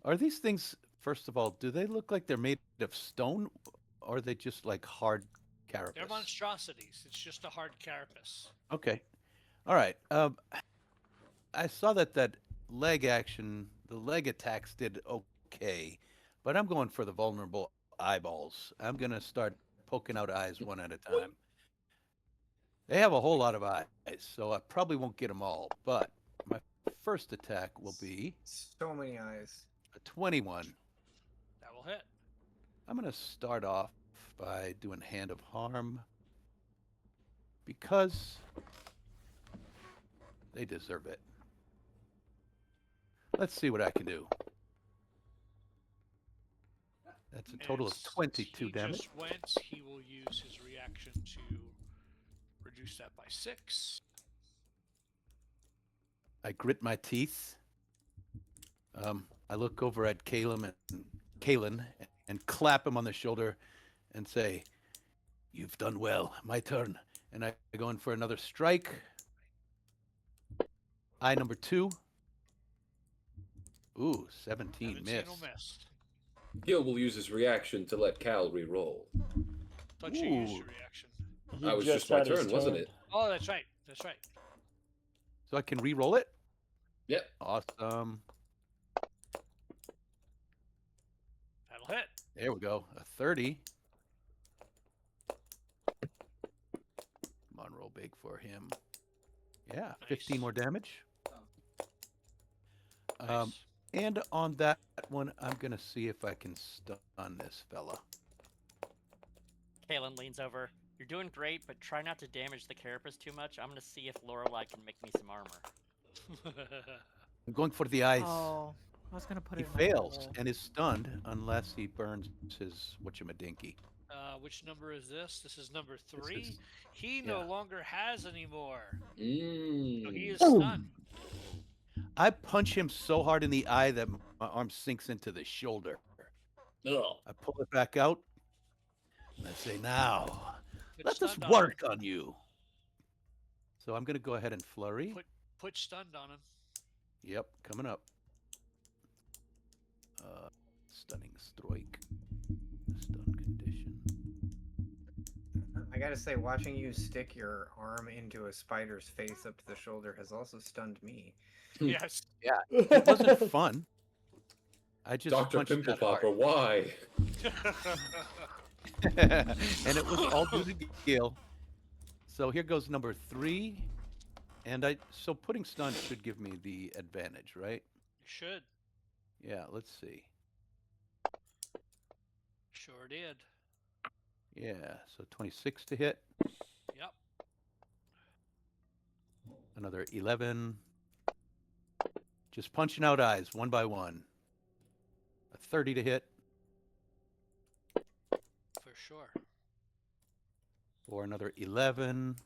Are these things, first of all, do they look like they're made of stone, or are they just like hard carapace? They're monstrosities. It's just a hard carapace. Okay. All right. I saw that leg action, the leg attacks did okay, but I'm going for the vulnerable eyeballs. I'm going to start poking out eyes one at a time. They have a whole lot of eyes, so I probably won't get them all, but my first attack will be So many eyes. a 21. That will hit. I'm going to start off by doing Hand of Harm because they deserve it. Let's see what I can do. That's a total of As 22 he damage. just went, he will use his reaction to reduce that by 6. I grit my teeth. I look over at Kalen and clap him on the shoulder and say, "You've done well. My turn." And I go in for another strike. Eye number 2. Ooh, 17 17 miss. will miss. Gil will use his reaction to let Cal re-roll. Thought you used Ooh. your reaction. He That was just my had his turn, wasn't it? Oh, that's right. That's right. So I can re-roll it? Yep. Awesome. That'll hit. There we go. A 30. Come on, roll big for him. Yeah, 15 Nice. more damage. Nice. And on that one, I'm going to see if I can stun this fella. Kalen leans over. You're doing great, but try not to damage the carapace too much. I'm gonna see if Lorelai can make me some armor. I'm going for the eyes. Oh, I was gonna put He it in my fails bowl. and is stunned unless he burns his whatchamadinky. Which number is this? This is number 3. This is- He no yeah. longer has any more. So he Mm. is stunned. I punch him so hard in the eye that my arm sinks into the shoulder. Ugh. I pull it back out. And I say, "Now, Put let us stunned on work on you." So I'm going to go ahead and flurry. Put stunned on him. Yep, coming up. Stunning strike. Stun condition. I gotta say, watching you stick your arm into a spider's face up to the shoulder has also stunned me. Yes. It wasn't fun. I just Dr. punched Pimple that hard. Popper, why? And it was all due to Gil. So here goes number 3. And so putting stun should give me the advantage, right? You should. Yeah, let's see. Sure did. Yeah, so 26 to hit. Yep. Another 11. Just punching out eyes one by one. A 30 to hit. For sure. For another 11.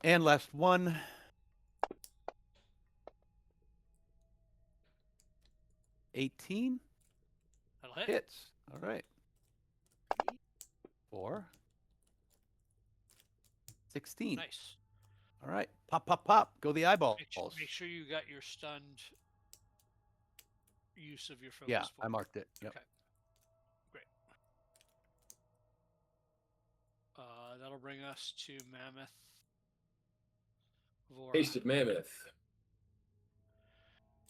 And last one. 18 That'll hit. hits. All right. 4. 16. Nice. All right. Pop, pop, pop. Go the eyeballs. Make sure you got your stunned use of your focus Yeah, point. I marked it. Yep. Okay. Great. That'll bring us to Mammoth. Vora. Hasted Mammoth.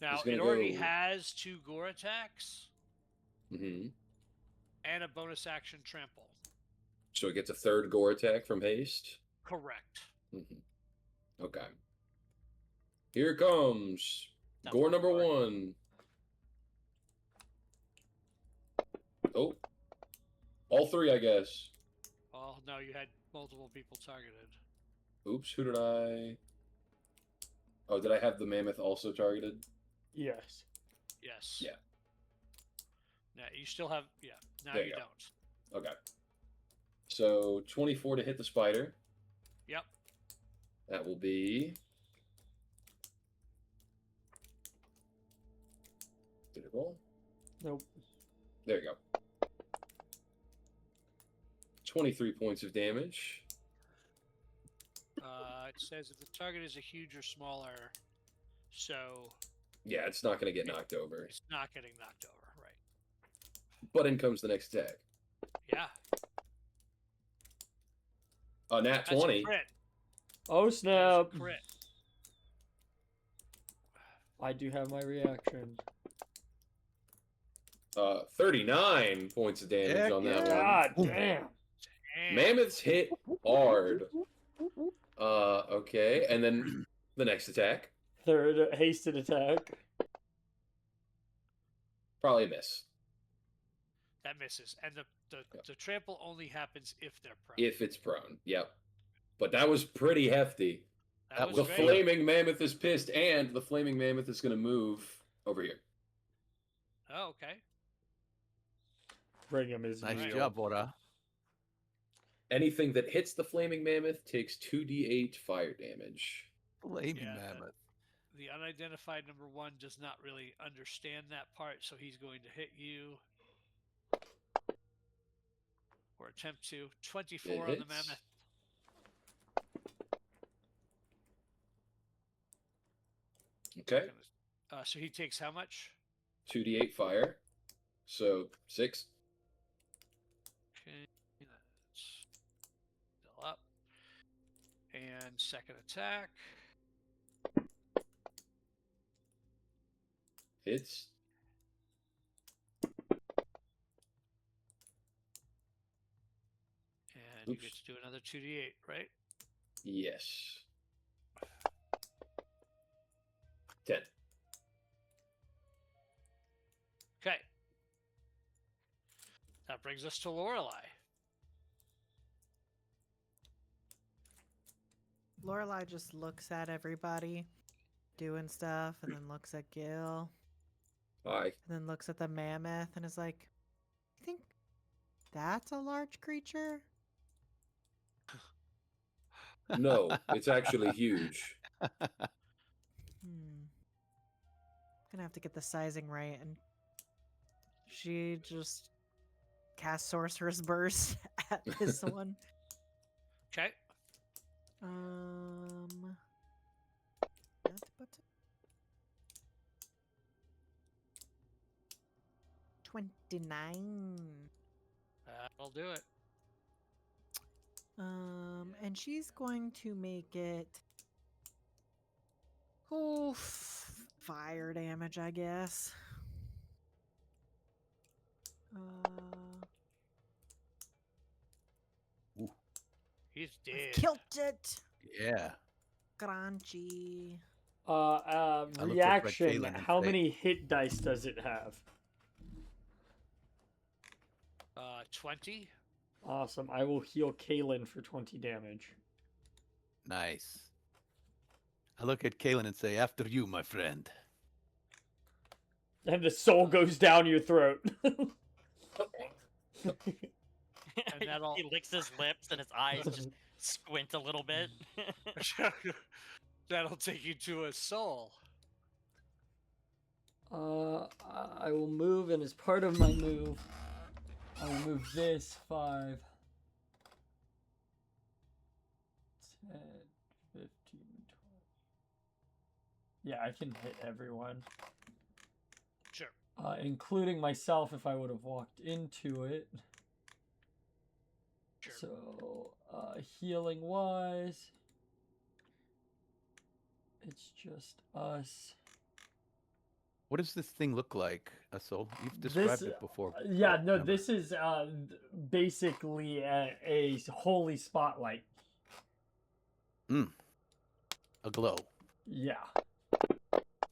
Now, gonna it already go- has 2 gore attacks Hmm. and a bonus action trample. So it gets a 3rd gore attack from haste. Correct. Hmm. Okay. Here it comes. Gore number 1. Oh. All 3, I guess. Oh, no, you had multiple people targeted. Oops, who did I... Oh, did I have the mammoth also targeted? Yes. Yes. Yeah. Now, you still have... Yeah, now There you you go. don't. Okay. So, 24 to hit the spider. Yep. That will be... Did it roll? Nope. There you go. 23 points of damage. It says if the target is a huge or smaller, so Yeah, it's not going to get knocked over. it's not getting knocked over, right? But in comes the next attack. Yeah. Nat That's a 20. crit. Oh, That is a snap. crit. I do have my reaction. 39 points of damage Heck on that one. God damn. Damn. Mammoths hit hard. Okay, and then the next attack. Third hasted attack. Probably a miss. That misses. And the trample only happens if they're prone. If it's prone. Yep. But that was pretty hefty. that was The great. flaming mammoth is pissed, and the flaming mammoth is going to move over here. Oh, okay. Bring him his Nice Right. job, Ora. Anything that hits the flaming mammoth takes 2d8 fire damage. Flaming Yeah, mammoth. The unidentified number 1 does not really understand that part, so he's going to hit you. Or attempt to. 24 It on the hits. mammoth. Okay. So he takes how much? 2d8 fire. So 6. Okay, that's still up. And second attack. Hits. And you Oops. get to do another 2d8, right? Yes. 10. Okay. That brings us to Lorelei. Lorelai just looks at everybody doing stuff and then looks at Gil Hi. and then looks at the mammoth and is like, "You think that's a large creature?" No, it's actually huge. Gonna have to get the sizing right. And she just casts Sorcerer's Burst at this one. Okay. But 29. That'll do it. And she's going to make it fire damage, I guess. He's dead. Killed it. Yeah. Crunchy. looked like Reaction. Kaylin How and many hit dice does it have? 20. Awesome. I will heal Kaylin for 20 damage. Nice. I look at Kaylin and say, "After you, my friend." And the soul goes down your throat. And that'll- He licks his lips and his eyes just squint a little bit. That'll take you to a soul. I will move, and as part of my move, I will move this 5, 10, 15, 20. Yeah, I can hit everyone. Sure. Including myself if I would have walked into it. Sure. So, healing wise, it's just us. What does this thing look like, Asol? You've described This- it before. Yeah, no, Remember. this is basically a holy spotlight. A glow. Yeah.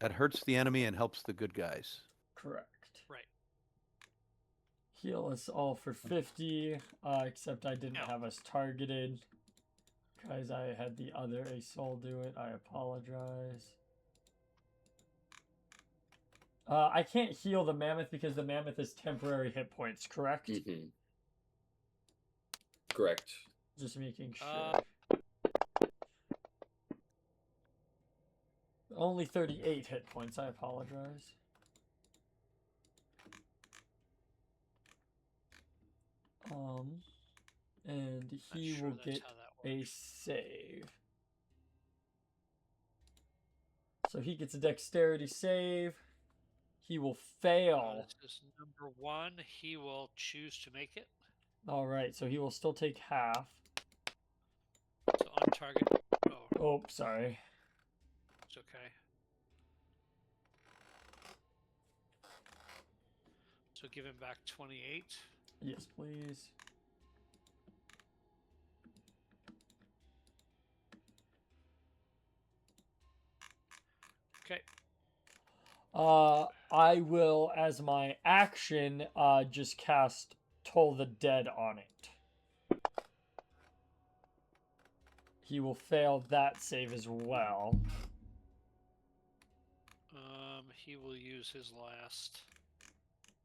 That hurts the enemy and helps the good guys. Correct. Right. Heal us all for 50, except I didn't have us targeted because I had the other Asol do it. I apologize. I can't heal the mammoth because the mammoth is temporary hit points, correct? Mm-hmm. Correct. Just making sure. Only 38 hit points, I apologize. And he will get a save. So he gets a dexterity save. He will fail. This is number 1. He will choose to make it. All right, so he will still take half. So on target. Oh, sorry. It's okay. So give him back 28. Yes, please. Okay. I will, as my action, just cast Toll the Dead on it. He will fail that save as well. He will use his last.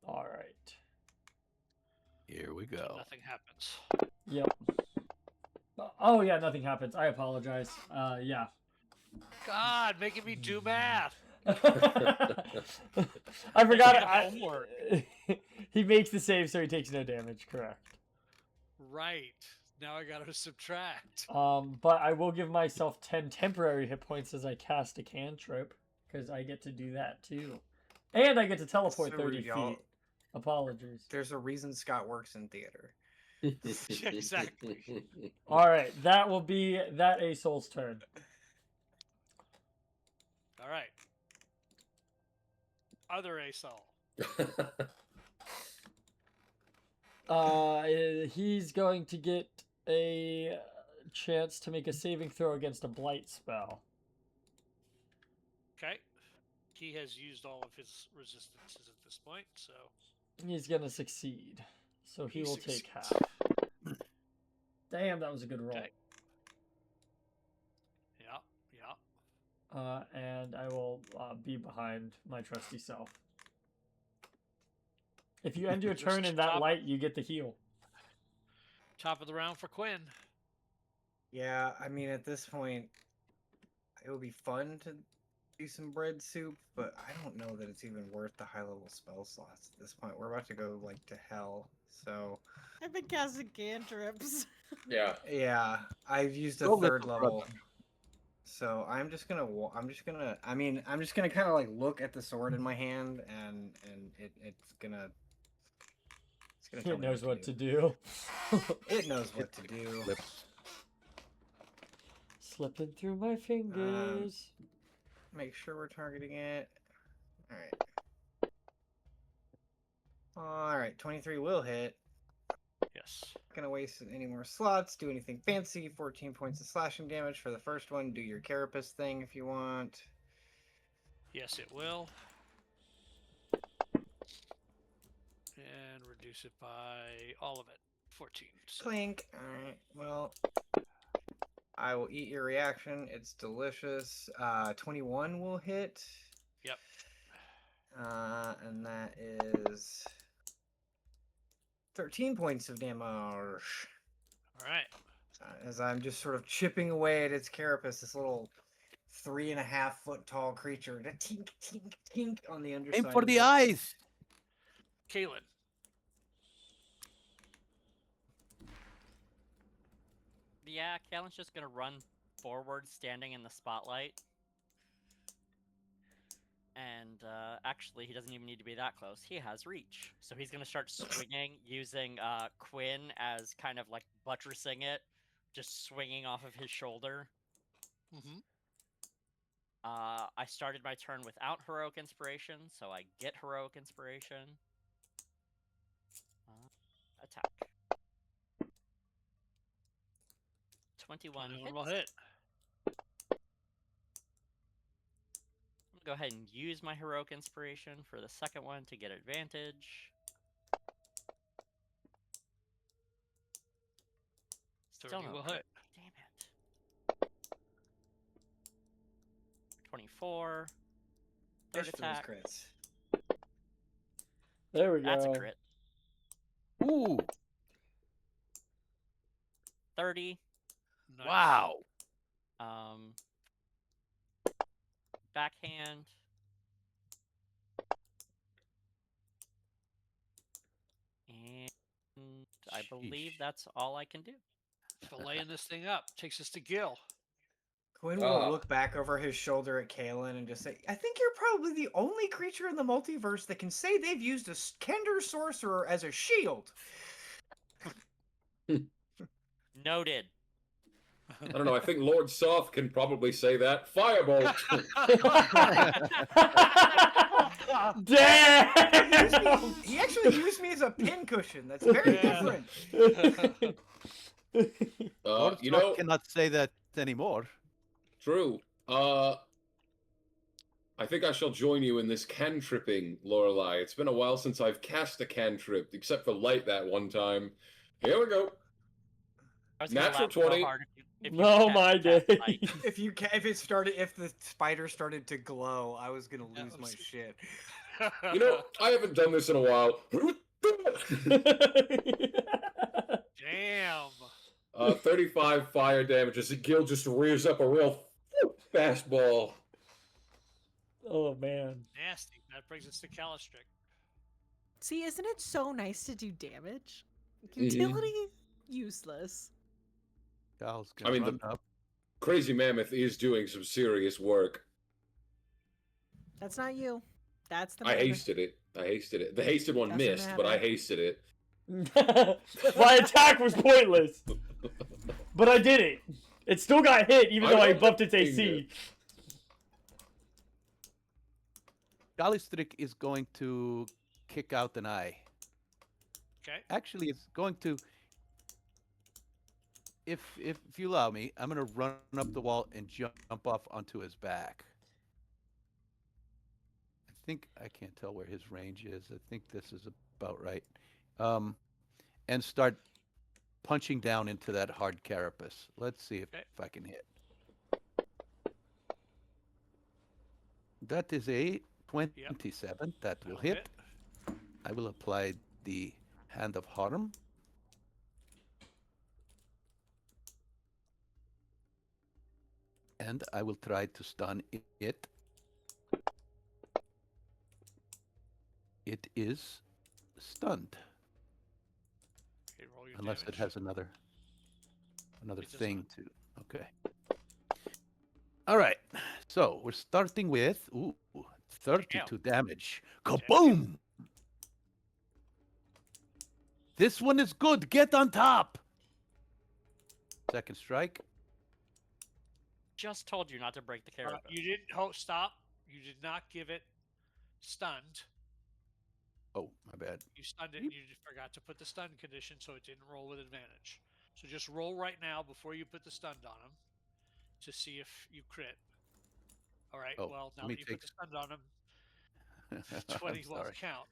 All right. Here we go. So nothing happens. Yep. Oh yeah, nothing happens. I apologize. Yeah. God, making me do math. I forgot. Homework. He makes the save, so he takes no damage. Correct. Right. Now I gotta subtract. But I will give myself 10 temporary hit points as I cast a cantrip, because I get to do that too, and I get to teleport 30 feet. Apologies. There's a reason Scott works in theater. Exactly. All right, that will be that Asol's turn. All right. Other Asol. He's going to get a chance to make a saving throw against a blight spell. Okay. He has used all of his resistances at this point, so He's gonna succeed. So he will take half. Damn, that was a good roll. Okay. Yeah. And I will be behind my trusty self. If you end your turn in that light, you get the heal. Top of the round for Quinn. Yeah, I mean, at this point, it would be fun to do some bread soup, but I don't know that it's even worth the high-level spell slots at this point. We're about to go, like, to hell, so... I've been casting cantrips. Yeah. Yeah, I've used a third level. So I'm just gonna kind of like look at the sword in my hand, and it's gonna tell It me knows what to do. It knows what to do. Slipping through my fingers. Make sure we're targeting it. All right. All right, 23 will hit. Yes. Not gonna waste any more slots. Do anything fancy. 14 points of slashing damage for the first one. Do your carapace thing if you want. Yes, it will. And reduce it by all of it. 14. So. Clink. Alright, well, I will eat your reaction. It's delicious. 21 will hit. Yep. And that is 13 points of damage. All right. As I'm just sort of chipping away at its carapace, this little 3.5 foot tall creature, tink, tink, tink on the underside. Aim for the eyes. Kaylin. Yeah, Kalen's just gonna run forward, standing in the spotlight. And actually, he doesn't even need to be that close. He has reach. So he's going to start swinging, using Quinn as kind of like buttressing it, just swinging off of his shoulder. Mm-hmm. I started my turn without Heroic Inspiration, so I get Heroic Inspiration. Attack. 21 hits. Normal hit. Go ahead and use my heroic inspiration for the second one to get advantage. Still 30 no will crit. hit. Damn it. 24. Third Fish for those attack. crits. There we That's go. a crit. Ooh, 30. Nice. wow. Backhand. And I believe Sheesh. that's all I can do. Filleting this thing up takes us to Gil. Quinn will look back over his shoulder at Kalen and just say, I think you're probably the only creature in the multiverse that can say they've used a Kender sorcerer as a shield. Noted. I don't know. I think Lord Soft can probably say that. Firebolt. Damn! He actually used me as a pincushion. That's very Yeah. different. Lord You Soft know, cannot say that anymore. true. I think I shall join you in this cantripping, Lorelei. It's been a while since I've cast a cantrip, except for light that one time. Here we go. I was gonna Natural laugh so 20. hard if you Oh cast my that days. light. If the spider started to glow, I was gonna That lose my was- shit. You know, I haven't done this in a while. Damn. 35 fire damage as Gil just rears up a real fastball. Oh man. Nasty. That brings us to Calistric. See, isn't it so nice to do damage? Mhm. Utility, useless. Cal's I gonna mean, run the up. Crazy Mammoth is doing some serious work. That's not you. That's the I mammoth. hasted it. The hasted one That's a missed, but I mammoth. hasted it. My attack was pointless. But I did it. It still got hit, even though I buffed its AC. Galistric is going to kick out an eye. Okay. Actually, it's going to. If you allow me, I'm going to run up the wall and jump off onto his back. I think I can't tell where his range is. I think this is about right. And start punching down into that hard carapace. Let's see if I can hit. That is a 27. That will hit. I will apply the Hand of Harm. And I will try to stun it. It is stunned. Okay, roll your Unless damage. it has another It does thing to. Okay. All right. So we're starting with 32 damage. Kaboom! This one is good. Get on top. Second strike. Just told you not to break the carapace. You didn't. Stop. You did not give it stunned. Oh, my bad. You stunned it and you just forgot to put the stun condition, so it didn't roll with advantage. So just roll right now before you put the stunned on him to see if you crit. All right. Oh, Well, now let me that you put the stunned on him, 20 I'm won't sorry. count.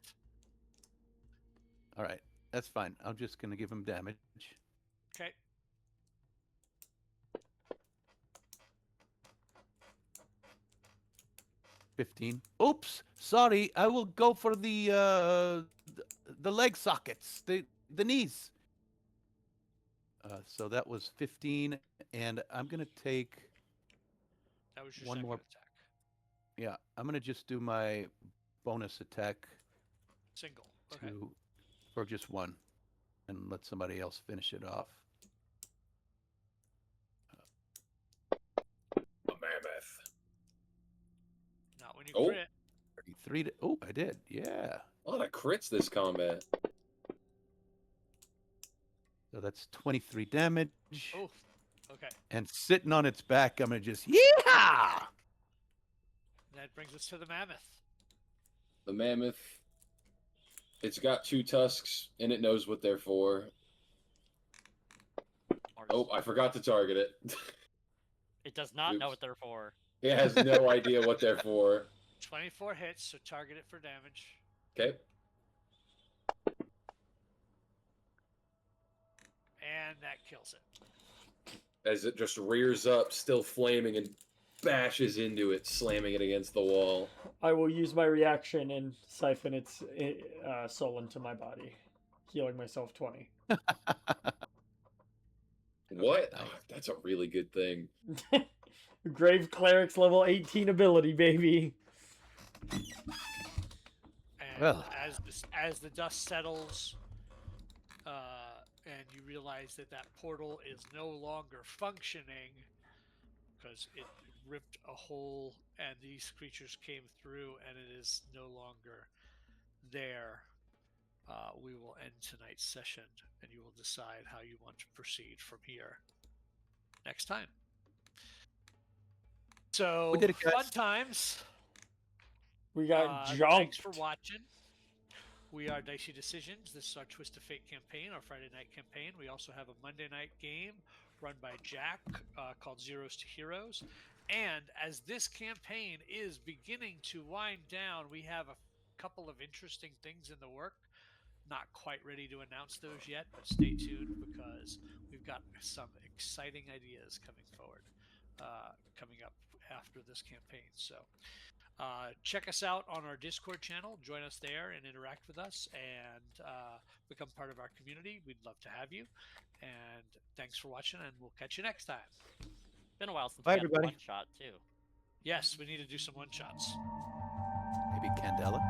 All right. That's fine. I'm just going to give him damage. Okay. $15. Oops. Sorry. I will go for the leg sockets, the knees. So that was 15, and I'm going to take That was your one second more. attack. Yeah, I'm going to just do my bonus attack Single. Okay. for just one and let somebody else finish it off. A mammoth. Not when you Oh. crit. 33. Oh, I did. Yeah. A lot of crits this combat. So that's 23 damage. Oh. Okay. And sitting on its back, I'm going to just, yeah! That brings us to the mammoth. The mammoth. It's got 2 tusks, and it knows what they're for. Oh, I forgot to target it. It does not know Oops. what they're for. It has no idea what they're for. 24 hits, so target it for damage. Okay. And that kills it. As it just rears up, still flaming, and bashes into it, slamming it against the wall. I will use my reaction and siphon its soul into my body, healing myself 20. What? Oh, that's a really good thing. Grave Cleric's level 18 ability, baby. And Well. as the dust settles, and you realize that portal is no longer functioning because it ripped a hole and these creatures came through and it is no longer there, we will end tonight's session and you will decide how you want to proceed from here next time. So, We did it, guys. fun times. We got jumped. Thanks for watching. We are Dicey Decisions. This is our Twist of Fate campaign, our Friday night campaign. We also have a Monday night game run by Jack called Zeros to Heroes. And as this campaign is beginning to wind down, we have a couple of interesting things in the work. Not quite ready to announce those yet, but stay tuned because we've got some exciting ideas coming forward, coming up after this campaign. So check us out on our Discord channel. Join us there and interact with us and become part of our community. We'd love to have you. And thanks for watching, and we'll catch you next time. Been a while since Bye, we had everybody. one shot too. Yes, we need to do some one-shots. Maybe Candela?